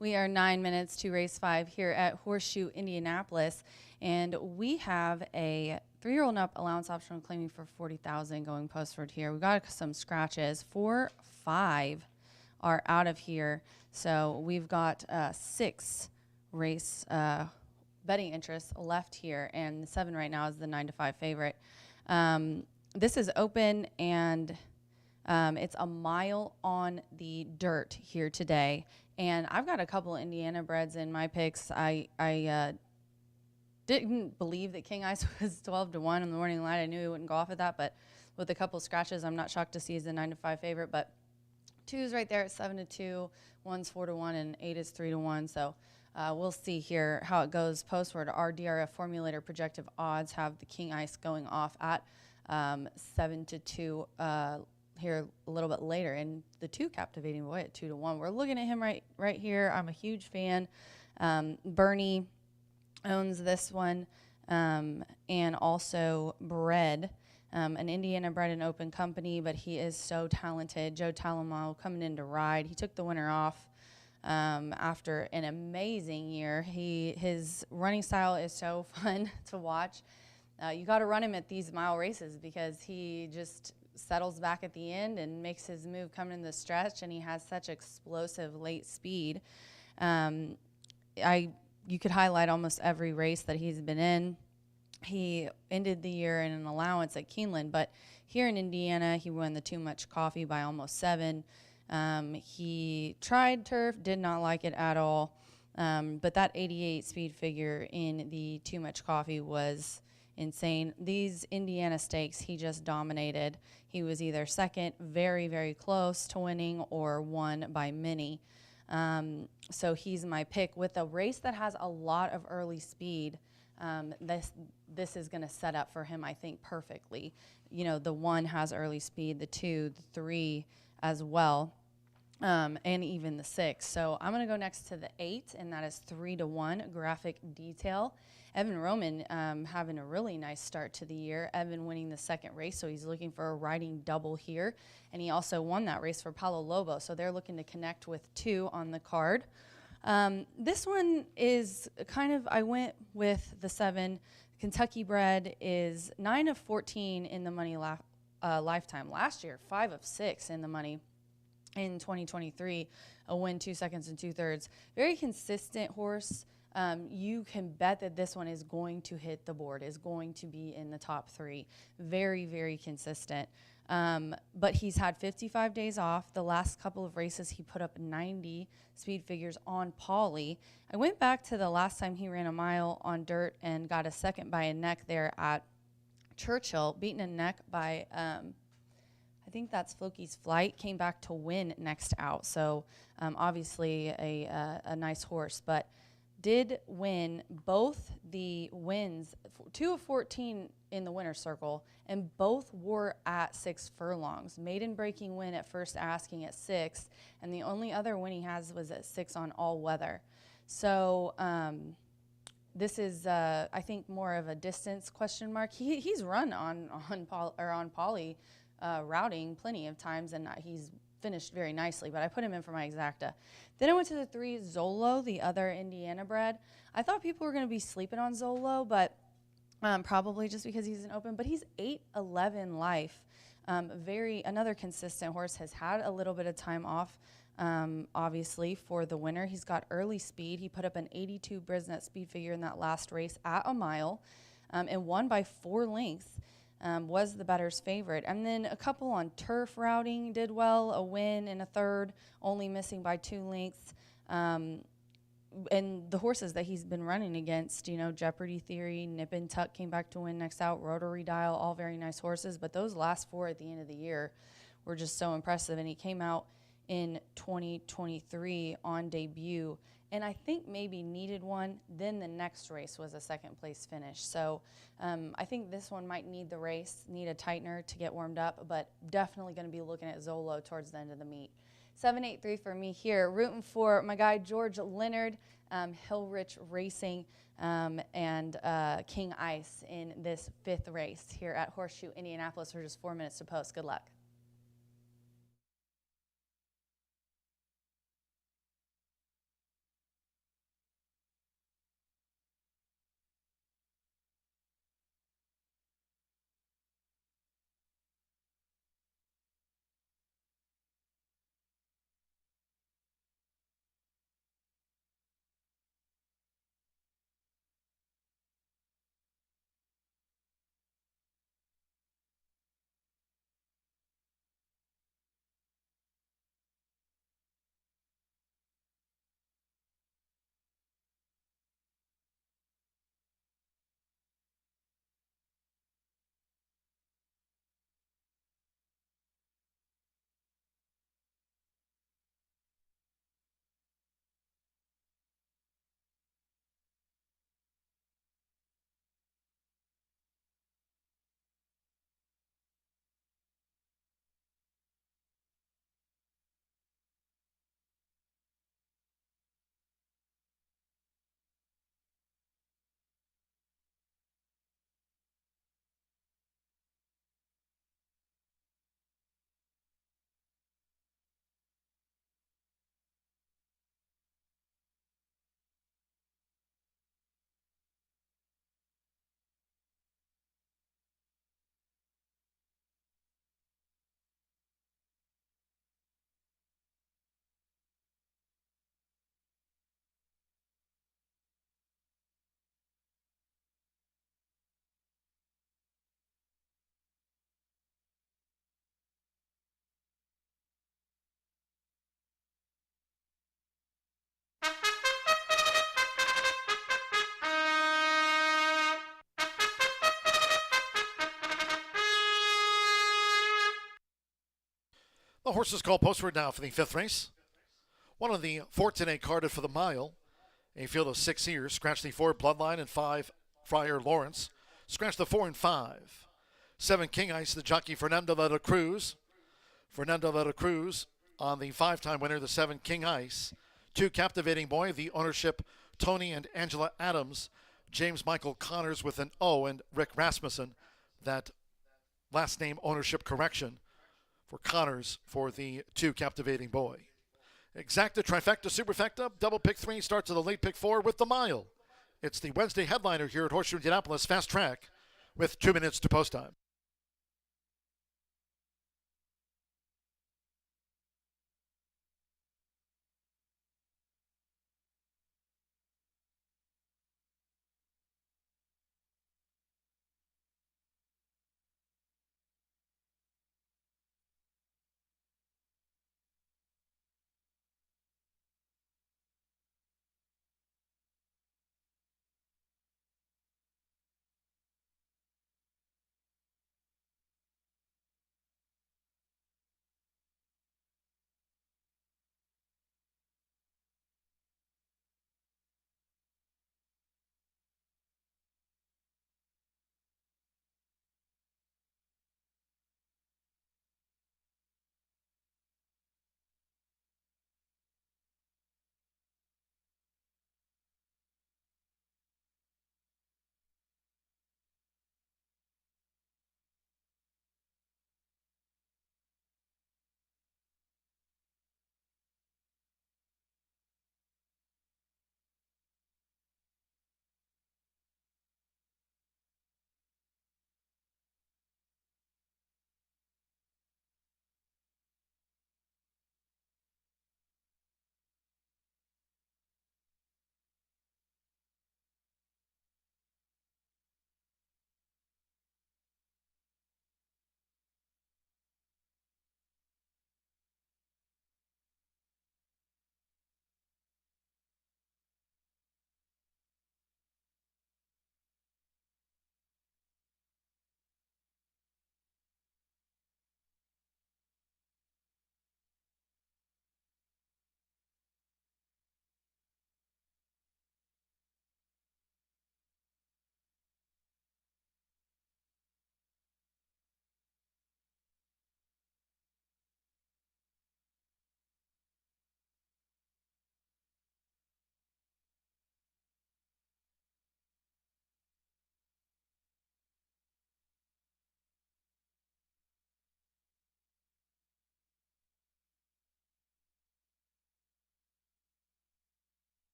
We are 9 minutes to race 5 here at Horseshoe Indianapolis, and we have a 3-year-old and up allowance optional claiming for $40,000 going postward here. We got some scratches. 4, 5 are out of here, so we've got 6 race betting interests left here, and the 7 right now is the 9-5 favorite. This is open, and it's a mile on the dirt here today. And I've got a couple of Indiana breds in my picks. I didn't believe that King Ice was 12-1 in the morning light. I knew he wouldn't go off at that, but with a couple of scratches, I'm not shocked to see he's a 9-5 favorite. But 2's right there at 7-2, 1's 4-1, and 8 is 3-1. So we'll see here how it goes postward. Our DRF formulator projective odds have the King Ice going off at 7-2 here a little bit later, and the 2 Captivating Boy at 2-1. We're looking at him right here. I'm a huge fan. Bernie owns this one, and also Bred, an Indiana bred and open company, but he is so talented. Joe Talamo coming in to ride. He took the winner off after an amazing year. His running style is so fun to watch. You got to run him at these mile races because he just settles back at the end and makes his move coming in the stretch, and he has such explosive late speed. You could highlight almost every race that he's been in. He ended the year in an allowance at Keeneland, but here in Indiana, he won the Too Much Coffee by almost 7. He tried turf, did not like it at all, but that 88 speed figure in the Too Much Coffee was insane. These Indiana stakes, he just dominated. He was either second, very, very close to winning, or won by many. So he's my pick. With a race that has a lot of early speed, this is going to set up for him, I think, perfectly. You know, the 1 has early speed, the 2, the 3 as well, and even the 6. So I'm going to go next to the 8, and that is 3-1 Graphic Detail. Evan Roman having a really nice start to the year. Evan winning the 2nd race, so he's looking for a riding double here. And he also won that race for Paulo Lobo, so they're looking to connect with 2 on the card. This one is kind of, I went with the 7. Kentucky bred is 9 of 14 in the money lifetime. Last year, 5 of 6 in the money. In 2023, a win 2 seconds and 2/3. Very consistent horse. You can bet that this one is going to hit the board, is going to be in the top 3. Very, very consistent. But he's had 55 days off. The last couple of races, he put up 90 speed figures on Pauley. I went back to the last time he ran a mile on dirt and got a second by a neck there at Churchill, beaten a neck by, I think that's Floki's Flight, came back to win next out. So obviously a nice horse, but did win both the wins, 2 of 14 in the winner's circle, and both were at 6 furlongs. Maiden breaking win at First Asking at 6, and the only other win he has was at 6 on All Weather. So this is, I think, more of a distance question mark. He's run on Pauley routing plenty of times, and he's finished very nicely, but I put him in for my exacta. Then I went to the 3 Zolo, the other Indiana bred. I thought people were going to be sleeping on Zolo, but probably just because he's an open, but he's 8-11 life. Another consistent horse, has had a little bit of time off, obviously, for the winner. He's got early speed. He put up an 82 Brisnet speed figure in that last race at a mile, and won by 4 lengths. Was the bettor's favorite. And then a couple on turf routing did well, a win and a 3rd, only missing by 2 lengths. And the horses that he's been running against, you know, Jeopardy Theory, Nip and Tuck came back to win next out, Rotary Dial, all very nice horses. But those last 4 at the end of the year were just so impressive. And he came out in 2023 on debut, and I think maybe needed one. Then the next race was a 2nd place finish. So I think this one might need the race, need a tightener to get warmed up, but definitely going to be looking at Zolo towards the end of the meet. 7-8-3 for me here. Rooting for my guy George Leonard, Hillrich Racing, and King Ice in this 5th race here at Horseshoe Indianapolis. We're just 4 minutes to post. Good luck. The horses called postward now for the 5th race. One of the Fortunae carded for the mile. A field of 6 here. Scratch the 4 Bloodline and 5 Friar Lawrence. Scratch the 4 and 5. 7 King Ice, the jockey Fernando de la Cruz. Fernando de la Cruz on the 5-time winner, the 7 King Ice. 2 Captivating Boy, the ownership Tony and Angela Adams. James Michael Connors with an O, and Rick Rasmussen, that last name ownership correction for Connors for the 2 Captivating Boy. Exacta, trifecta, superfecta, double pick 3 starts to the late pick 4 with the mile. It's the Wednesday headliner here at Horseshoe Indianapolis Fast Track with 2 minutes to post time.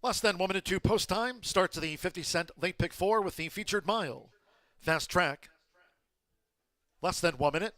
Less than 1 minute to post time. Starts to the 50-cent late pick 4 with the featured mile. Fast Track. Less than 1 minute.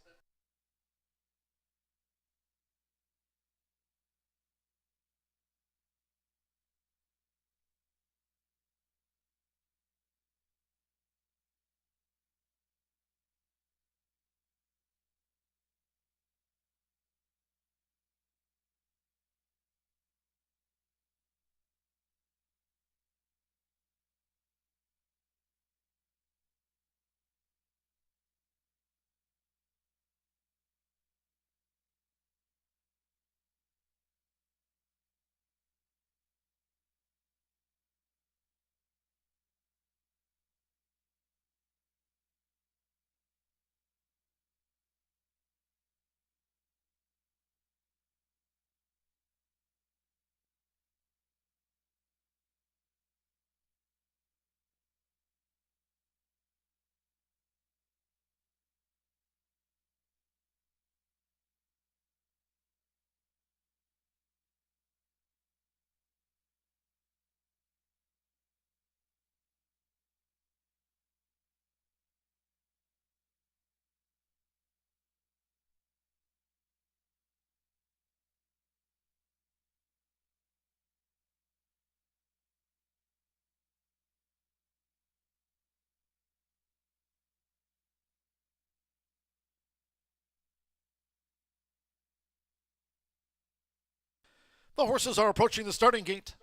The horses are approaching the starting gate,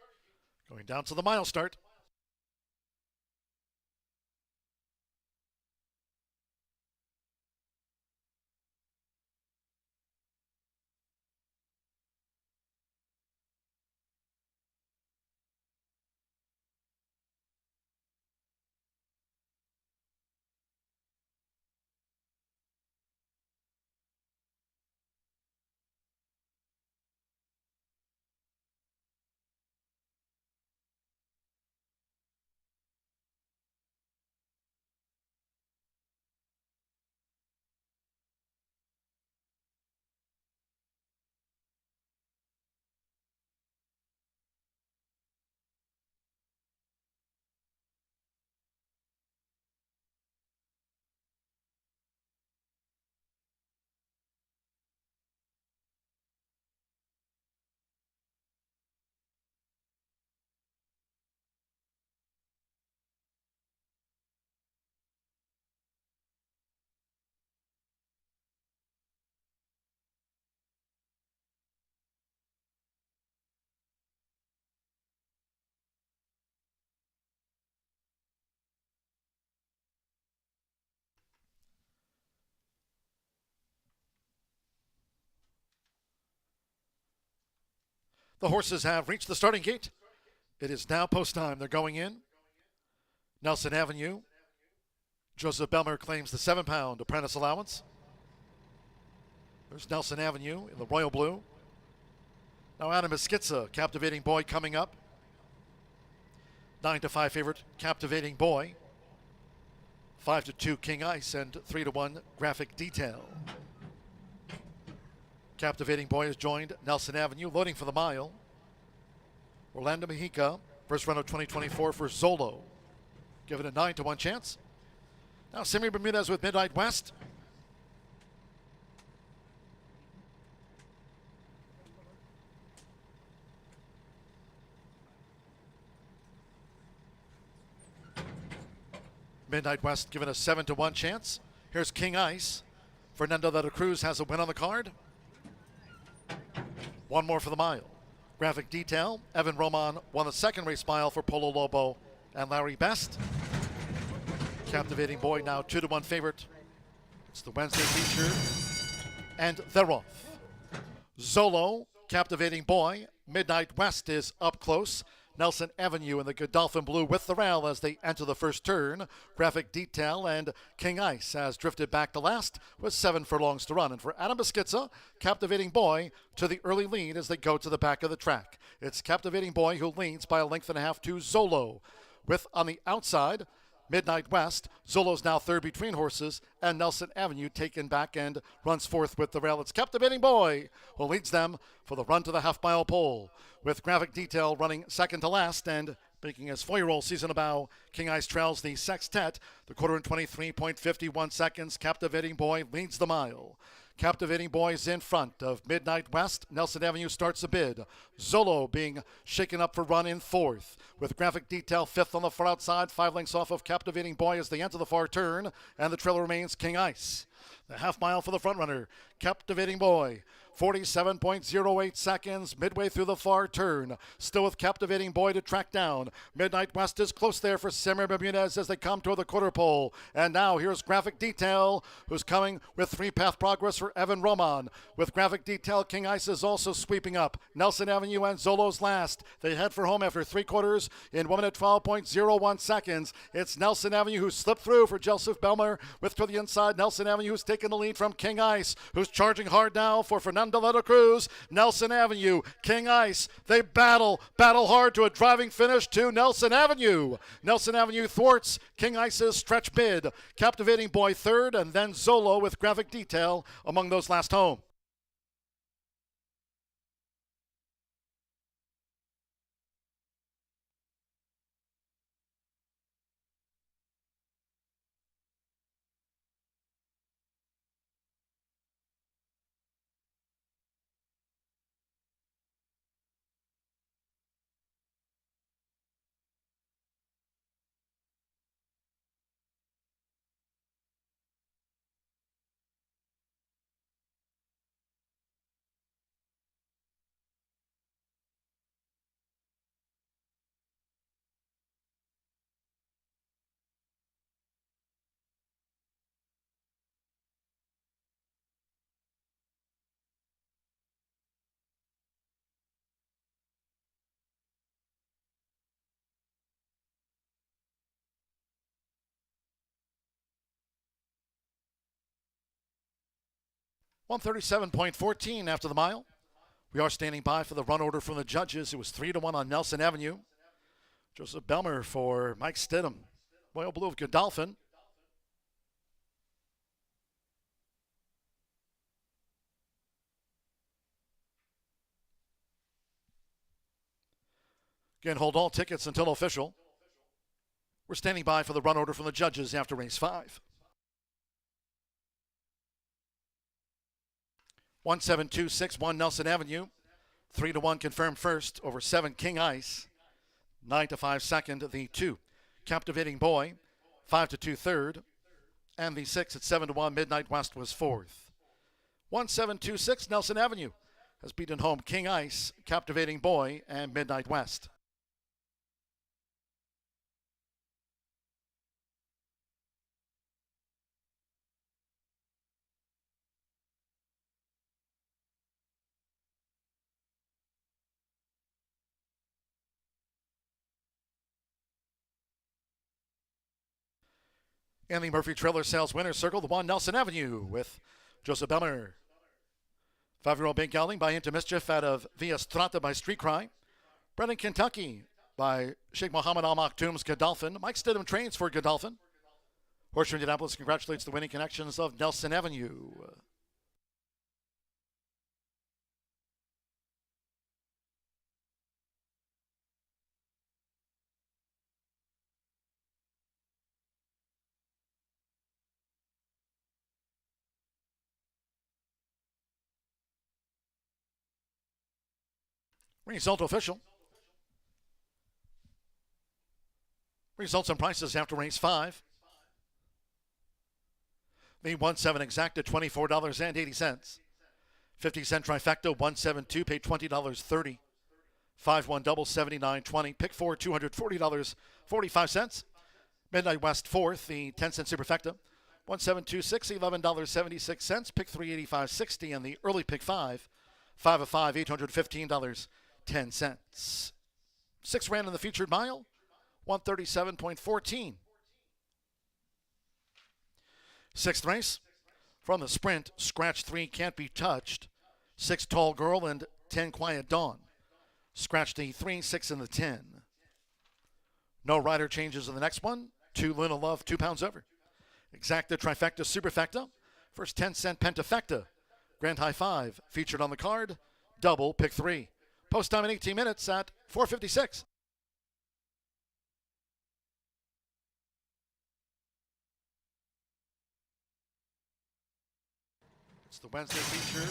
going down to the mile start. The horses have reached the starting gate. It is now post time. They're going in. Nelson Avenue. Joseph Belmer claims the 7-pound apprentice allowance. There's Nelson Avenue in the royal blue. Now Adam Iskitsa, Captivating Boy, coming up. 9-5 favorite, Captivating Boy. 5-2 King Ice and 3-1 Graphic Detail. Captivating Boy has joined Nelson Avenue, loading for the mile. Orlando Mejica, first run of 2024 for Zolo. Given a 9-1 chance. Now Simi Bermudez with Midnight West. Midnight West given a 7-1 chance. Here's King Ice. Fernando de la Cruz has a win on the card. One more for the mile. Graphic Detail. Evan Roman won the second race mile for Polo Lobo and Larry Best. Captivating Boy now 2-1 favorite. It's the Wednesday feature. And they're off. Zolo, Captivating Boy. Midnight West is up close. Nelson Avenue in the Godolphin Blue with the rail as they enter the first turn. Graphic Detail and King Ice has drifted back to last with 7 furlongs to run. And for Adam Iskitsa, Captivating Boy to the early lead as they go to the back of the track. It's Captivating Boy who leads by a length and a half to Zolo. With on the outside, Midnight West. Zolo's now third between horses, and Nelson Avenue taken back and runs fourth with the rail. It's Captivating Boy who leads them for the run to the half-mile pole, with Graphic Detail running second to last and making his 4-year-old season a bow. King Ice trails the sextet. The quarter in 23.51 seconds. Captivating Boy leads the mile. Captivating Boy is in front of Midnight West. Nelson Avenue starts a bid. Zolo being shaken up for run in fourth, with Graphic Detail fifth on the far outside, 5 lengths off of Captivating Boy as they enter the far turn, and the trailer remains King Ice. The half mile for the front runner, Captivating Boy. 47.08 seconds midway through the far turn. Still with Captivating Boy to track down. Midnight West is close there for Simi Bermudez as they come toward the quarter pole. And now here's Graphic Detail, who's coming with 3-path progress for Evan Roman. With Graphic Detail, King Ice is also sweeping up. Nelson Avenue and Zolo's last. They head for home after 3 quarters in 1 minute 12.01 seconds. It's Nelson Avenue who slipped through for Joseph Belmer. With to the inside, Nelson Avenue who's taken the lead from King Ice, who's charging hard now for Fernando de la Cruz. Nelson Avenue, King Ice, they battle hard to a driving finish to Nelson Avenue. Nelson Avenue thwarts King Ice's stretch bid. Captivating Boy third, and then Zolo with Graphic Detail among those last home. 137.14 after the mile. We are standing by for the run order from the judges. It was 3-1 on Nelson Avenue. Joseph Belmer for Mike Stidham. Royal Blue of Godolphin. Again, hold all tickets until official. We're standing by for the run order from the judges after race 5. 17261 Nelson Avenue. 3-1 confirmed first over 7 King Ice. 9-5 second, the 2 Captivating Boy. 5-2 third. And the 6 at 7-1 Midnight West was fourth. 1726 Nelson Avenue has beaten home King Ice, Captivating Boy, and Midnight West. And the Murphy Trailer Sales winner circle, the 1 Nelson Avenue with Joseph Belmer. 5-year-old Big Gelding by Into Mischief out of Via Strata by Street Cry. Bred in Kentucky by Sheikh Mohammed Al Maktoum's Godolphin. Mike Stidham trains for Godolphin. Horseshoe Indianapolis congratulates the winning connections of Nelson Avenue. Result official. Results and prices after race 5. The 1-7 exact at $24.80. 50-cent trifecta 172 paid $20.30. 5-1 double $79.20. Pick 4 $240.45. Midnight West fourth. The 10-cent superfecta 1726 $11.76. Pick 3 $85.60 and the early pick 5 of 5 $815.10. 6 ran in the featured mile, 137.14. Sixth race from the sprint, scratch 3 Can't Be Touched, 6 Tall Girl and 10 Quiet Dawn. Scratch the 3, 6 and the 10. No rider changes in the next one. 2 Luna Love, 2 pounds over. Exacta trifecta superfecta. First 10-cent pentafecta. Grand High 5 featured on the card. Double pick 3. Post time in 18 minutes at 4:56. It's the Wednesday feature,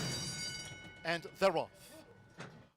and they're off.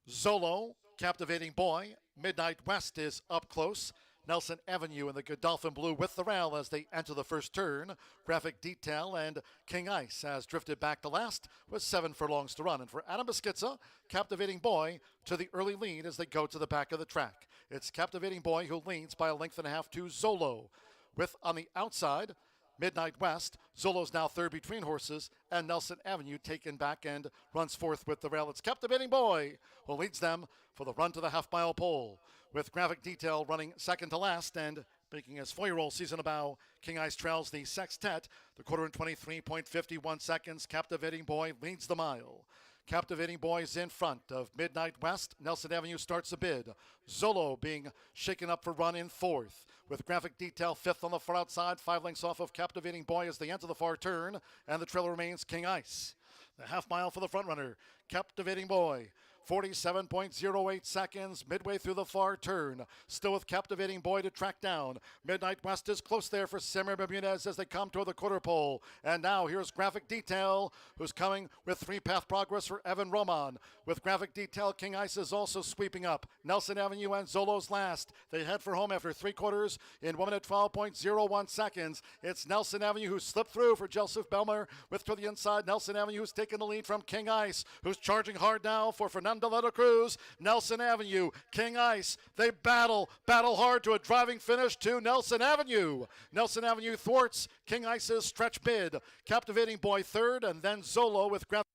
Zolo, Captivating Boy. Midnight West is up close. Nelson Avenue in the Godolphin Blue with the rail as they enter the first turn. Graphic Detail and King Ice has drifted back to last with 7 furlongs to run. And for Adam Beschizza, Captivating Boy to the early lead as they go to the back of the track. It's Captivating Boy who leads by a length and a half to Zolo. With on the outside, Midnight West. Zolo's now third between horses, and Nelson Avenue taken back and runs fourth with the rail. It's Captivating Boy who leads them for the run to the half-mile pole, with Graphic Detail running second to last and making his 4-year-old season about. King Ice trails the sextet. The quarter in 23.51 seconds. Captivating Boy leads the mile. Captivating Boy is in front of Midnight West. Nelson Avenue starts a bid. Zolo being shaken up for run in fourth, with Graphic Detail fifth on the far outside, 5 lengths off of Captivating Boy as they enter the far turn, and the trailer remains King Ice. The half mile for the front runner, Captivating Boy. 47.08 seconds midway through the far turn. Still with Captivating Boy to track down. Midnight West is close there for Samir Bermudez as they come toward the quarter pole. And now here's Graphic Detail, who's coming with 3-path progress for Evan Roman. With Graphic Detail, King Ice is also sweeping up. Nelson Avenue and Zolo's last. They head for home after 3 quarters in 1 minute 12.01 seconds. It's Nelson Avenue who slipped through for Joseph Belmer, with to the inside Nelson Avenue who's taken the lead from King Ice, who's charging hard now for Fernando De La Cruz. Nelson Avenue, King Ice, they battle hard to a driving finish to Nelson Avenue. Nelson Avenue thwarts King Ice's stretch bid. Captivating Boy third, and then Zolo with Graphic.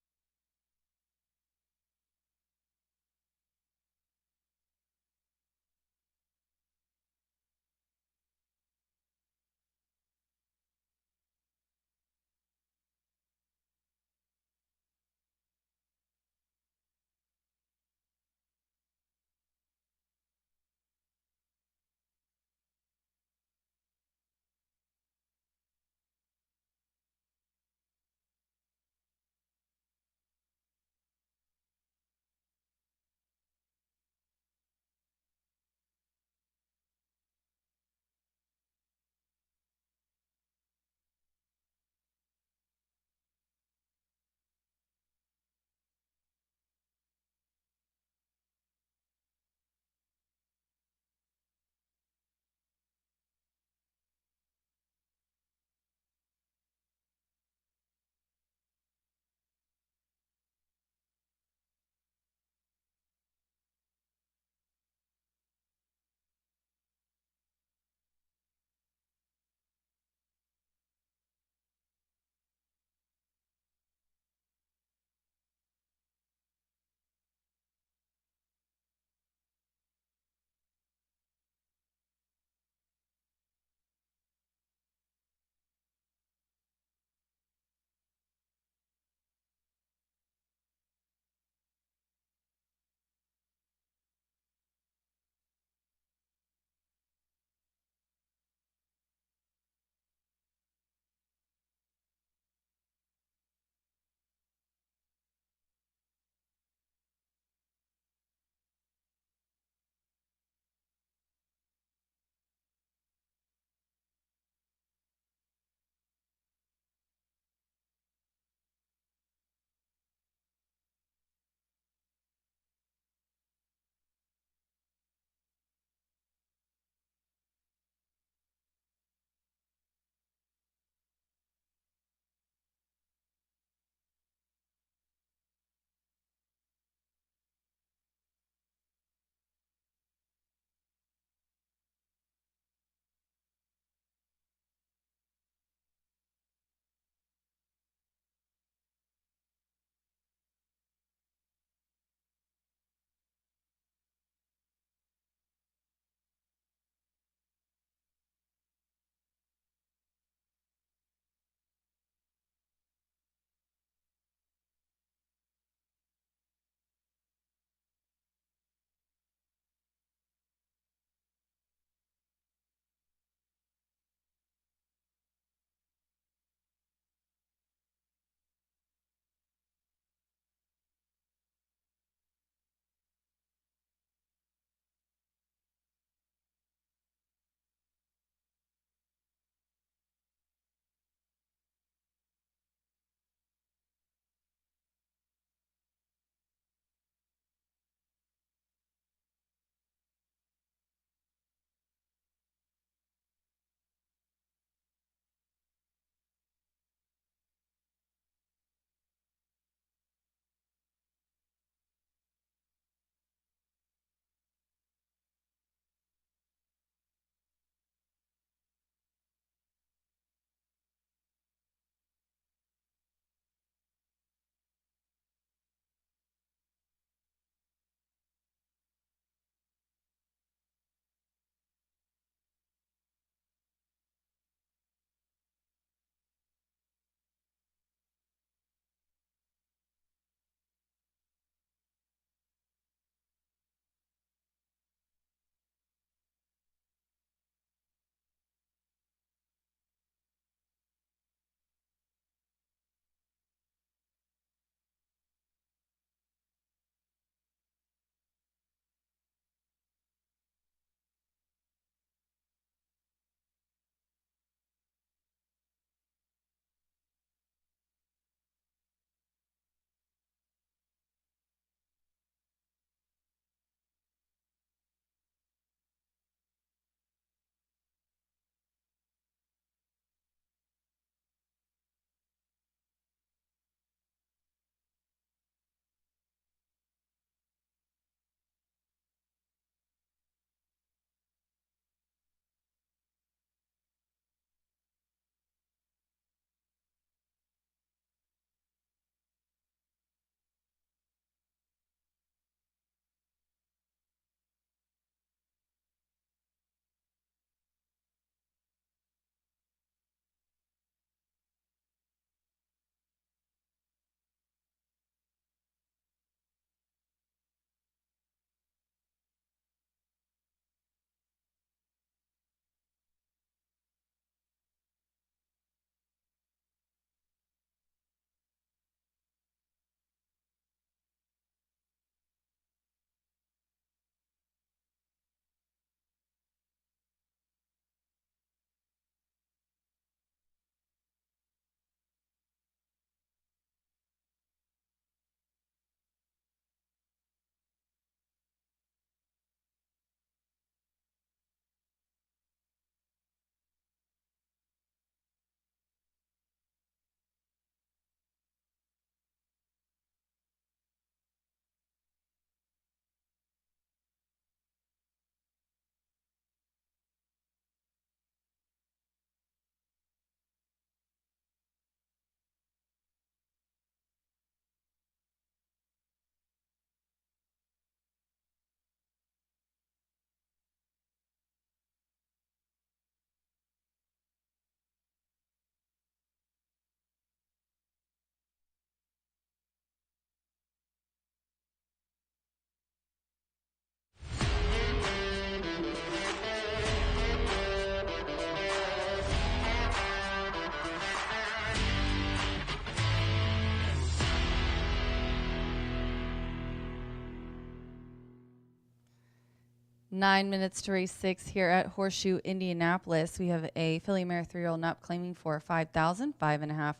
9 minutes to race 6 here at Horseshoe Indianapolis. We have a filly mare 3-year-old up claiming for 5,000, 5.5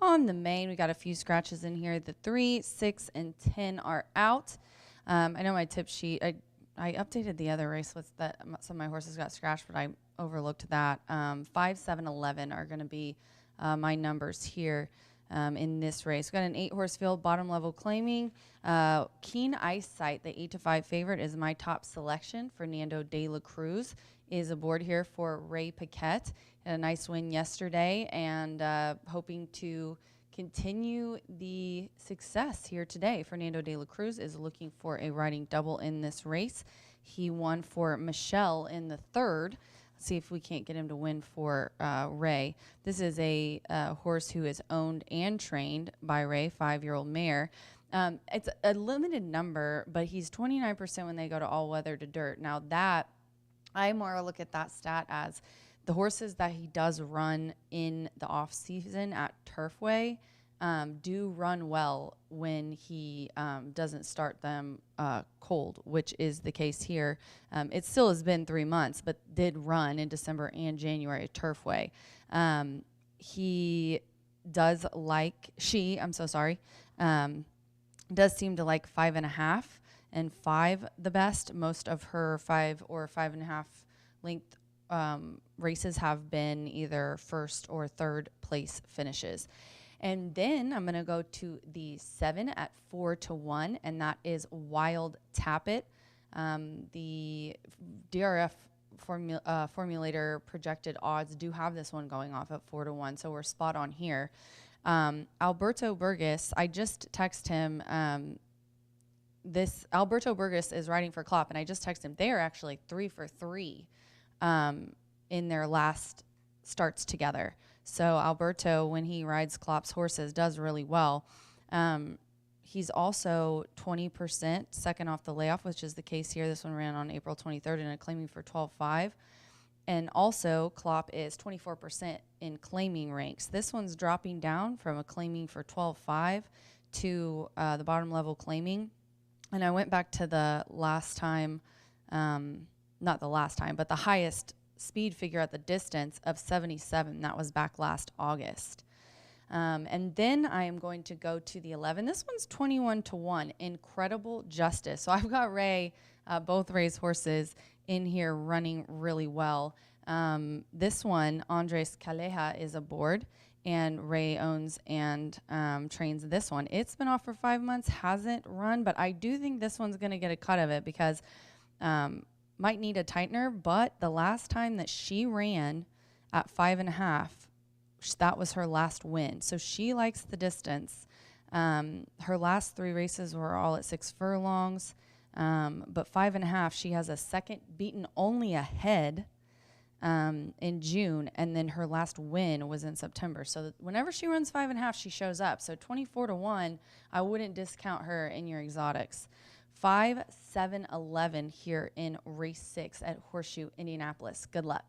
on the main. We got a few scratches in here. The 3, 6, and 10 are out. I know my tip sheet, I updated the other race with that. Some of my horses got scratched, but I overlooked that. 5, 7, 11 are going to be my numbers here in this race. We've got an 8-horse field, bottom level claiming. Keen Eyesight, the 8-5 favorite, is my top selection. Fernando de la Cruz is aboard here for Ray Paquette. Had a nice win yesterday and hoping to continue the success here today. Fernando de la Cruz is looking for a riding double in this race. He won for Michelle in the 3rd. See if we can't get him to win for Ray. This is a horse who is owned and trained by Ray, 5-year-old mare. It's a limited number, but he's 29% when they go to all weather to dirt. Now that, I more look at that stat as the horses that he does run in the off season at Turfway do run well when he doesn't start them cold, which is the case here. It still has been 3 months, but did run in December and January at Turfway. He does like, does seem to like 5.5 and 5 the best. Most of her 5 or 5.5 length races have been either first or third place finishes. And then I'm going to go to the 7 at 4-1, and that is Wild Tappet. The DRF formulator projected odds do have this one going off at 4-1, so we're spot on here. Alberto Burgess, I just texted him. Alberto Burgess is riding for Klopp, and I just texted him. They are actually 3 for 3 in their last starts together. So Alberto, when he rides Klopp's horses, does really well. He's also 20% second off the layoff, which is the case here. This one ran on April 23rd and a claiming for 12.5. And also, Klopp is 24% in claiming ranks. This one's dropping down from a claiming for 12.5 to the bottom level claiming. And I went back to the last time, not the last time, but the highest speed figure at the distance of 77. That was back last August. And then I am going to go to the 11. This one's 21-1, Incredible Justice. So I've got Ray, both Ray's horses in here running really well. This one, Andres Calleja, is aboard, and Ray owns and trains this one. It's been off for 5 months, hasn't run, but I do think this one's going to get a cut of it because might need a tightener, but the last time that she ran at 5.5, that was her last win. So she likes the distance. Her last 3 races were all at 6 furlongs, but 5.5, she has a second beaten only ahead in June, and then her last win was in September. So whenever she runs 5.5, she shows up. So 24-1, I wouldn't discount her in your exotics. 5, 7, 11 here in race 6 at Horseshoe Indianapolis. Good luck.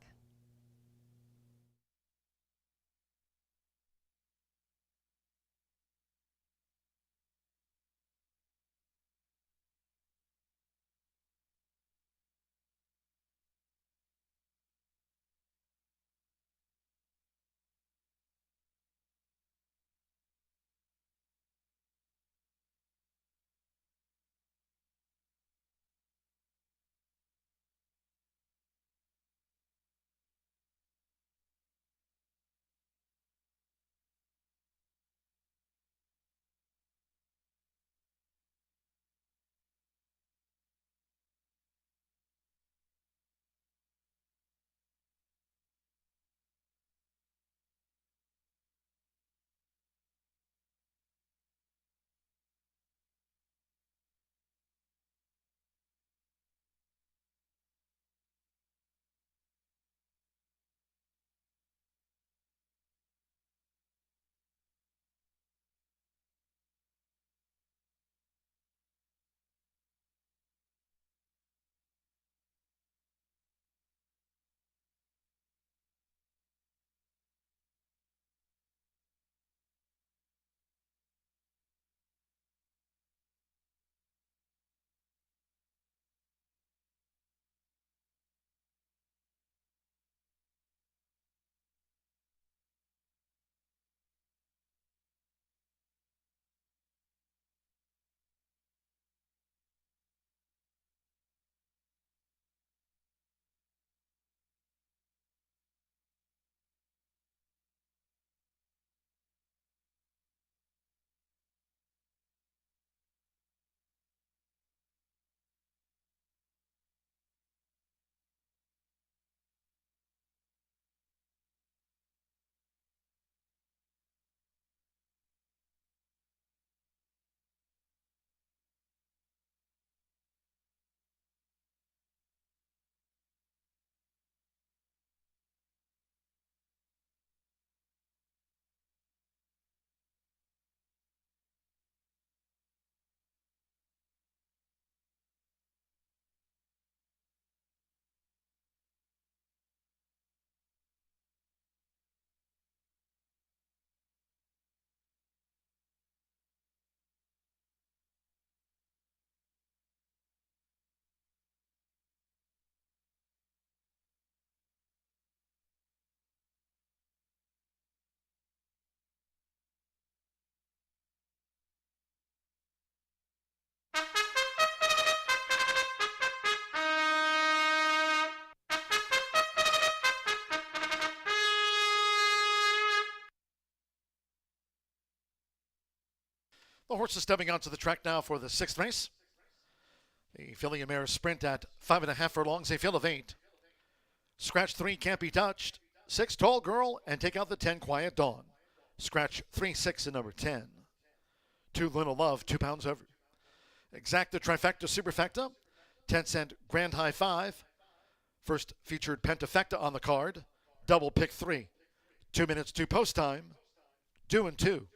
The horses stepping onto the track now for the 6th race. The filly and mare sprint at 5.5 furlongs, a field of 8. Scratch 3, Can't Be Touched. 6, Tall Girl, and take out the 10, Quiet Dawn. Scratch 3, 6, and number 10. 2, Little Love, 2 pounds over. Exacta, Trifecta, Superfecta. 10-cent Grand High 5. First featured Pentafecta on the card. Double pick 3. 2 minutes to post time. 2 and 2.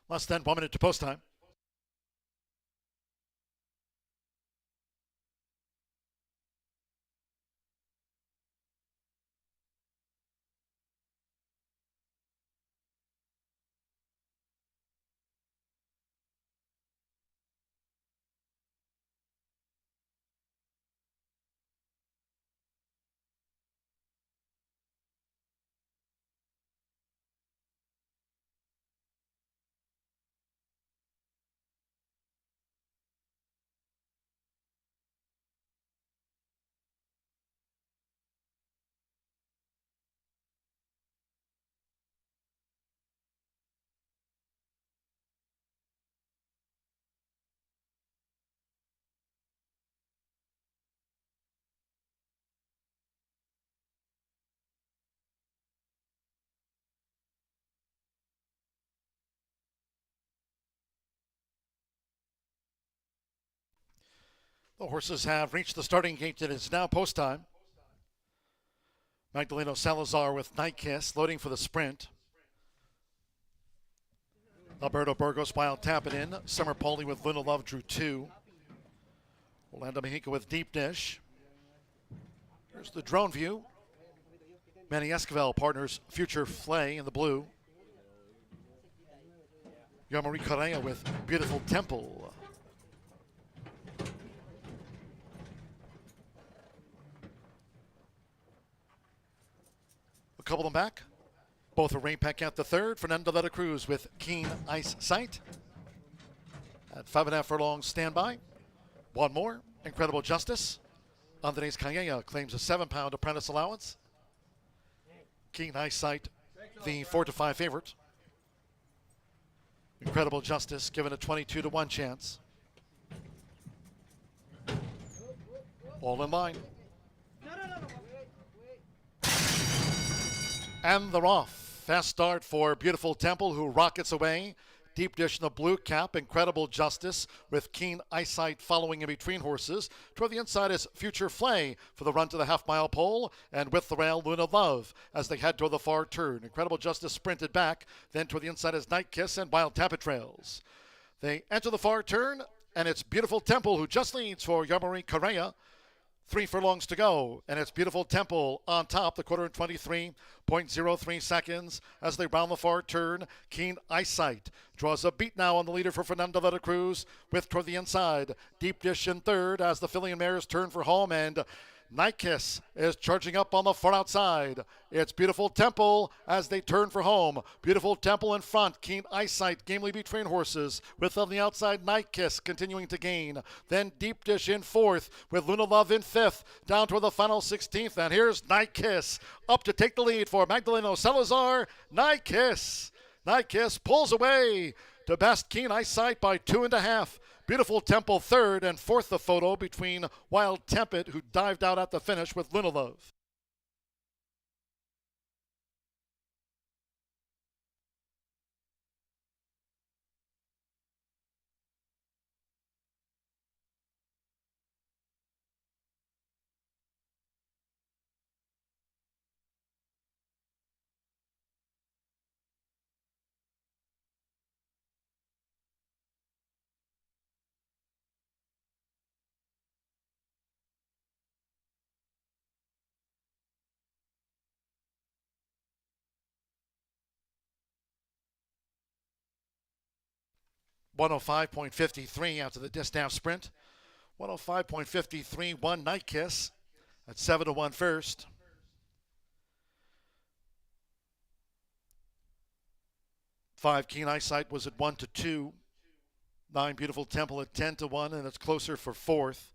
Less than 1 minute to post time. The horses have reached the starting gate. It is now post time. Magdaleno Salazar with Night Kiss loading for the sprint. Alberto Burgos, Wild Tap It In. Summer Pauly with Luna Love drew 2. Orlando Mexico with Deep Dish. Here's the drone view. Manny Esquivel partners Future Flay in the blue. Yamari Correa with Beautiful Temple. A couple of them back. Both are Rain Pack at the third. Fernando de la Cruz with Keen Ice Sight. At 5.5 furlongs standby. One more. Incredible Justice. Andres Calleja claims a 7-pound apprentice allowance. Keen Ice Sight, the 4-5 favorite. Incredible Justice given a 22-1 chance. All in line. And they're off. Fast start for Beautiful Temple, who rockets away. Deep Dish in the blue cap. Incredible Justice with Keen Eyesight following in between horses. Toward the inside is Future Flay for the run to the half-mile pole. And with the rail, Luna Love as they head toward the far turn. Incredible Justice sprinted back. Then toward the inside is Night Kiss and Wild Tap It trails. They enter the far turn, and it's Beautiful Temple who just leads for Yamari Correa. 3 furlongs to go, and it's Beautiful Temple on top, the quarter in 23.03 seconds as they round the far turn. Keen Eyesight draws a beat now on the leader for Fernando de la Cruz with toward the inside. Deep Dish in third as the filly and mares turn for home, and Night Kiss is charging up on the far outside. It's Beautiful Temple as they turn for home. Beautiful Temple in front. Keen Eyesight gamely between horses with on the outside Night Kiss continuing to gain. Then Deep Dish in fourth with Luna Love in fifth down toward the final 16th. And here's Night Kiss up to take the lead for Magdaleno Salazar. Night Kiss. Night Kiss pulls away to best Keen Eyesight by 2.5. Beautiful Temple third, and fourth the photo between Wild Tempet, who dived out at the finish with Luna Love. .105.53 after the distaff sprint. 105.53, one Night Kiss at 7-1 first. 5 Keen Eyesight was at 1-2. 9 Beautiful Temple at 10-1, and it's closer for fourth.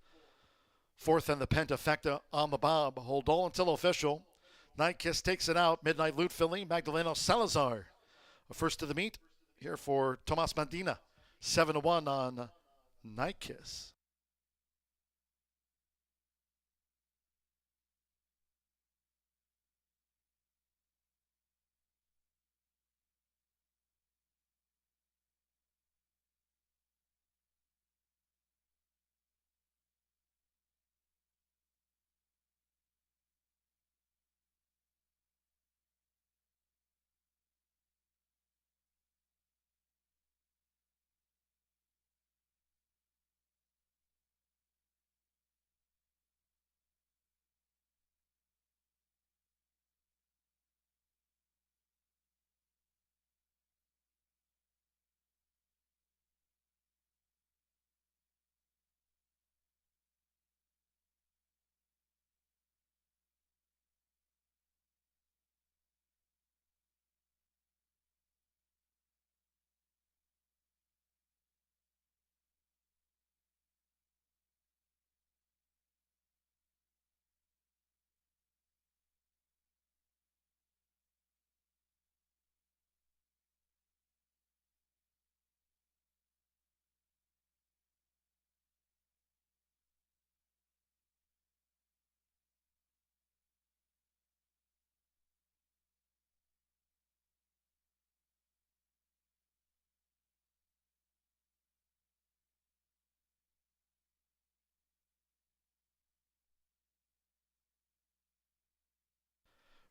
Fourth and the Pentafecta on the bob. Hold all until official. Night Kiss takes it out. Midnight Loot filly, Magdaleno Salazar. First to the meet here for Tomas Medina. 7-1 on Night Kiss.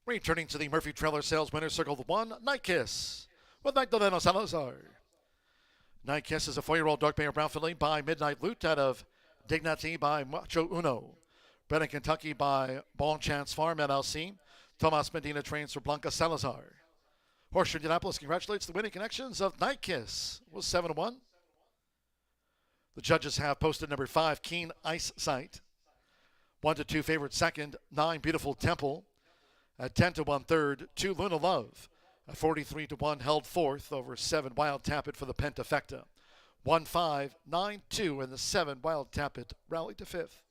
Returning to the Murphy Trailer Sales Winner Circle, the 1, Night Kiss with Magdaleno Salazar. Night Kiss is a 4-year-old dark bay brown filly by Midnight Loot out of Dignity by Macho Uno. Bred in Kentucky by Bon Chance Farm LLC. Tomas Medina trains for Blanca Salazar. Horseshoe Indianapolis congratulates the winning connections of Night Kiss. Was 7-1. The judges have posted number 5, Keen Ice Sight. 1-2 favorite second, 9 Beautiful Temple. At 10-1 third, 2 Luna Love. At 43-1 held fourth over 7 Wild Tappet for the Pentafecta. 1-5, 9-2, and the 7 Wild Tappet rallied to fifth.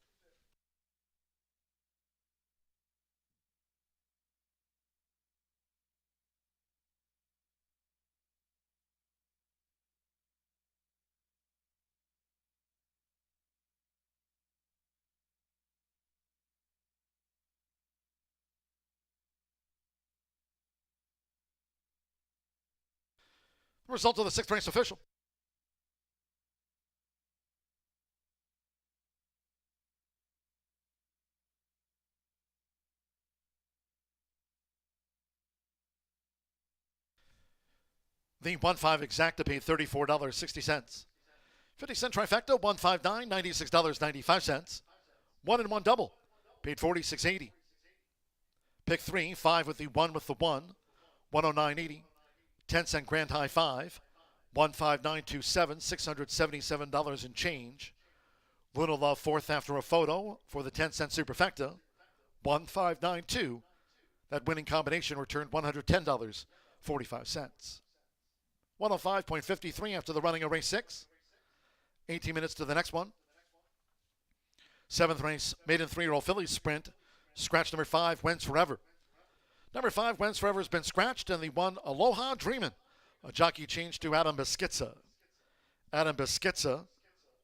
Result of the 6th race official. The 1-5 exacta paid $34.60. 50-cent trifecta, 159, $96.95. 1-1 double, paid $46.80. Pick 3, 5 with the 1 with the 1, $109.80. 10-cent grand high 5, 15927, $677 and change. Luna Love fourth after a photo for the 10-cent superfecta, 1592. That winning combination returned $110.45. 105.53 after the running of race 6. 18 minutes to the next one. 7th race, maiden 3-year-old filly sprint. Scratch number 5, Wins Forever. Number 5, Wins Forever, has been scratched, and the 1, Aloha Dreamin'. A jockey change to Adam Beschizza. Adam Beschizza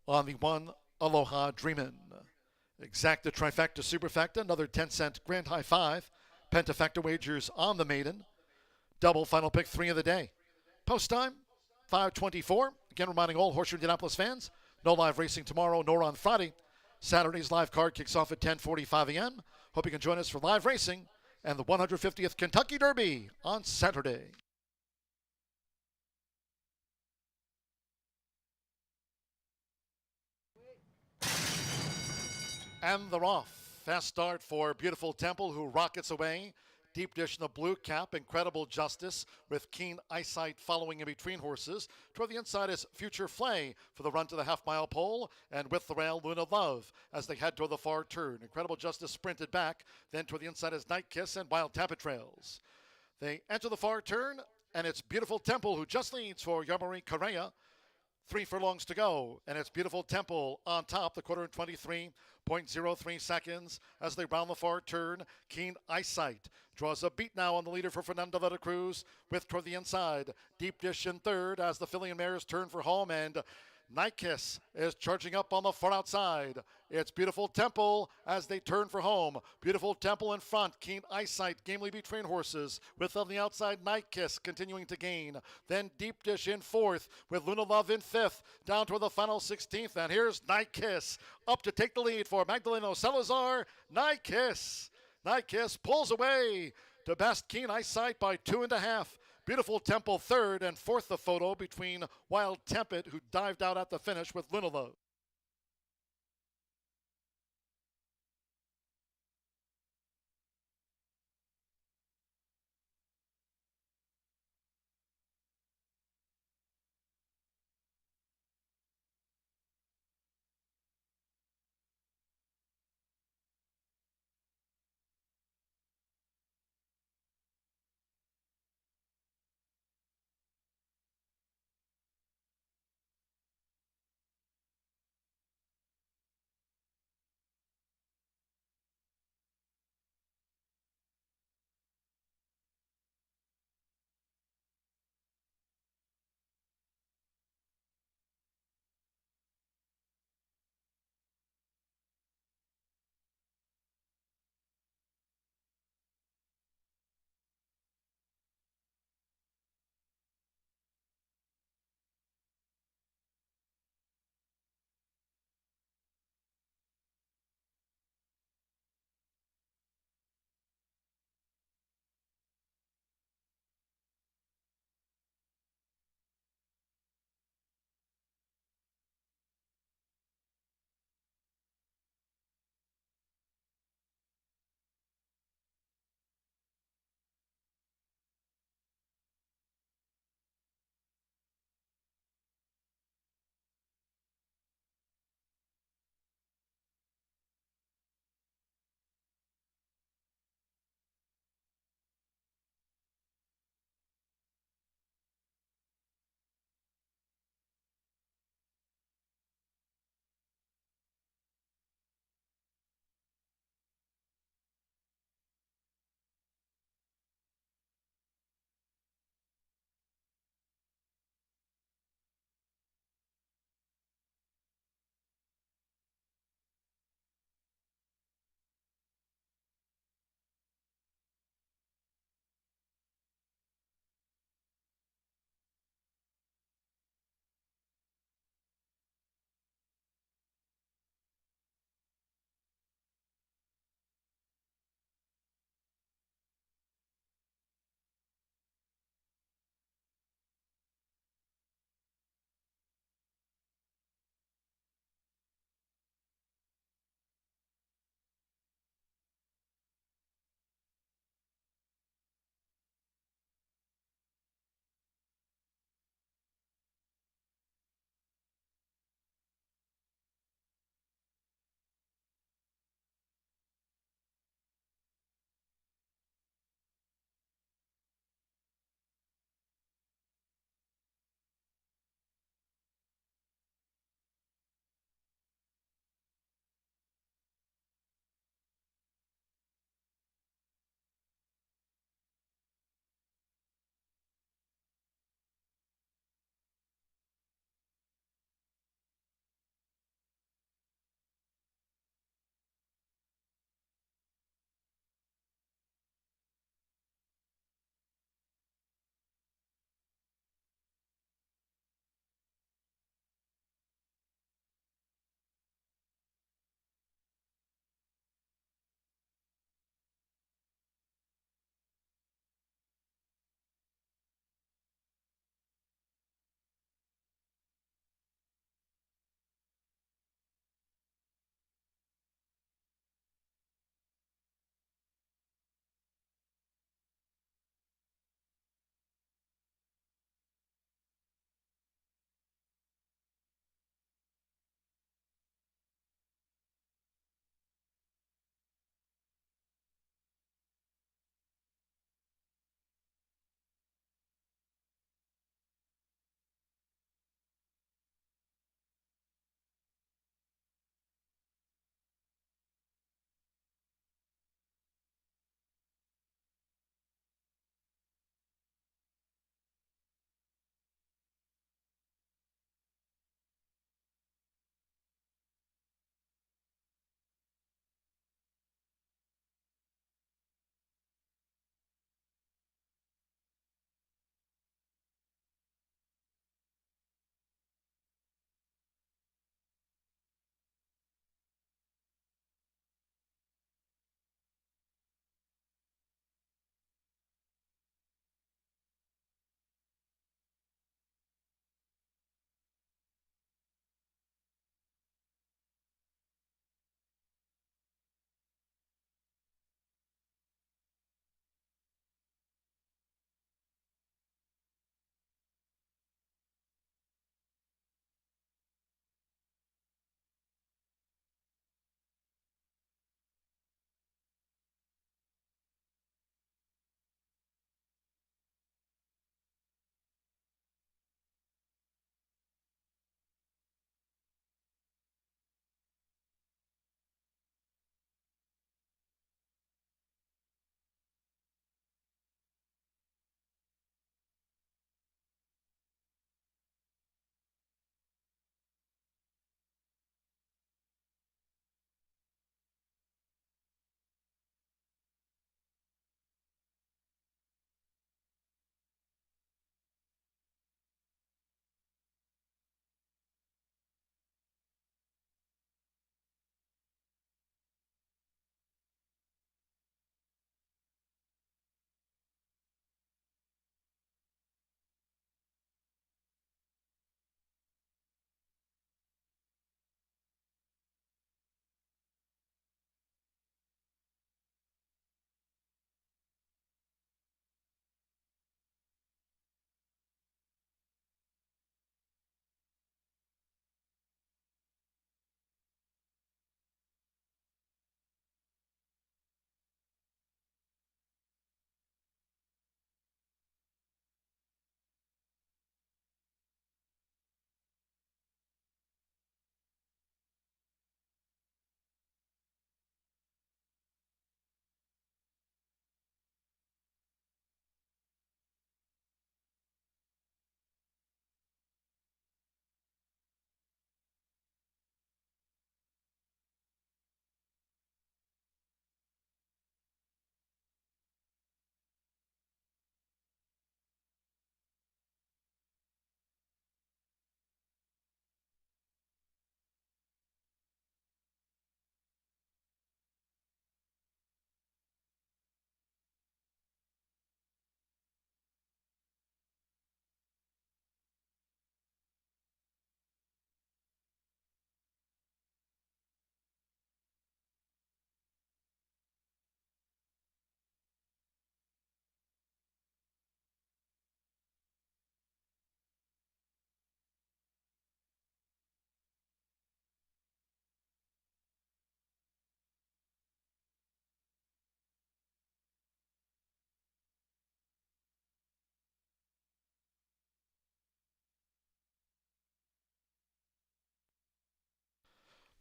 on the 1, Aloha Dreamin'. Exacta trifecta superfecta, another 10-cent grand high 5. Pentafecta wagers on the maiden. Double final pick 3 of the day. Post time, 5:24. Again, reminding all Horseshoe Indianapolis fans, no live racing tomorrow nor on Friday. Saturday's live card kicks off at 10:45 a.m. Hope you can join us for live racing and the 150th Kentucky Derby on Saturday. And they're off. Fast start for Beautiful Temple, who rockets away. Deep dish in the blue cap, Incredible Justice with Keen Eyesight following in between horses. Toward the inside is Future Flay for the run to the half-mile pole, and with the rail, Luna Love as they head toward the far turn. Incredible Justice sprinted back, then toward the inside is Night Kiss and Wild Tappet trails. They enter the far turn, and it's Beautiful Temple who just leads for Yamari Correa. 3 furlongs to go, and it's Beautiful Temple on top, the quarter in 23.03 seconds as they round the far turn. Keen Eyesight draws a beat now on the leader for Fernando de la Cruz with toward the inside. Deep dish in third as the filly and mares turn for home, and Night Kiss is charging up on the far outside. It's Beautiful Temple as they turn for home. Beautiful Temple in front. Keen Eyesight gamely between horses with on the outside Night Kiss continuing to gain. Then Deep Dish in fourth with Luna Love in fifth down toward the final 16th. And here's Night Kiss up to take the lead for Magdaleno Salazar. Night Kiss. Night Kiss pulls away to best Keen Eyesight by 2.5. Beautiful Temple third, and fourth the photo between Wild Tempet, who dived out at the finish with Luna Love.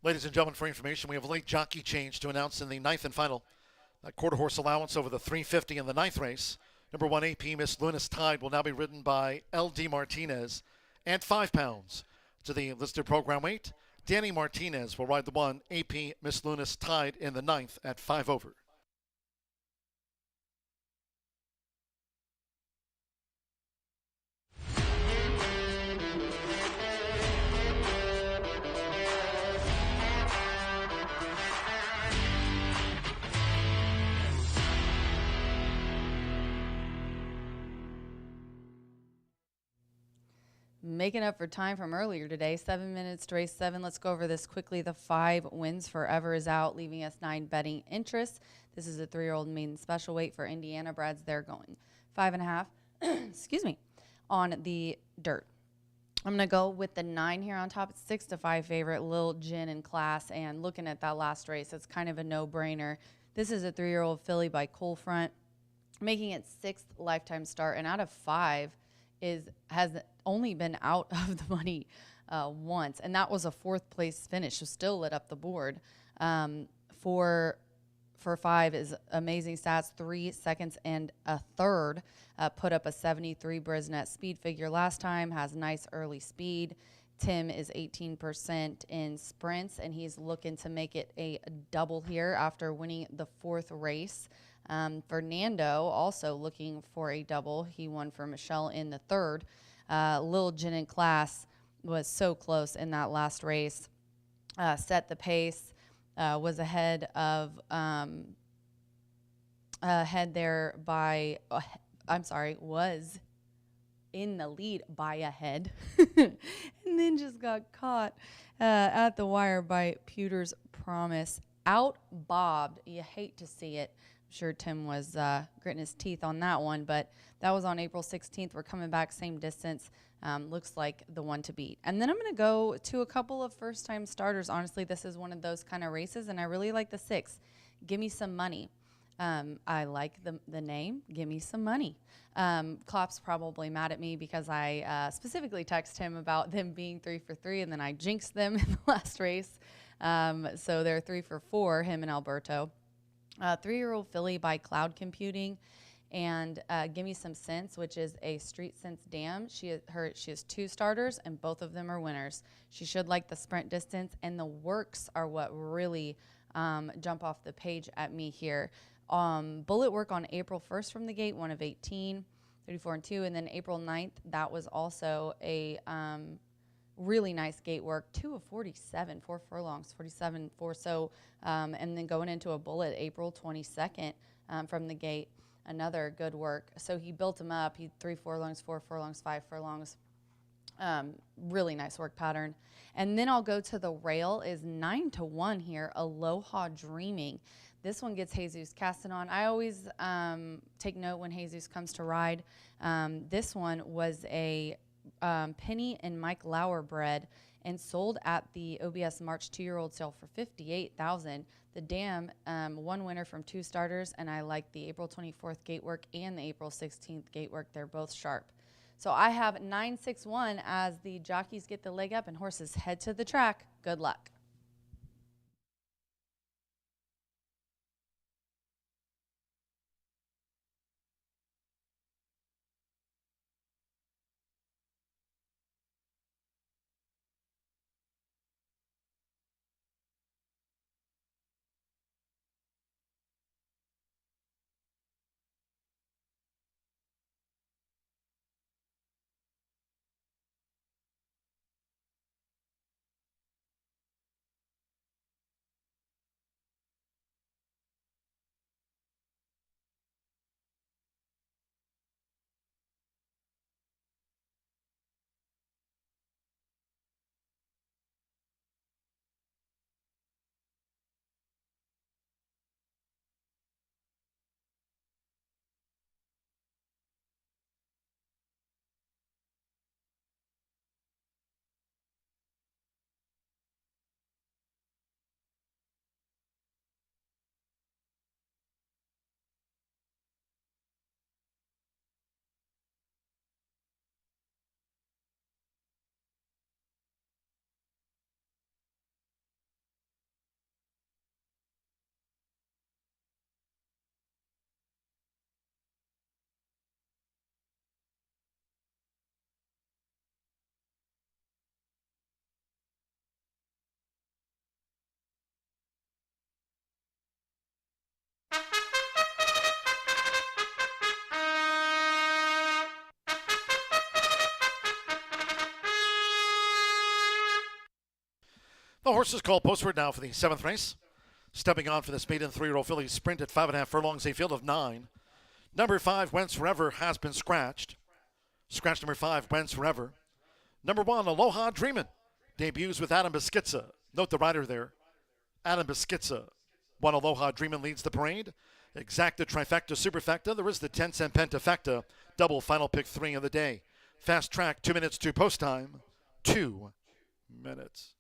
Ladies and gentlemen, for information, we have a late jockey change to announce in the ninth and final. That quarter horse allowance over the 350 in the ninth race. Number 1 AP Miss Luna's Tide will now be ridden by L.D. Martinez at 5 pounds. To the listed program weight, Danny Martinez will ride the 1 AP Miss Luna's Tide in the ninth at 5 over. Making up for time from earlier today, 7 minutes to race 7. Let's go over this quickly. The 5 Wins Forever is out, leaving us 9 betting interests. This is a 3-year-old maiden special weight for Indiana breds. They're going 5.5, excuse me, on the dirt. I'm going to go with the 9 here on top. It's 6-5 favorite, Lil Gin in class. And looking at that last race, it's kind of a no-brainer. This is a 3-year-old filly by Coal Front, making its 6th lifetime start. And out of 5, has only been out of the money once, and that was a 4th place finish, so still lit up the board. For 5 is amazing stats, 3 seconds and a third, put up a 73 Brisnet speed figure last time, has nice early speed. Tim is 18% in sprints, and he's looking to make it a double here after winning the 4th race. Fernando also looking for a double. He won for Michelle in the 3rd. Lil Gin in class was so close in that last race. Set the pace, was ahead of was in the lead by a head, and then just got caught at the wire by Pewter's Promise. Out bobbed. You hate to see it. Sure Tim was gritting his teeth on that one, but that was on April 16th. We're coming back same distance. Looks like the one to beat. And then I'm going to go to a couple of first-time starters. Honestly, this is one of those kind of races, and I really like the 6. Give Me Some Money. I like the name. Give Me Some Money. Klopp's probably mad at me because I specifically texted him about them being 3 for 3, and then I jinxed them in the last race. So they're 3 for 4, him and Alberto. 3-year-old filly by Cloud Computing, and Give Me Some Sense, which is a Street Sense dam. She has 2 starters, and both of them are winners. She should like the sprint distance, and the works are what really jump off the page at me here. Bullet work on April 1st from the gate, 1 of 18, 34 and 2, and then April 9th, that was also a really nice gate work, 2 of 47, 4 furlongs, 47, 4. So, and then going into a bullet April 22nd from the gate, another good work. So he built him up. He 3 furlongs, 4 furlongs, 5 furlongs. Really nice work pattern. And then I'll go to the rail is 9-1 here. Aloha Dreaming. This one gets Jesus Castanon. I always take note when Jesus comes to ride. This one was a Penny and Mike Lauer bred and sold at the OBS March 2-year-old sale for $58,000. The dam, 1 winner from 2 starters, and I like the April 24th gate work and the April 16th gate work. They're both sharp. So I have 9-6-1 as the jockeys get the leg up and horses head to the track. Good luck. The horses called postward now for the 7th race. Stepping on for this maiden 3-year-old filly sprint at 5.5 furlongs, a field of 9. Number 5, Wentz Forever, has been scratched. Scratch number 5, Wentz Forever. Number 1, Aloha Dreamin', debuts with Adam Beschizza. Note the rider there, Adam Beschizza. 1 Aloha Dreamin' leads the parade. Exacta, trifecta, superfecta. There is the 10-cent pentafecta. Double final pick 3 of the day. Fast track, 2 minutes to post time. 2 minutes.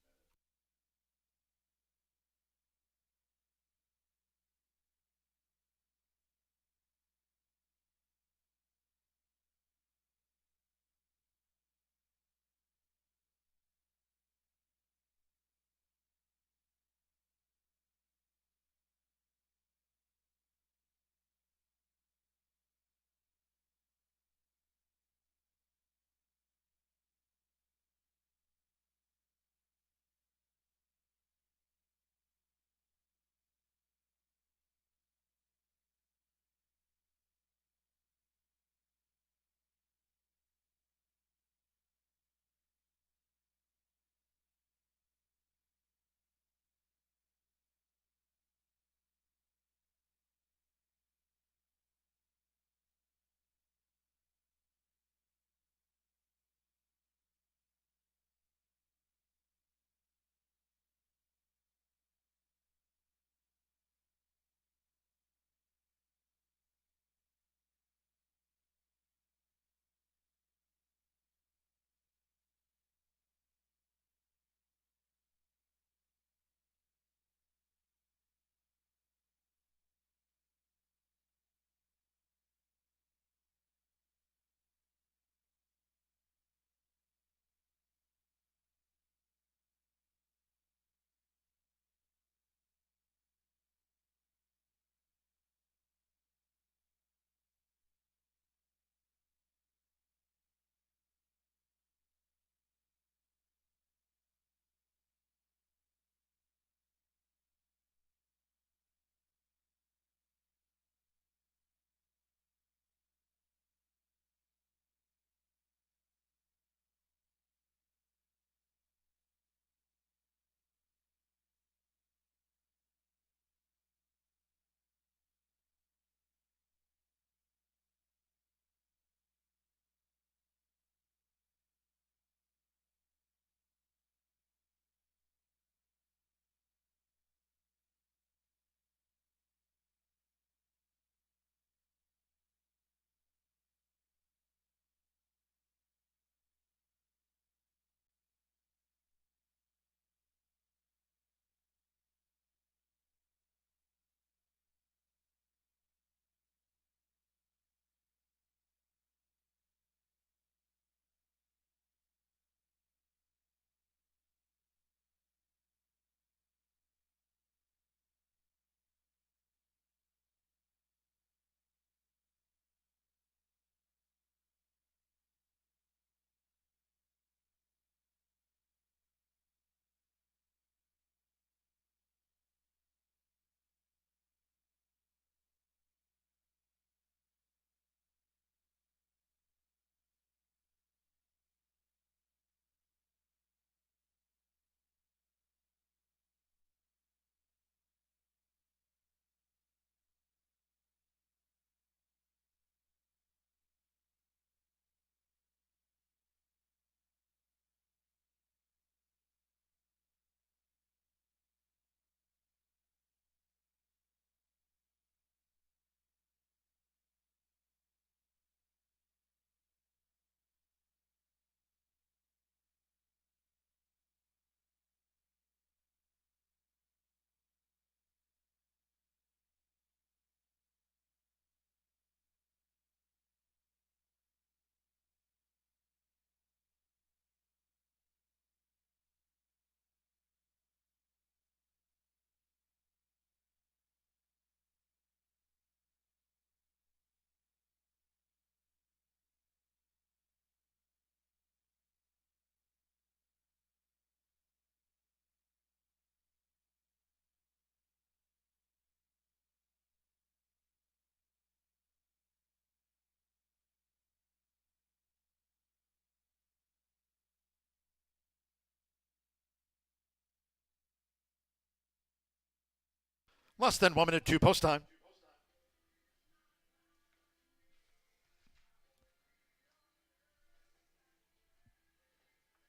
Less than 1 minute to post time.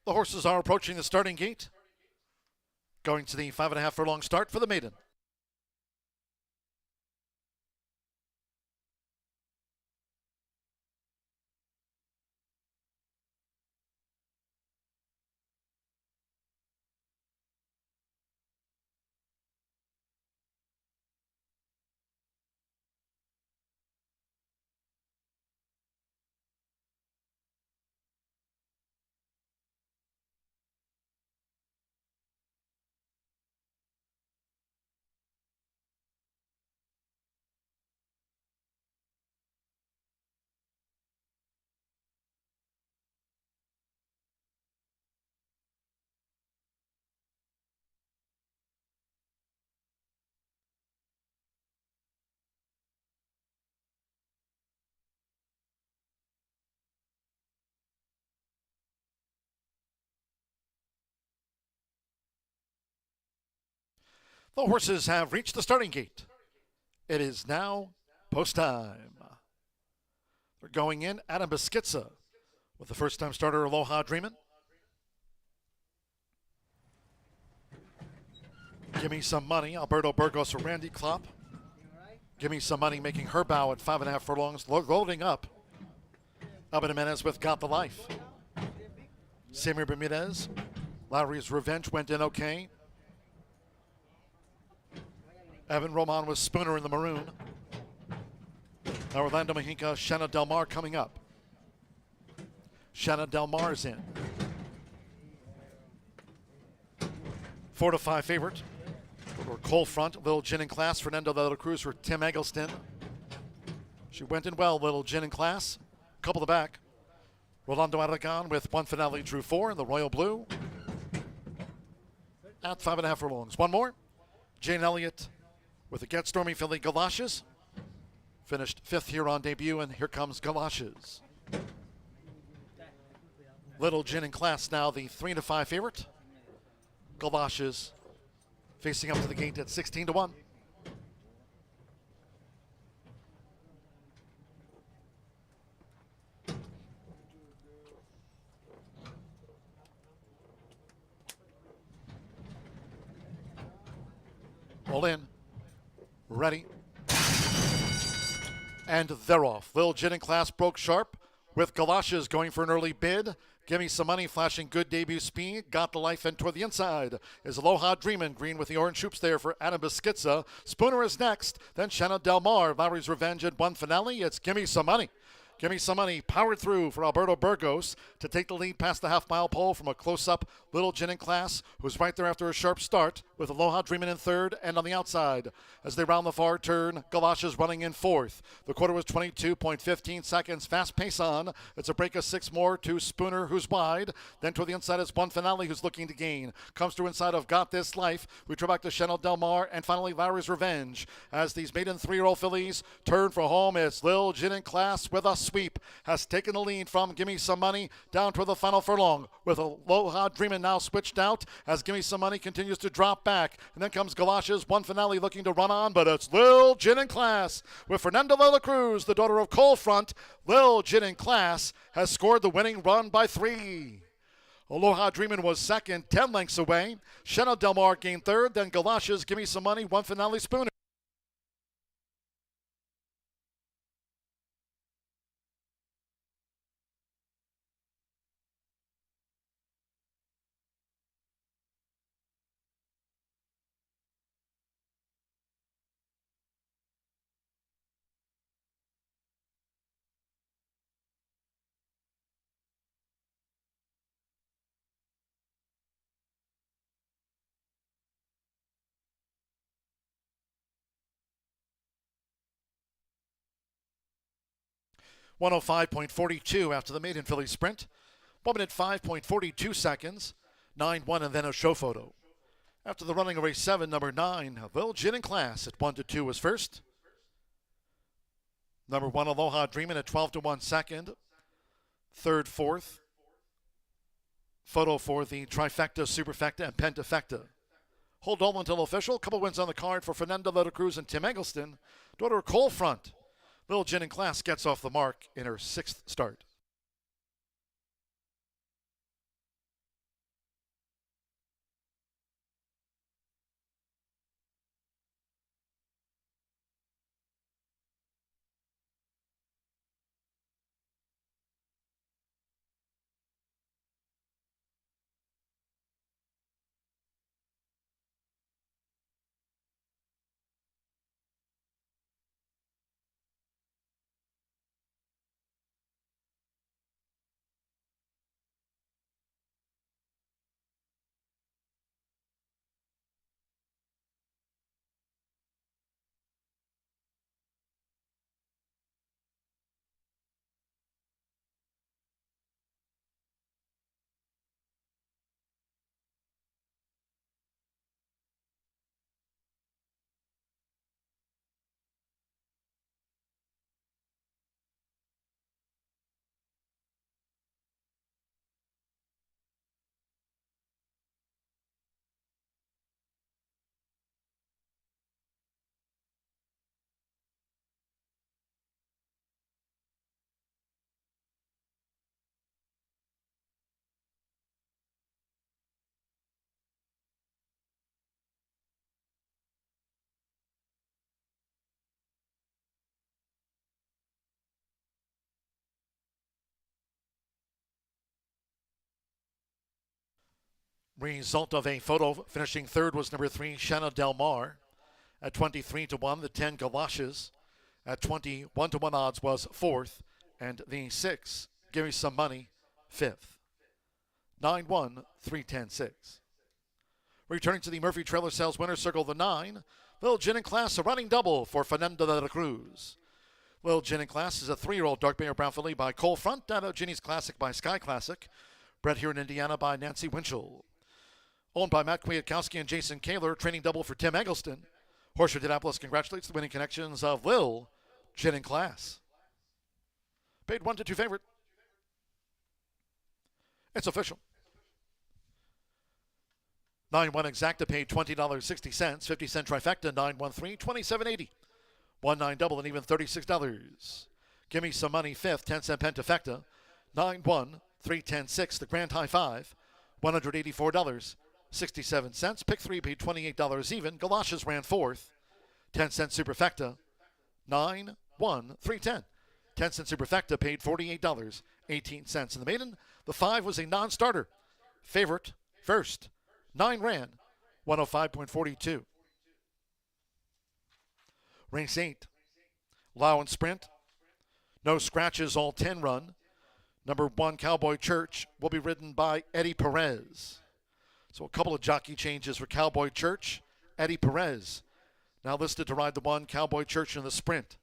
The horses are approaching the starting gate. Going to the 5.5 furlong start for the maiden. The horses have reached the starting gate. It is now post time. They're going in. Adam Beschizza with the first-time starter, Aloha Dreamin'. Give Me Some Money, Alberto Burgos or Randy Klopp. Give Me Some Money making her bow at 5.5 furlongs, loading up. Albert Jimenez with Got the Life. Samir Bermudez, Lowry's Revenge went in okay. Evan Roman with Spooner in the maroon. Now Orlando Mejica, Shanna Del Mar coming up. Shanna Del Mar's in. 4 to 5 favorite. Or Cold Front, Little Gin and Class, Fernando de la Cruz for Tim Eggleston. She went in well, Little Gin and Class. Couple to back. Rolando Aragon with One Finale drew 4 in the Royal Blue. At 5.5 furlongs. One more. Jane Elliott with the Get Stormy filly Galoshes. Finished 5th here on debut, and here comes Galoshes. Little Gin and Class now the 3 to 5 favorite. Galoshes facing up to the gate at 16 to 1. All in. Ready. And they're off. Lil Gin and Class broke sharp with Galoshes going for an early bid. Give Me Some Money flashing good debut speed. Got the Life and toward the inside is Aloha Dreamin'. Green with the orange hoops there for Adam Beschizza. Spooner is next. Then Shanna Del Mar. Lowry's Revenge at One Finale. It's Give Me Some Money. Give Me Some Money powered through for Alberto Burgos to take the lead past the half-mile pole from a close-up Little Gin and Class, who's right there after a sharp start with Aloha Dreamin' in third and on the outside. As they round the far turn, Galoshes running in fourth. The quarter was 22.15 seconds. Fast pace on. It's a break of 6 more to Spooner, who's wide. Then to the inside is One Finale, who's looking to gain. Comes through inside of Got This Life. We draw back to Chanel Del Mar, and finally Lowry's Revenge. As these maiden 3-year-old fillies turn for home, it's Lil Gin and Class with a sweep. Has taken the lead from Give Me Some Money down toward the final furlong, with Aloha Dreamin' now switched out as Give Me Some Money continues to drop back. And then comes Galoshes, One Finale looking to run on, but it's Lil Gin and Class with Fernando de la Cruz, the daughter of Cold Front. Lil Gin and Class has scored the winning run by 3. Aloha Dreamin' was second, 10 lengths away. Shanna Del Mar gained third, then Galoshes, Give Me Some Money, One Finale, Spooner. .105.42 after the maiden filly sprint. 1 minute 5.42 seconds. 9-1 and then a show photo. After the running of race 7, number 9, Lil Gin and Class at 1 to 2 was first. Number 1, Aloha Dreamin' at 12 to 1 second. Third, fourth. Photo for the trifecta, superfecta, and pentafecta. Hold on until official. Couple wins on the card for Fernando de la Cruz and Tim Eggleston. Daughter Cold Front. Lil Jen in Class gets off the mark in her 6th start. Result of a photo finishing third was number 3, Shanna Del Mar. At 23-1, the 10 Galoshes. At 21-1 odds was 4th. And the 6, Give Me Some Money, 5th. 9-1, 3-10-6. Returning to the Murphy Trailer Sales winner circle, the 9, Lil Jen in Class, a running double for Fernando de la Cruz. Lil Jen in Class is a 3-year-old dark Mayor Brown filly by Cole Front, out of Ginny's Classic by Sky Classic, bred here in Indiana by Nancy Winchell. Owned by Matt Kwiatkowski and Jason Kaler, training double for Tim Eggleston. Horseshoe Indianapolis congratulates the winning connections of Lil Jen in Class. Paid 1 to 2 favorite. It's official. 9-1 exacta paid $20.60. 50-cent trifecta, 9-1-3, $27.80. 1-9 double and even $36. Give Me Some Money, 5th, 10-cent pentafecta, 9-1, 3-10-6. The grand high 5, $184.67. Pick 3 paid $28 even. Galoshes ran 4th. 10-cent superfecta, 9-1, 3-10. 10-cent superfecta paid $48.18. In the maiden, the 5 was a non-starter. Favorite, first. 9 ran, 105.42. Race 8, Low and Sprint. No scratches, all 10 run. Number 1, Cowboy Church, will be ridden by Eddie Perez. So a couple of jockey changes for Cowboy Church. Eddie Perez, now listed to ride the 1, Cowboy Church in the sprint.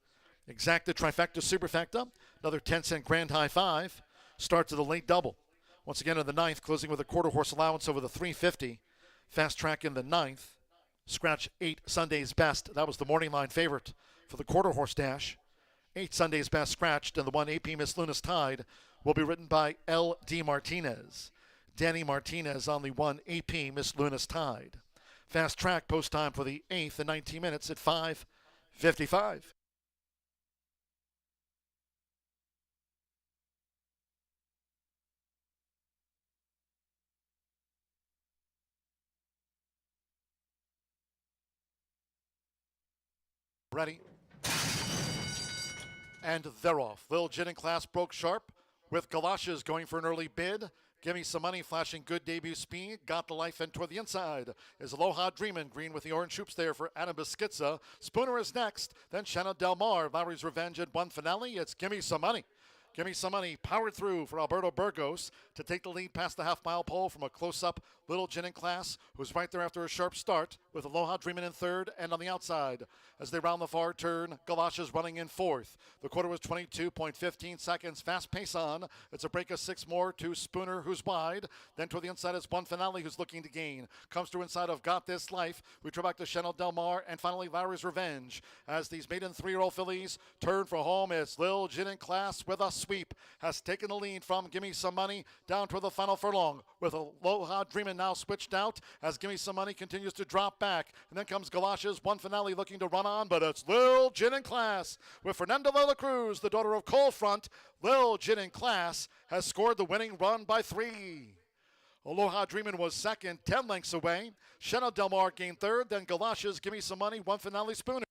Exacta trifecta superfecta, another 10-cent grand high 5. Starts at the late double. Once again in the 9th, closing with a quarter horse allowance over the 350. Fast track in the 9th. Scratch 8 Sunday's Best. That was the morning line favorite for the quarter horse dash. 8 Sunday's Best scratched, and the 1 AP Miss Luna's Tide will be ridden by L.D. Martinez. Danny Martinez on the 1 AP Miss Luna's Tide. Fast track post time for the 8th in 19 minutes at 5:55. Ready. And they're off. Lil Jen in Class broke sharp with Galoshes going for an early bid. Give Me Some Money, flashing good debut speed. Got the life and toward the inside is Aloha Dreamin', green with the orange hoops there for Adam Beschizza. Spooner is next. Then Shanna Del Mar, Lowry's Revenge at 1 finale. It's Give Me Some Money. Give Me Some Money powered through for Alberto Burgos to take the lead past the half-mile pole from a close-up Lil Jen in Class, who's right there after a sharp start with Aloha Dreamin' in 3rd and on the outside. As they round the far turn, Galoshes running in 4th. The quarter was 22.15 seconds. Fast pace on. It's a break of 6 more to Spooner, who's wide. Then toward the inside is 1 finale, who's looking to gain. Comes through inside of Got This Life. We draw back to Chanel Del Mar, and finally Larry's Revenge. As these maiden 3-year-old fillies turn for home, it's Lil Jen in Class with a sweep has taken the lead from Gimme Some Money down toward the final furlong, with Aloha Dreamin' now switched out as Gimme Some Money continues to drop back. And then comes Galoshes, One Finale looking to run on, but it's Lil Gin in Class with Fernanda Lola Cruz, the daughter of Coal Front. Lil Gin in Class has scored the winning run by 3. Aloha Dreamin' was second, 10 lengths away. Shenna Del Mar gained third, then Galoshes, Gimme Some Money, One Finale, Spooner.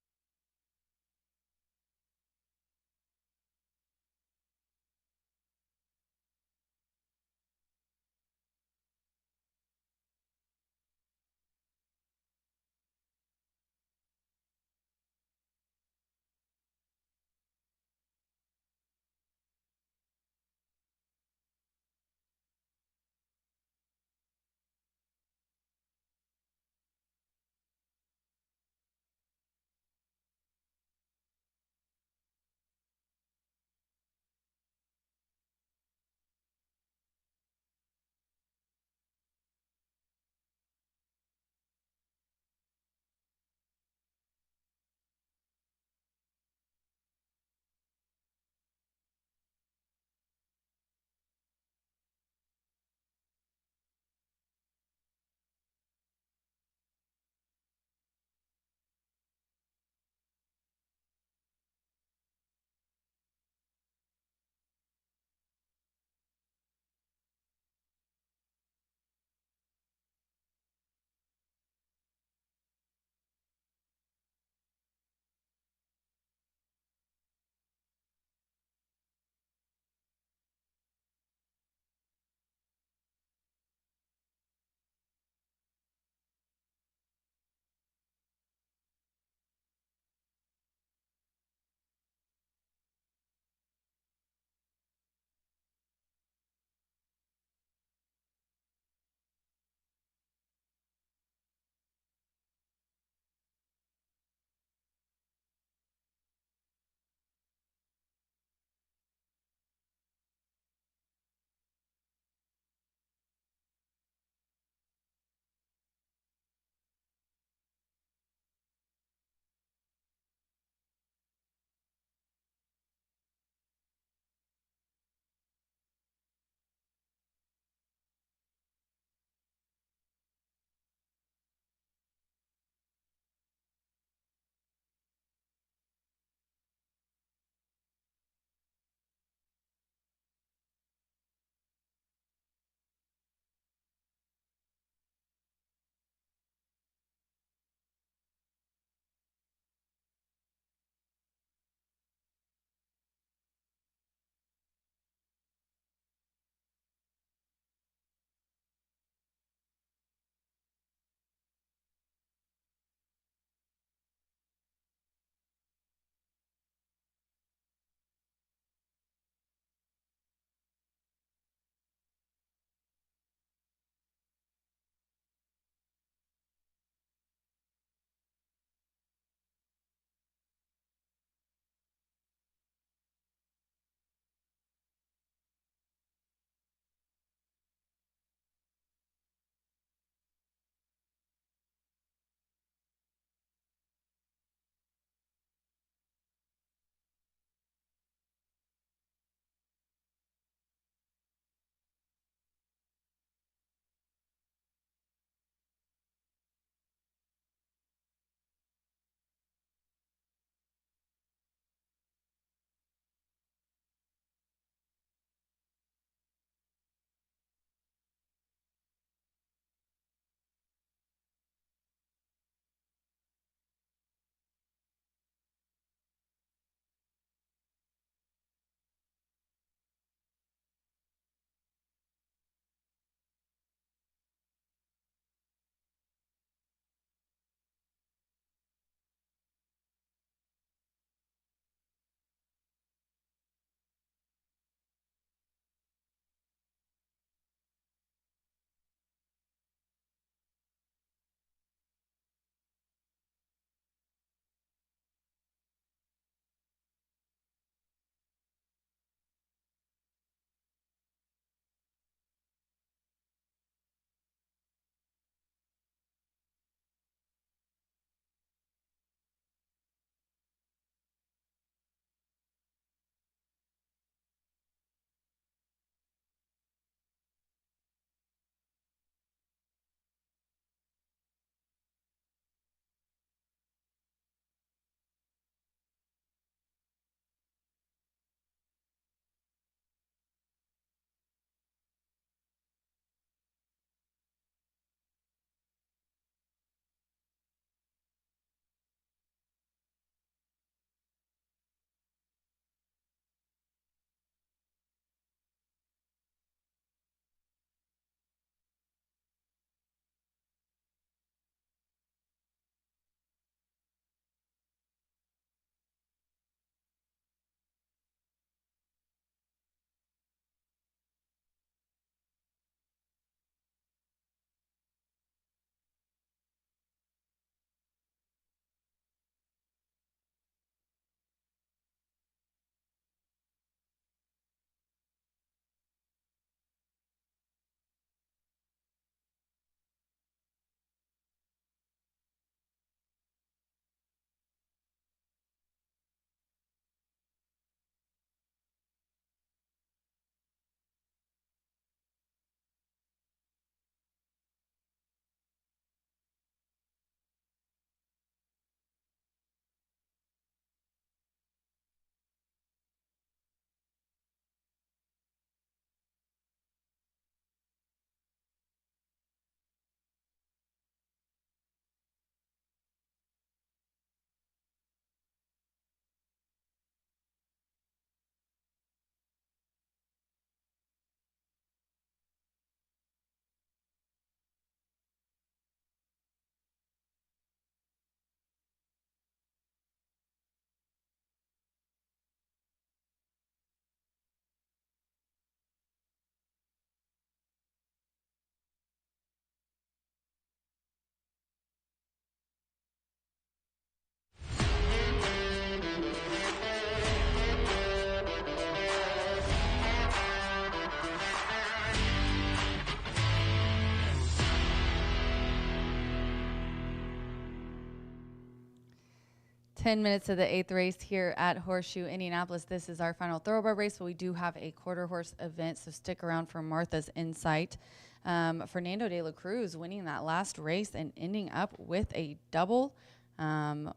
10 minutes of the 8th race here at Horseshoe Indianapolis. This is our final thoroughbred race, but we do have a quarter horse event, so stick around for Martha's Insight. Fernando de la Cruz winning that last race and ending up with a double,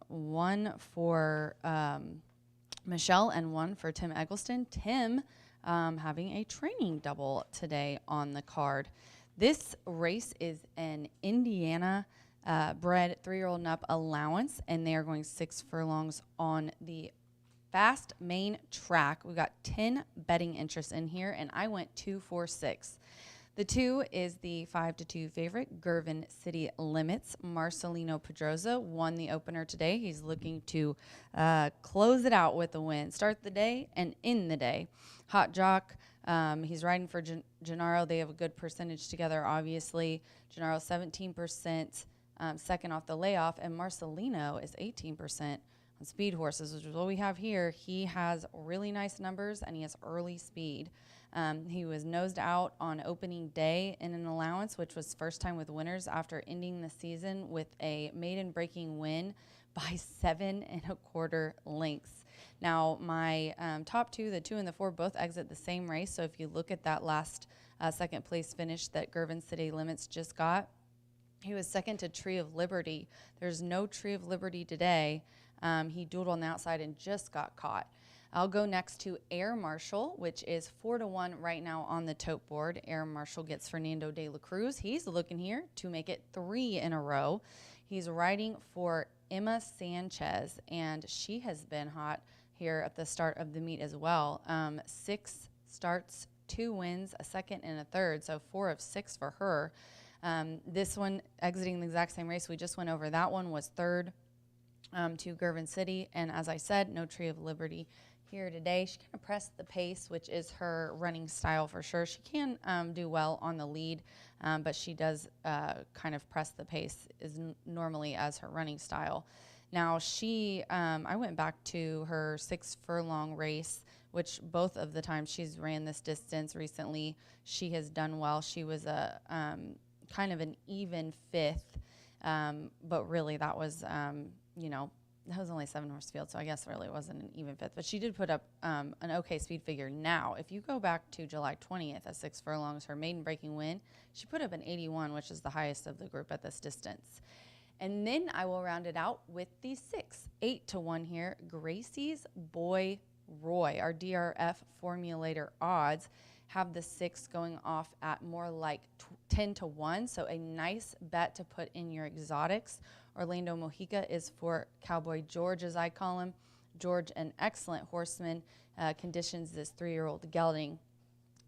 one for Michelle and one for Tim Eggleston. Tim having a training double today on the card. This race is an Indiana bred 3-year-old and up allowance, and they are going 6 furlongs on the fast main track. We've got 10 betting interests in here, and I went 2, 4, 6. The 2 is the 5-2 favorite, Gervin City Limits. Marcelino Pedroza won the opener today. He's looking to close it out with a win. Start the day and end the day. Hot Jock, he's riding for Gennaro. They have a good percentage together, obviously. Gennaro 17%, second off the layoff, and Marcelino is 18% on speed horses, which is what we have here. He has really nice numbers, and he has early speed. He was nosed out on opening day in an allowance, which was first time with winners after ending the season with a maiden breaking win by 7 1/4 lengths. Now, my top 2, the 2 and the 4, both exit the same race. So if you look at that last second place finish that Gervin City Limits just got, he was second to Tree of Liberty. There's no Tree of Liberty today. He dueled on the outside and just got caught. I'll go next to Air Marshal, which is 4-1 right now on the tote board. Air Marshal gets Fernando de la Cruz. He's looking here to make it 3 in a row. He's riding for Emma Sanchez, and she has been hot here at the start of the meet as well. 6 starts, 2 wins, a second and a third, so 4 of 6 for her. This one exiting the exact same race we just went over. That one was third to Gervin City, and as I said, no Tree of Liberty here today. She kind of pressed the pace, which is her running style for sure. She can do well on the lead, but she does kind of press the pace normally as her running style. Now she, I went back to her 6 furlong race, which both of the times she's ran this distance recently, she has done well. She was a kind of an even 5th, but really that was, you know, that was only 7-horse field, so I guess really it wasn't an even 5th. But she did put up an okay speed figure. Now, if you go back to July 20th at 6 furlongs, her maiden breaking win, she put up an 81, which is the highest of the group at this distance. And then I will round it out with the 6, 8-1 here, Gracie's Boy Roy. Our DRF formulator odds have the 6 going off at more like 10-1, so a nice bet to put in your exotics. Orlando Mojica is for Cowboy George, as I call him. George, an excellent horseman, conditions this 3-year-old gelding.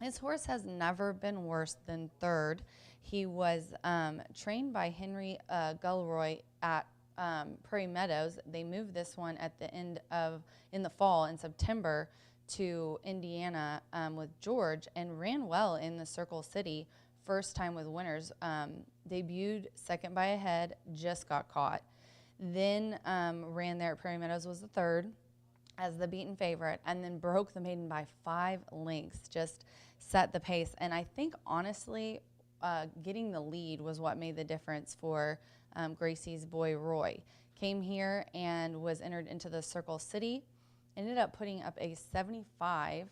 His horse has never been worse than third. He was trained by Henry Gulroy at Prairie Meadows. They moved this one at the end of, in the fall, in September, to Indiana with George, and ran well in the Circle City. First time with winners. Debuted second by a head, just got caught. Then ran there at Prairie Meadows, was the third as the beaten favorite, and then broke the maiden by 5 lengths, just set the pace. And I think, honestly, getting the lead was what made the difference for Gracie's Boy Roy. Came here and was entered into the Circle City, ended up putting up a 75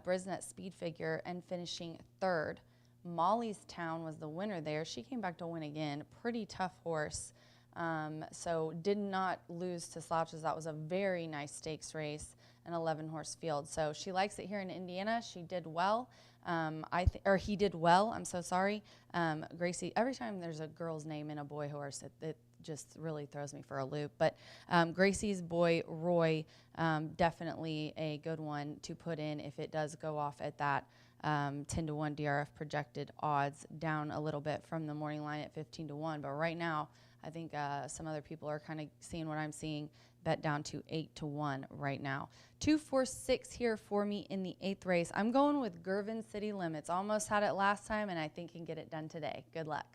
Brisnet speed figure and finishing third. Molly's Town was the winner there. She came back to win again. Pretty tough horse. So did not lose to slouches. That was a very nice stakes race, an 11-horse field. So she likes it here in Indiana. She did well. He did well. I'm so sorry. Gracie, every time there's a girl's name in a boy horse, it just really throws me for a loop. But Gracie's Boy Roy, definitely a good one to put in if it does go off at that 10-1 DRF projected odds, down a little bit from the morning line at 15-1. But right now, I think some other people are kind of seeing what I'm seeing, bet down to 8-1 right now. 2, 4, 6 here for me in the 8th race. I'm going with Gervin City Limits. Almost had it last time, and I think can get it done today. Good luck.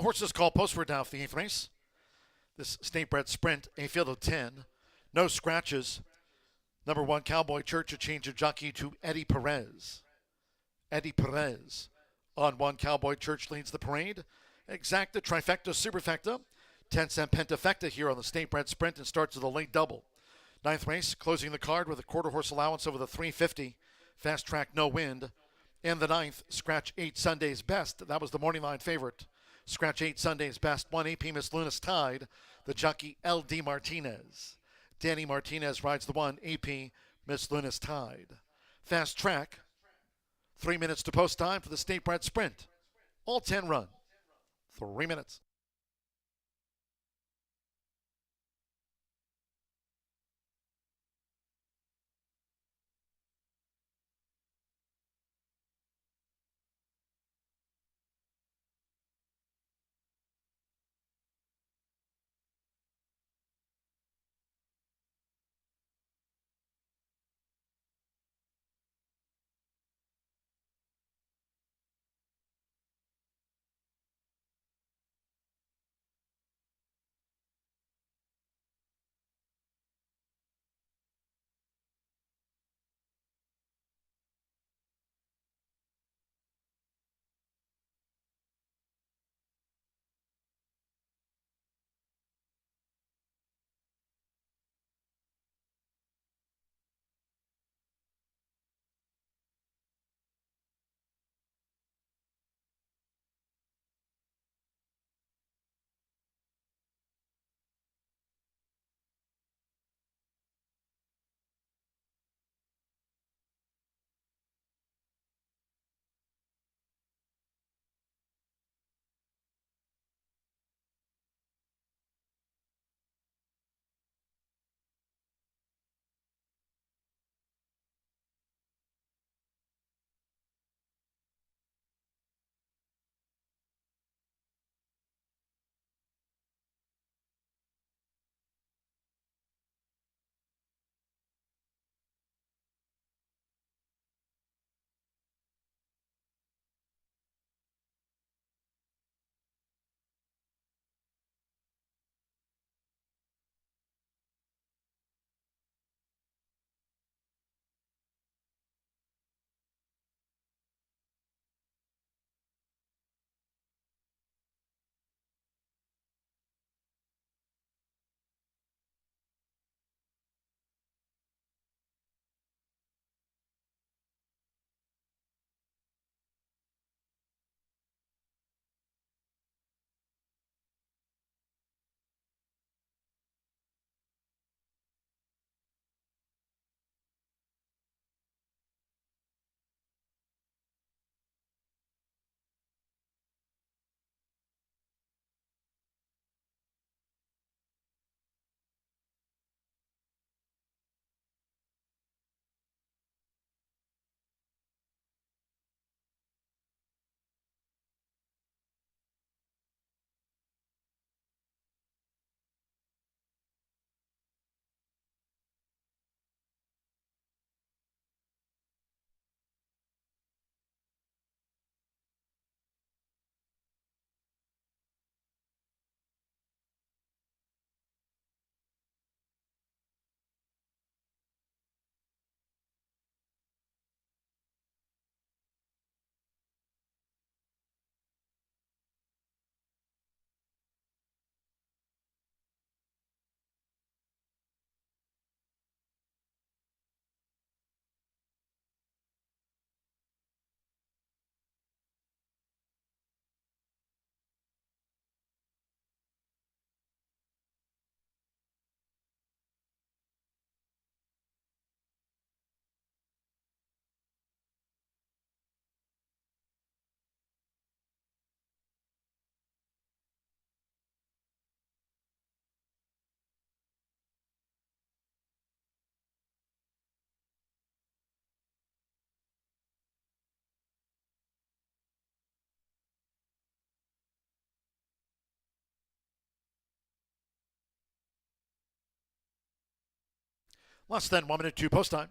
Well, horses called post for down for the 8th race. This state-bred sprint, a field of 10. No scratches. Number 1, Cowboy Church, a change of jockey to Eddie Perez. Eddie Perez on 1, Cowboy Church leads the parade. Exacta, trifecta, superfecta. 10-cent pentafecta here on the state-bred sprint and starts with a late double. 9th race, closing the card with a quarter-horse allowance over the 350. Fast track, no wind. In the 9th, scratch 8 Sunday's Best. That was the morning line favorite. Scratch 8 Sunday's Best. 1 AP Miss Luna's Tide. The jockey L.D. Martinez. Danny Martinez rides the 1 AP Miss Luna's Tide. Fast track. 3 minutes to post time for the state-bred sprint. All 10 run. 3 minutes. Less than 1 minute to post time.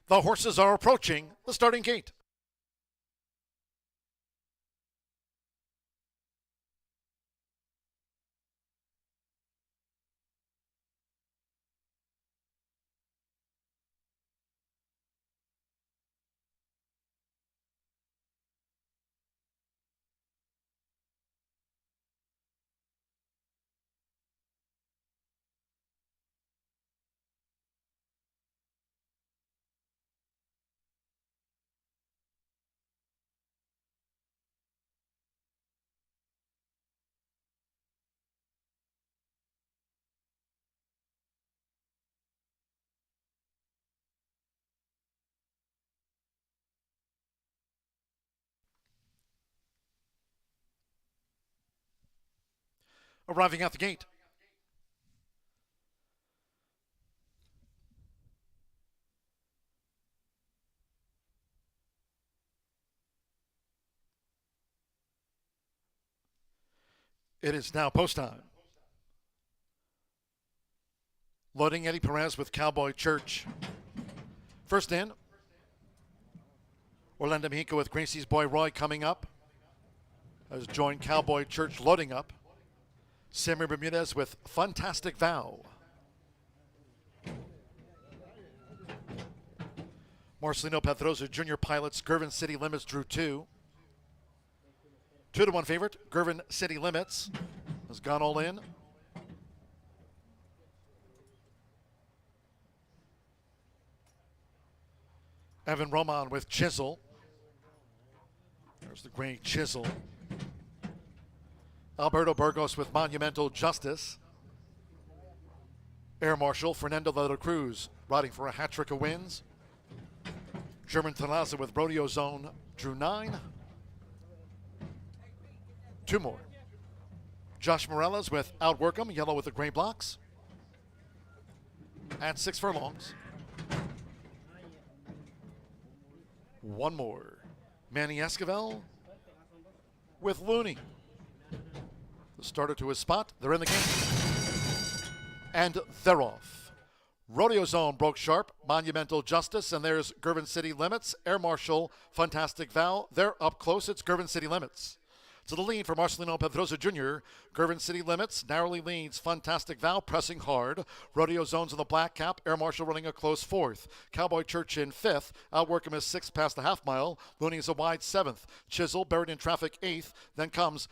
The horses are approaching the starting gate. Arriving at the gate. It is now post time. Loading Eddie Perez with Cowboy Church. First in, Orlando Mexico with Gracie's Boy Roy coming up. Has joined Cowboy Church loading up. Sammy Bermudez with Fantastic Vow. Marcelino Pedrosa Jr. pilots Gervin City Limits drew 2. 2-1 favorite, Gervin City Limits has gone all in. Evan Roman with Chisel. There's the gray Chisel. Alberto Burgos with Monumental Justice. Air Marshal Fernando de la Cruz riding for a hat trick of wins. German Telaza with Rodeo Zone drew 9. 2 more. Josh Morellas with Outwork'em, yellow with the gray blocks. At 6 furlongs. 1 more. Manny Esquivel with Looney. The starter to his spot. They're in the game. And they're off. Rodeo Zone broke sharp. Monumental Justice. And there's Gervin City Limits. Air Marshal Fantastic Vow. They're up close. It's Gervin City Limits. To the lead for Marcelino Pedrosa Jr. Gervin City Limits narrowly leads. Fantastic Vow pressing hard. Rodeo Zone's in the black cap. Air Marshal running a close 4th. Cowboy Church in 5th. Outwork'em is 6th past the half mile. Looney is a wide 7th. Chisel buried in traffic 8th. Then comes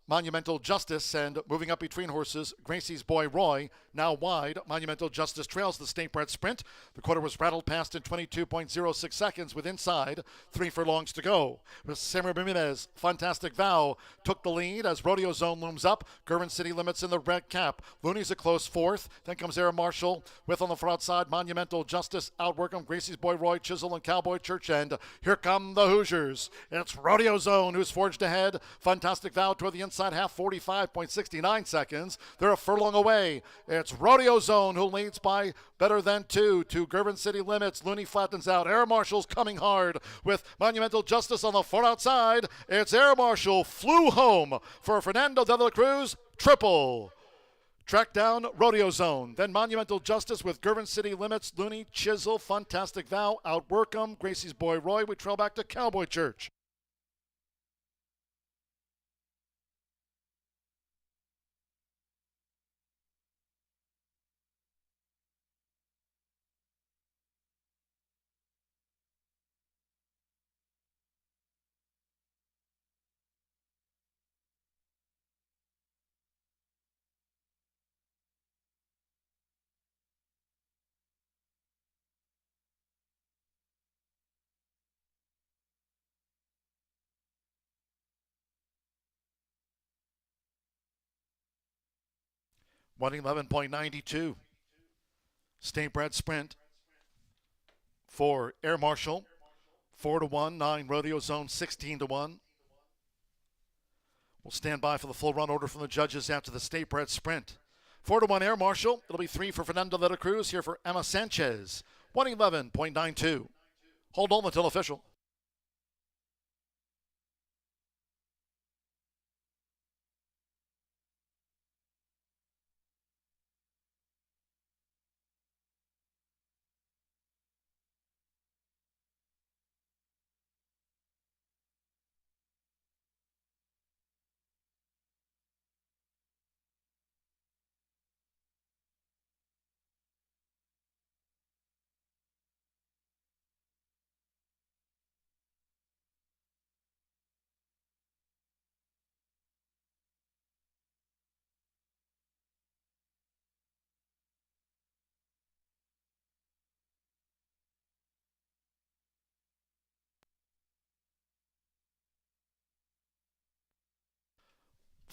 Monumental Justice, and moving up between horses, Gracie's Boy Roy, now wide. Monumental Justice trails the State Bred Sprint. The quarter was rattled past in 22.06 seconds with inside 3 furlongs to go. Sammy Bermudez, Fantastic Vow, took the lead as Rodeo Zone looms up. Gervin City Limits in the red cap. Looney's a close 4th. Then comes Air Marshal with on the far outside Monumental Justice, Outwork'em, Gracie's Boy Roy, Chisel, and Cowboy Church End. Here come the Hoosiers. It's Rodeo Zone who's forged ahead. Fantastic Vow toward the inside half, 45.69 seconds. They're a furlong away. It's Rodeo Zone who leads by better than 2 to Gervin City Limits. Looney flattens out. Air Marshal's coming hard with Monumental Justice on the far outside. It's Air Marshal flew home for Fernando de la Cruz. Triple. Track down Rodeo Zone. Then Monumental Justice with Gervin City Limits, Looney, Chisel, Fantastic Vow, Outwork'em, Gracie's Boy Roy. We trail back to Cowboy Church. One 11.92. State Bred Sprint. 4 Air Marshal. 4-1. 9 Rodeo Zone. 16-1. We'll stand by for the full run order from the judges after the State Bred Sprint. 4-1 Air Marshal. It'll be 3 for Fernando de la Cruz. Here for Emma Sanchez. 111.92. Hold on until official.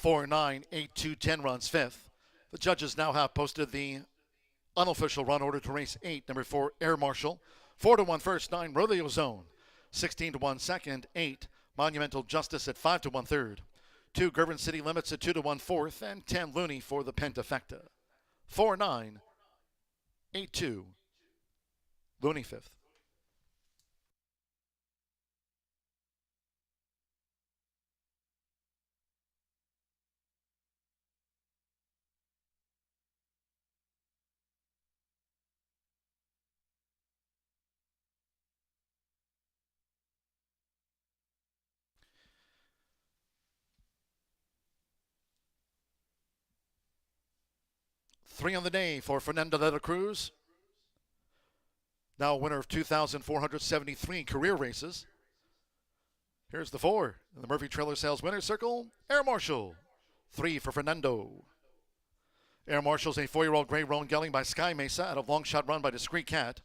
4-9, 8-2, 10 runs, fifth. The judges now have posted the unofficial run order to race 8, number 4, Air Marshal. 4-1 first, 9, Rodeo Zone. 16-1 second, 8, Monumental Justice at 5-1 third. 2, Gervin City Limits at 2-1 fourth, and 10, Looney for the Pentafecta. 4-9, 8-2, Looney fifth. Three on the day for Fernando de la Cruz. Now a winner of 2,473 career races. Here's the 4. In the Murphy Trailer Sales Winner's Circle, Air Marshal. 3 for Fernando. Air Marshal's a 4-year-old gray roan gelding by Sky Mesa out of Long Shot Run by Discreet Cat.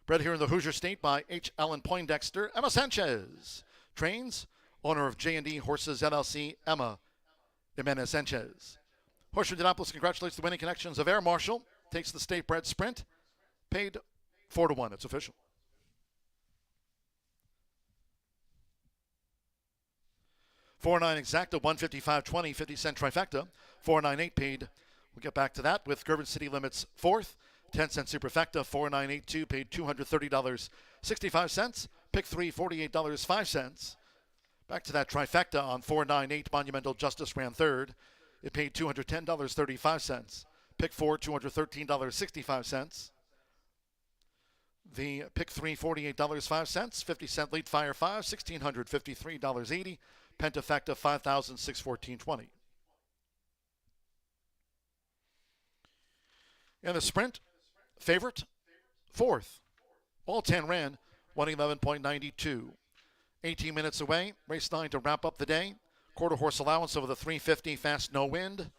Bred here in the Hoosier State by H. Allen Poindexter, Emma Sanchez. Trains, owner of J&D Horses LLC, Emma Jimenez Sanchez. Horseshoe Indianapolis congratulates the winning connections of Air Marshal. Takes the state bred sprint. Paid 4-1. It's official. $4-9 exacta, 155.20, 50-cent trifecta. 4-9-8 paid. We'll get back to that with Gervin City Limits fourth. 10-cent superfecta. 4-9-8-2 paid $230.65. Pick 3, $48.05. Back to that trifecta on 4-9-8. Monumental Justice ran third. It paid $210.35. Pick 4, $213.65. The pick 3, $48.05. 50-cent lead fire 5, $1,653.80. Pentafecta, $5,614.20. In the sprint, favorite, fourth. All 10 ran, 111.92. 18 minutes away, race 9 to wrap up the day. Quarter horse allowance over the 350, fast, no wind.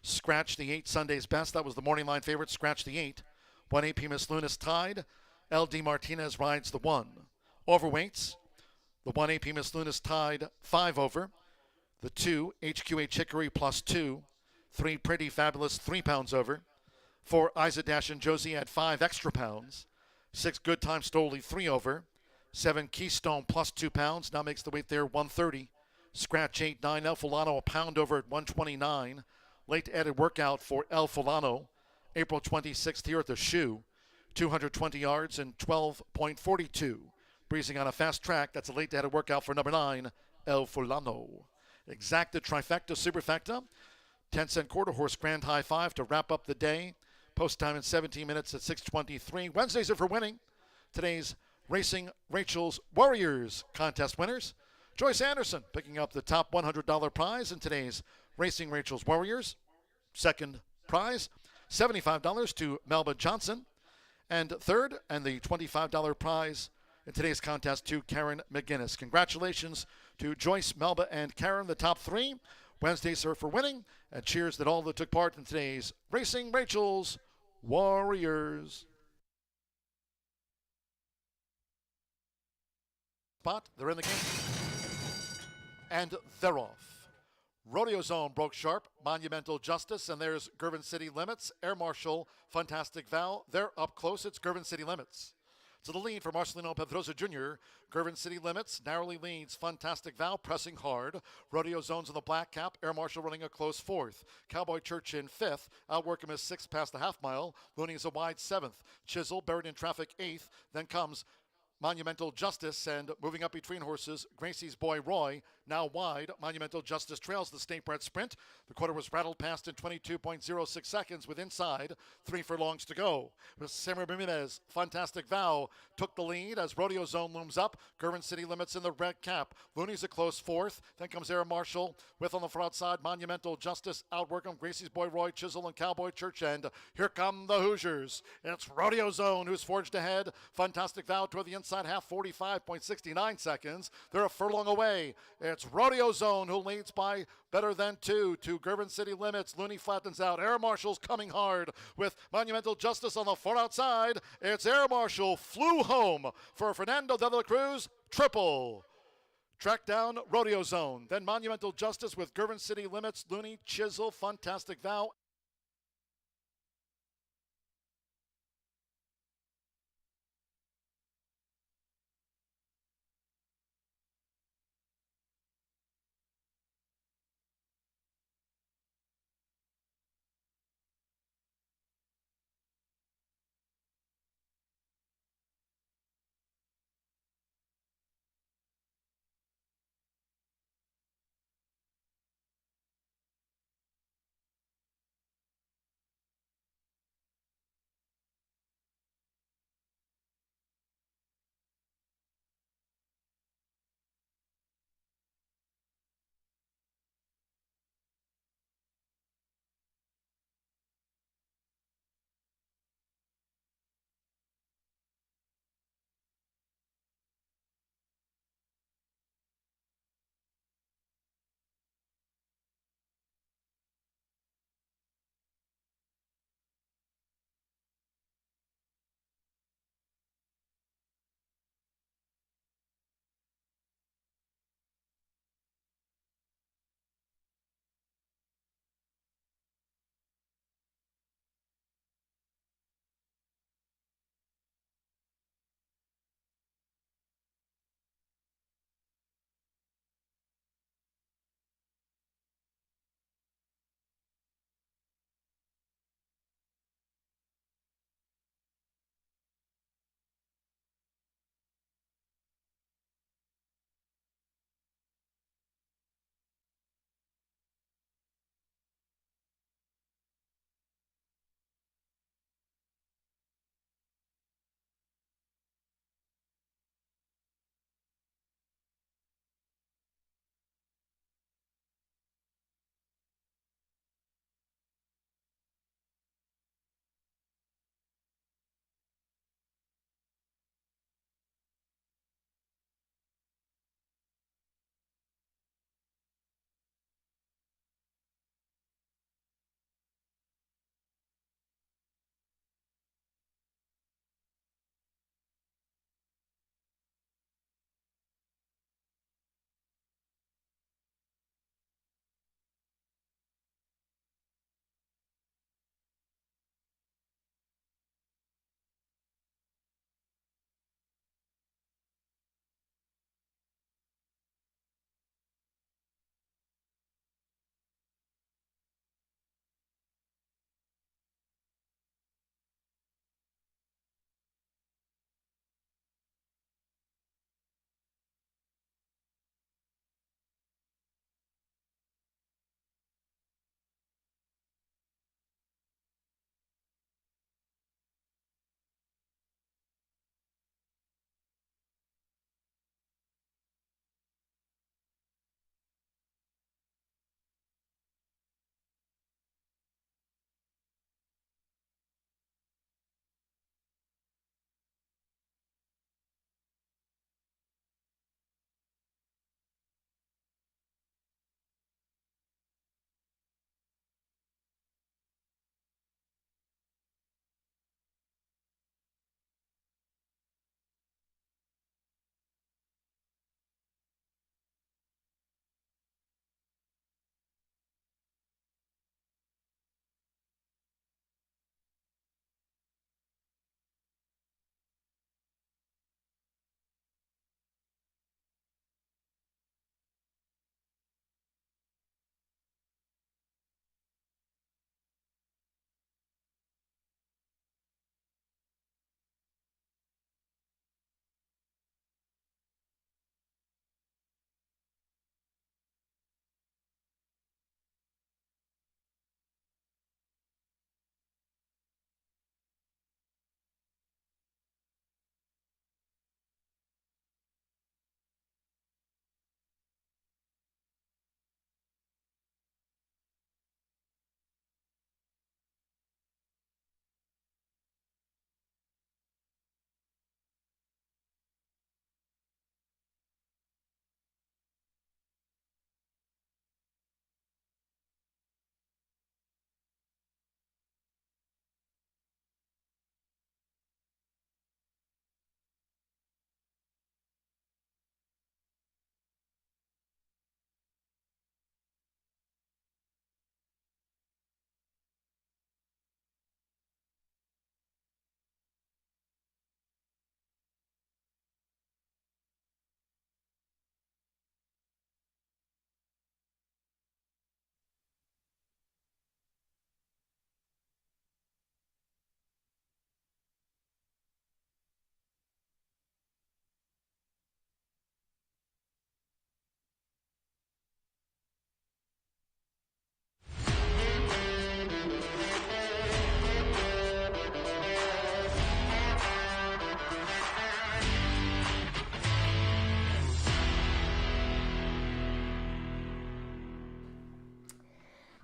Scratch the 8, Sunday's best. That was the morning line favorite. Scratch the 8. 1 AP Miss Lunas tied. L.D. Martinez rides the 1. Overweights. The 1 AP Miss Lunas tied 5 over. The 2, HQH Hickory plus 2. 3 Pretty Fabulous 3 pounds over. 4 Isa Dash and Josie at 5 extra pounds. 6 Good Time Stoli 3 over. 7 Keystone plus 2 pounds. Now makes the weight there 130. Scratch 8, 9, El Fulano, a pound over at 129. Late added workout for El Fulano. April 26th here at the Shoe. 220 yards and 12.42. Breezing on a fast track. That's a late added workout for number 9, El Fulano. Exacta, trifecta, superfecta. 10-cent quarter horse grand high 5 to wrap up the day. Post time in 17 minutes at 6:23. Wednesdays are for winning. Today's Racing Rachel's Warriors contest winners. Joyce Anderson picking up the top $100 prize in today's Racing Rachel's Warriors. Second prize, $75 to Melba Johnson. And third, and the $25 prize in today's contest to Karen McGinnis. Congratulations to Joyce, Melba, and Karen, the top 3. Wednesdays are for winning. And cheers that all that took part in today's Racing Rachel's Warriors. Spot, they're in the game. And they're off. Rodeo Zone broke sharp, Monumental Justice, and there's Gervin City Limits, Air Marshal, Fantastic Val. They're up close. It's Gervin City Limits. To the lead for Marcelino Pedrosa Jr., Gervin City Limits narrowly leads Fantastic Val, pressing hard. Rodeo Zone's in the black cap, Air Marshal running a close 4th. Cowboy Church in 5th. Outwork him is 6th past the half mile. Looney is a wide 7th. Chisel buried in traffic 8th. Then comes Monumental Justice, and moving up between horses, Gracie's Boy Roy, now wide. Monumental Justice trails the state bred sprint. The quarter was rattled past in 22.06 seconds with inside 3 furlongs to go. Samuel Bermudez, Fantastic Vow took the lead as Rodeo Zone looms up. Gervin City Limits in the red cap. Looney's a close 4th. Then comes Air Marshal with on the front side Monumental Justice. Outwork him, Gracie's Boy Roy, Chisel, and Cowboy Church End. Here come the Hoosiers. It's Rodeo Zone who's forged ahead. Fantastic Vow toward the inside half, 45.69 seconds. They're a furlong away. It's Rodeo Zone who leads by better than 2 to Gervin City Limits. Looney flattens out. Air Marshal's coming hard with Monumental Justice on the far outside. It's Air Marshal flew home for Fernando de la Cruz. Triple Track down Rodeo Zone, then Monumental Justice with Gervin City Limits, Looney, Chisel, Fantastic Vow,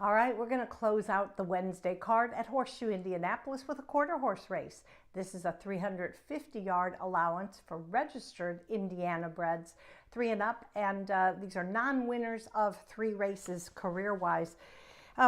All right, we're going to close out the Wednesday card at Horseshoe Indianapolis with a quarter horse race. This is a 350-yard allowance for registered Indiana breds, 3 and up, and these are non-winners of 3 races career-wise.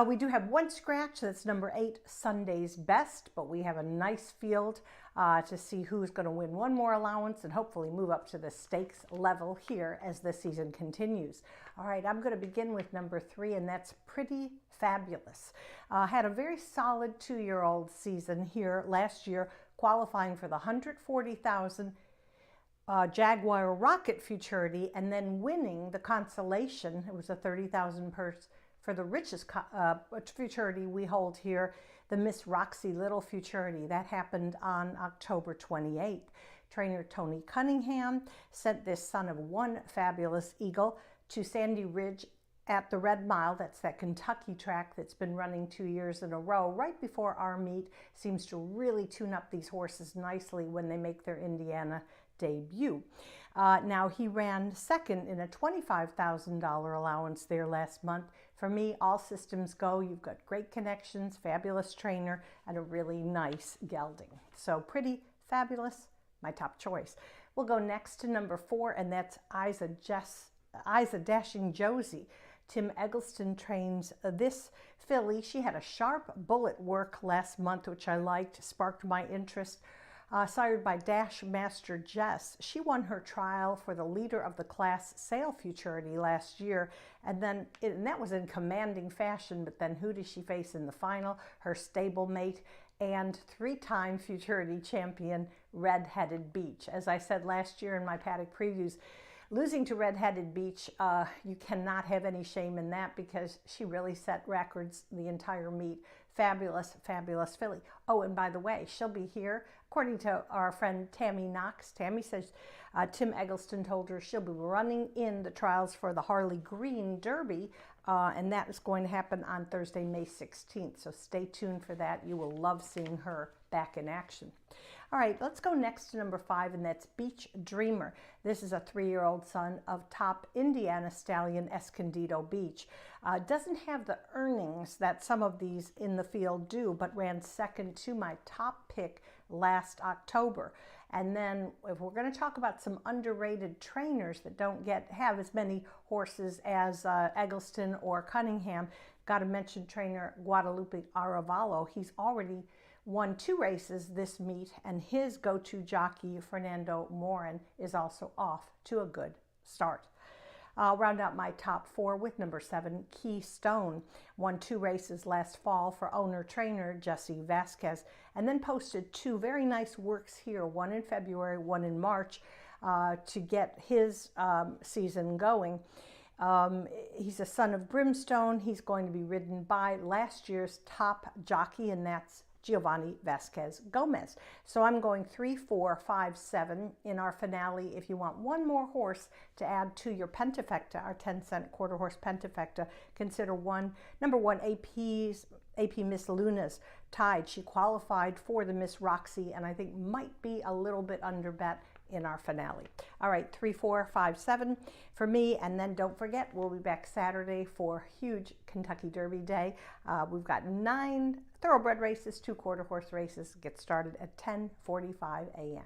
We do have one scratch, that's number 8, Sunday's Best, but we have a nice field to see who's going to win one more allowance and hopefully move up to the stakes level here as the season continues. All right, I'm going to begin with number 3, and that's Pretty Fabulous. Had a very solid 2-year-old season here last year, qualifying for the $140,000 Jaguar Rocket Futurity and then winning the consolation. It was a $30,000 purse for the richest futurity we hold here, the Miss Roxy Little Futurity. That happened on October 28th. Trainer Tony Cunningham sent this son of one fabulous eagle to Sandy Ridge at the Red Mile. That's that Kentucky track that's been running 2 years in a row. Right before our meet, seems to really tune up these horses nicely when they make their Indiana debut. Now he ran second in a $25,000 allowance there last month. For me, all systems go. You've got great connections, fabulous trainer, and a really nice gelding. So Pretty Fabulous, my top choice. We'll go next to number 4, and that's Isa Dashing Josie. Tim Eggleston trains this filly. She had a sharp bullet work last month, which I liked, sparked my interest. Sired by Dash Master Jess. She won her trial for the leader of the class sale futurity last year, and that was in commanding fashion, but then who does she face in the final? Her stablemate and 3-time futurity champion, Red-Headed Beach. As I said last year in my paddock previews, losing to Red-Headed Beach, you cannot have any shame in that because she really set records the entire meet. Fabulous, fabulous filly. Oh, and by the way, she'll be here, according to our friend Tammy Knox. Tammy says Tim Eggleston told her she'll be running in the trials for the Harley Green Derby, and that is going to happen on Thursday, May 16th. So stay tuned for that. You will love seeing her back in action. All right, let's go next to number 5, and that's Beach Dreamer. This is a 3-year-old son of top Indiana stallion Escondido Beach. Doesn't have the earnings that some of these in the field do, but ran second to my top pick last October. And then if we're going to talk about some underrated trainers that don't have as many horses as Eggleston or Cunningham, got to mention trainer Guadalupe Arevalo. He's already won 2 races this meet, and his go-to jockey, Fernando Morin, is also off to a good start. I'll round out my top 4 with number 7, Keystone. Won 2 races last fall for owner-trainer Jesse Vasquez, and then posted 2 very nice works here, one in February, one in March, to get his season going. He's a son of Brimstone. He's going to be ridden by last year's top jockey, and that's Giovanni Vasquez Gomez. So I'm going 3, 4, 5, 7 in our finale. If you want one more horse to add to your pentafecta, our 10-cent quarter horse pentafecta, consider number 1, AP Miss Luna's Tide. She qualified for the Miss Roxy, and I think might be a little bit under bet in our finale. All right, 3, 4, 5, 7 for me, and then don't forget, we'll be back Saturday for huge Kentucky Derby Day. We've got 9 thoroughbred races, 2 quarter horse races. Get started at 10:45 a.m.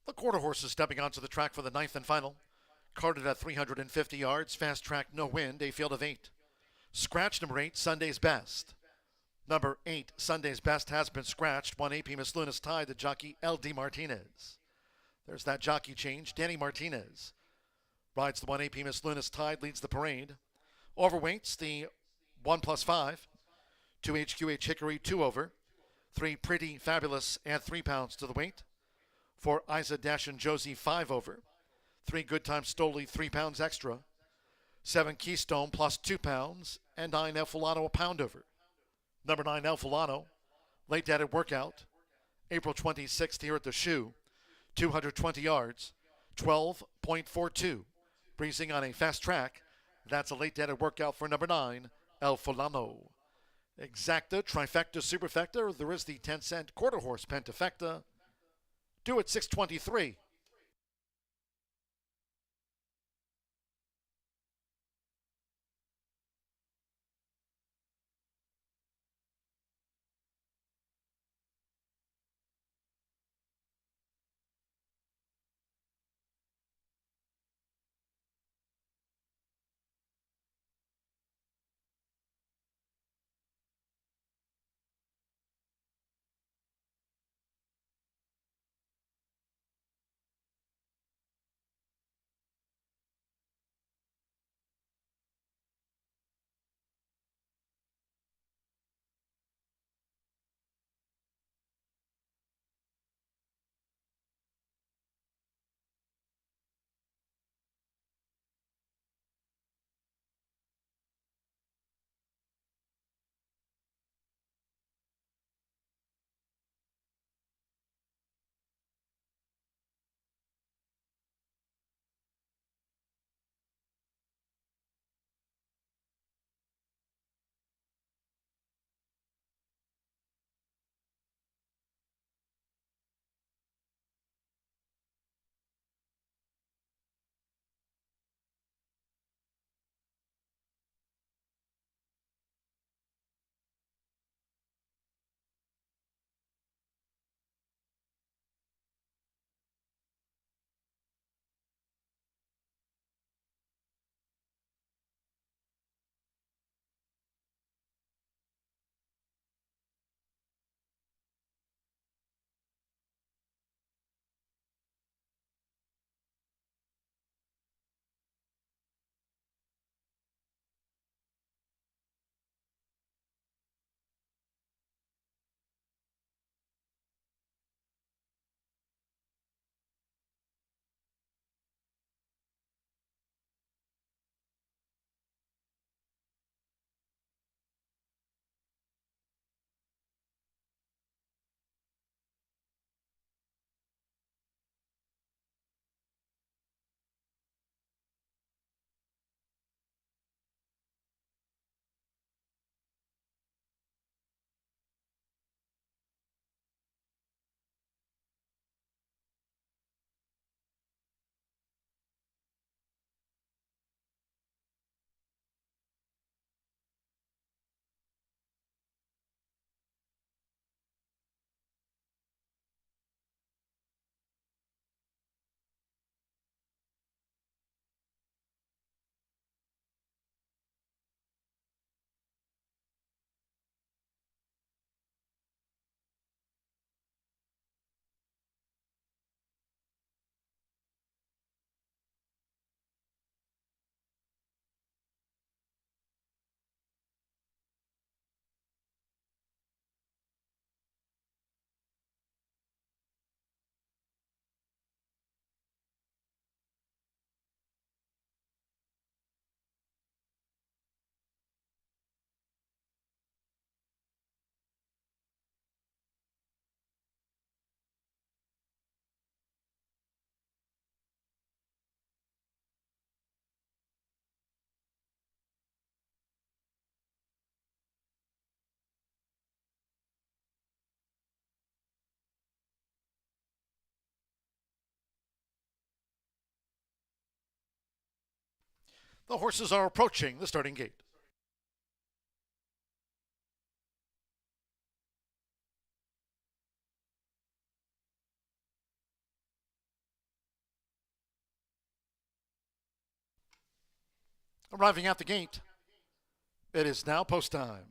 The quarter horse is stepping onto the track for the ninth and final. Carded at 350 yards, fast track, no wind, a field of 8. Scratch number 8, Sunday's Best. Number 8, Sunday's Best, has been scratched. 1 AP Miss Luna's tied to jockey L.D. Martinez. There's that jockey change. Danny Martinez rides the 1 AP Miss Luna's tied, leads the parade. Overweights, the 1+5. 2 HQH Hickory, 2 over. 3 Pretty Fabulous, and 3 pounds to the weight. 4 Isa Dash and Josie, 5 over. 3 Good Time Stoli, 3 pounds extra. 7 Keystone plus 2 pounds. And 9 El Fulano, a pound over. Number 9 El Fulano, late dated workout. April 26th here at the Shoe. 220 yards, 12.42. Breezing on a fast track. That's a late dated workout for number 9, El Fulano. Exacta, trifecta, superfecta. There is the 10-cent quarter horse pentafecta. Due at 6:23. The horses are approaching the starting gate. Arriving at the gate, it is now post time.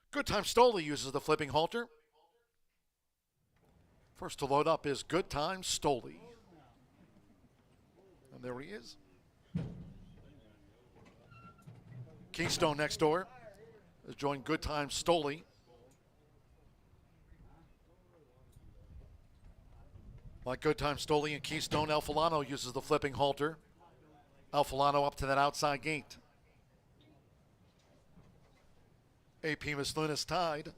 Good Time Stoley uses the flipping halter. First to load up is Good Time Stoley. And there he is. Keystone next door has joined Good Time Stoley. Like Good Time Stoley and Keystone, Alfilano uses the flipping halter. Alfilano up to that outside gate. AP Miss Luna's tied.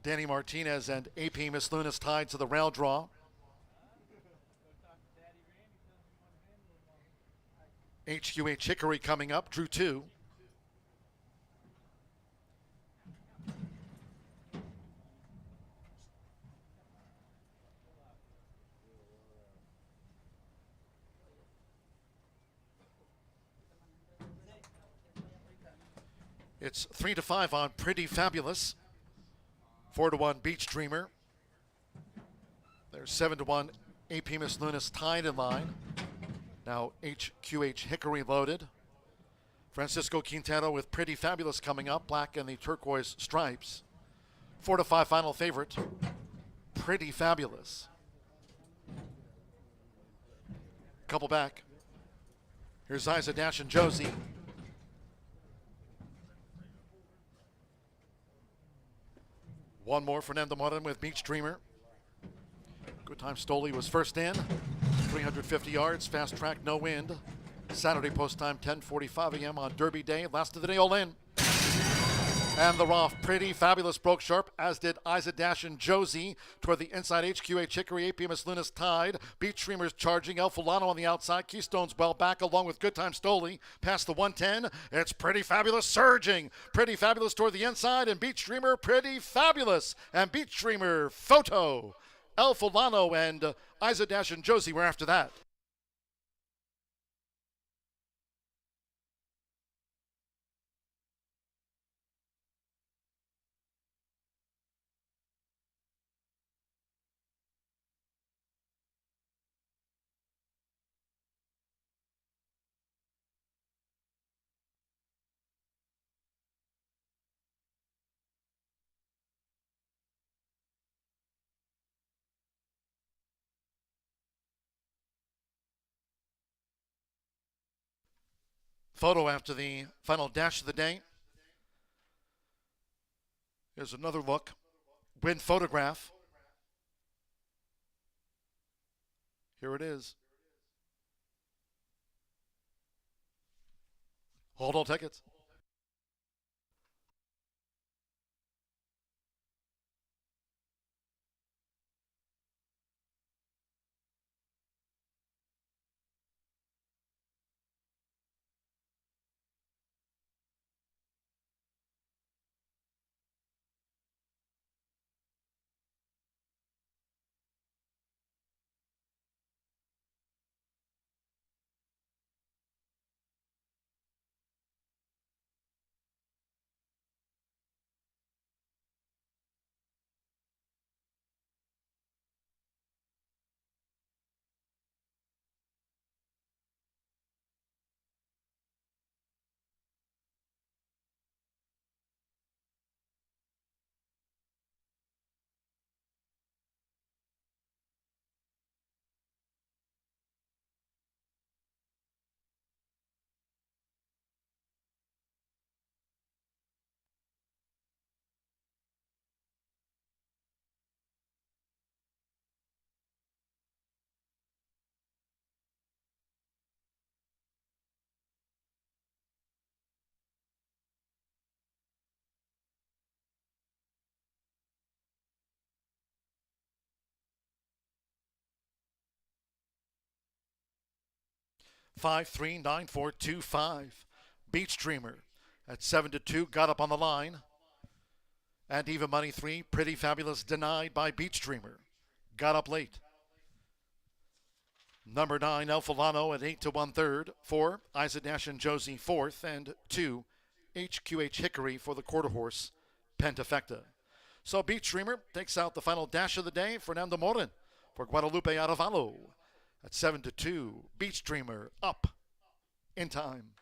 Danny Martinez and AP Miss Luna's tied to the rail draw. HQH Hickory coming up, drew 2. It's 3-5 on Pretty Fabulous. 4-1 Beach Dreamer. There's 7-1 AP Miss Luna's tied in line. Now HQH Hickory loaded. Francisco Quintero with Pretty Fabulous coming up, black and the turquoise stripes. 4-5 final favorite, Pretty Fabulous. Couple back. Here's Isa Dash and Josie. One more, Fernando Morin with Beach Dreamer. Good Time Stoley was first in. 350 yards, fast track, no wind. Saturday post time, 10:45 a.m. on Derby Day. Last of the day, all in. And the Roth, Pretty Fabulous, broke sharp, as did Isa Dash and Josie. Toward the inside, HQH Hickory, AP Miss Luna's tied. Beach Dreamers charging, El Fulano on the outside. Keystone's well back, along with Good Time Stoley. Past the 110, it's Pretty Fabulous surging. Pretty Fabulous toward the inside, and Beach Dreamer, Pretty Fabulous. And Beach Dreamer, Photo. El Fulano and Isa Dash and Josie were after that. Photo after the final dash of the day. Here's another look. Win photograph. Here it is. Hold all tickets. Five, 3, 9, 4, 2, 5. Beach Dreamer at 7-2 got up on the line. And even money 3, Pretty Fabulous, denied by Beach Dreamer. Got up late. Number 9, El Fulano at 8 to 1/3. 4, Isa Dash and Josie 4th. And 2, HQH Hickory for the quarter horse, Pentafecta. So Beach Dreamer takes out the final dash of the day. Fernando Morin for Guadalupe Arevalo at 7 to 2. Beach Dreamer up in time.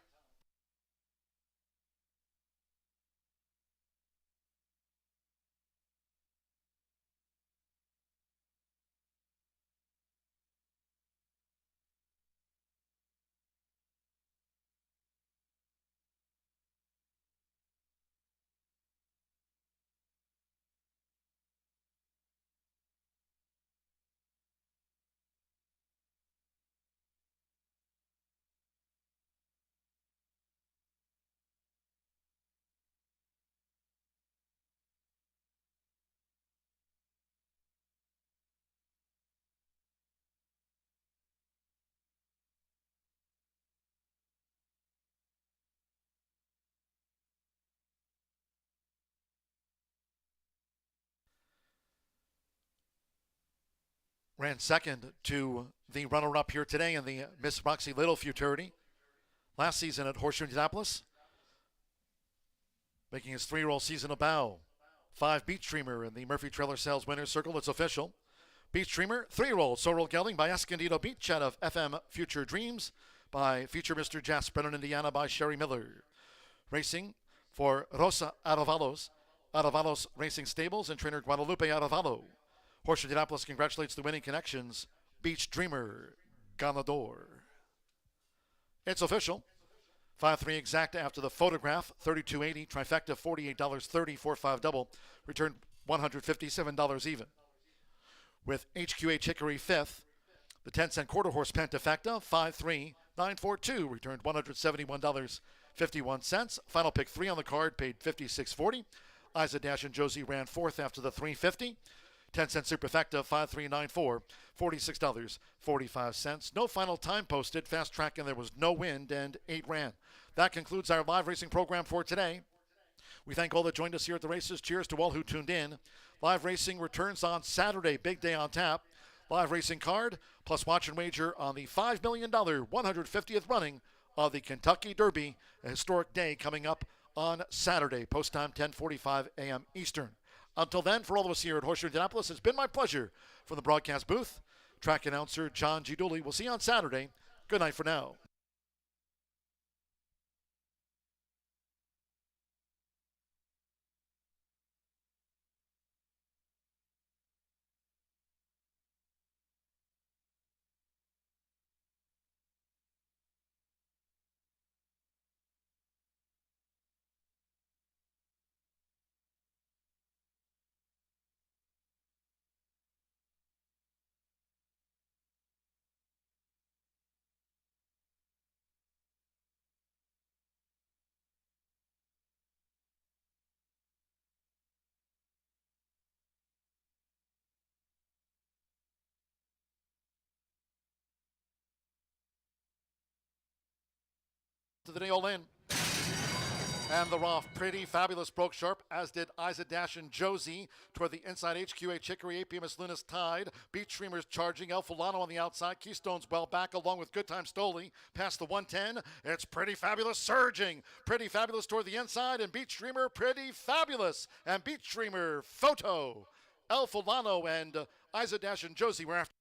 Ran second to the runner-up here today in the Miss Roxy Little futurity last season at Horseshoe Indianapolis, making his 3-year-old season a bow. 5, Beach Dreamer in the Murphy Trailer Sales Winners Circle. It's official. Beach Dreamer, 3-year-old Sorrel Gelding by Escondido Beach out of FM Future Dreams by Future Mr. Jazz Brennan, Indiana by Sherry Miller. Racing for Rosa Aravalos Racing Stables and trainer Guadalupe Arevalo. Horseshoe Indianapolis congratulates the winning connections. Beach Dreamer, ganador. It's official. 5-3 exact after the photograph. $32.80. Trifecta $48.30. 4-5 double. Returned $157 even. With HQH Hickory 5th. The 10-cent quarter horse Pentafecta 5-3. 9-4-2. Returned $171.51. Final pick 3 on the card. Paid $56.40. Isa Dash and Josie ran 4th after the $3.50. 10-cent Superfecta, 5394, $46.45. No final time posted. Fast track, and there was no wind, and 8 ran. That concludes our live racing program for today. We thank all that joined us here at the races. Cheers to all who tuned in. Live racing returns on Saturday. Big day on tap. Live racing card, plus watch and wager on the $5 million 150th running of the Kentucky Derby. A historic day coming up on Saturday. Post time 10:45 a.m. Eastern. Until then, for all of us here at Horseshoe Indianapolis, it's been my pleasure from the broadcast booth. Track announcer John G. Dooley. We'll see you on Saturday. Good night for now. To the day all in. And the Roth, Pretty Fabulous broke sharp, as did Isa Dash and Josie. Toward the inside, HQH Hickory, APMS Luna's tied. Beach Dreamers charging, El Fulano on the outside. Keystone's well back, along with Good Time Stoli. Past the 110, it's Pretty Fabulous surging. Pretty Fabulous toward the inside, and Beach Dreamer, Pretty Fabulous. And Beach Dreamer, Photo. El Fulano and Isa Dash and Josie were after.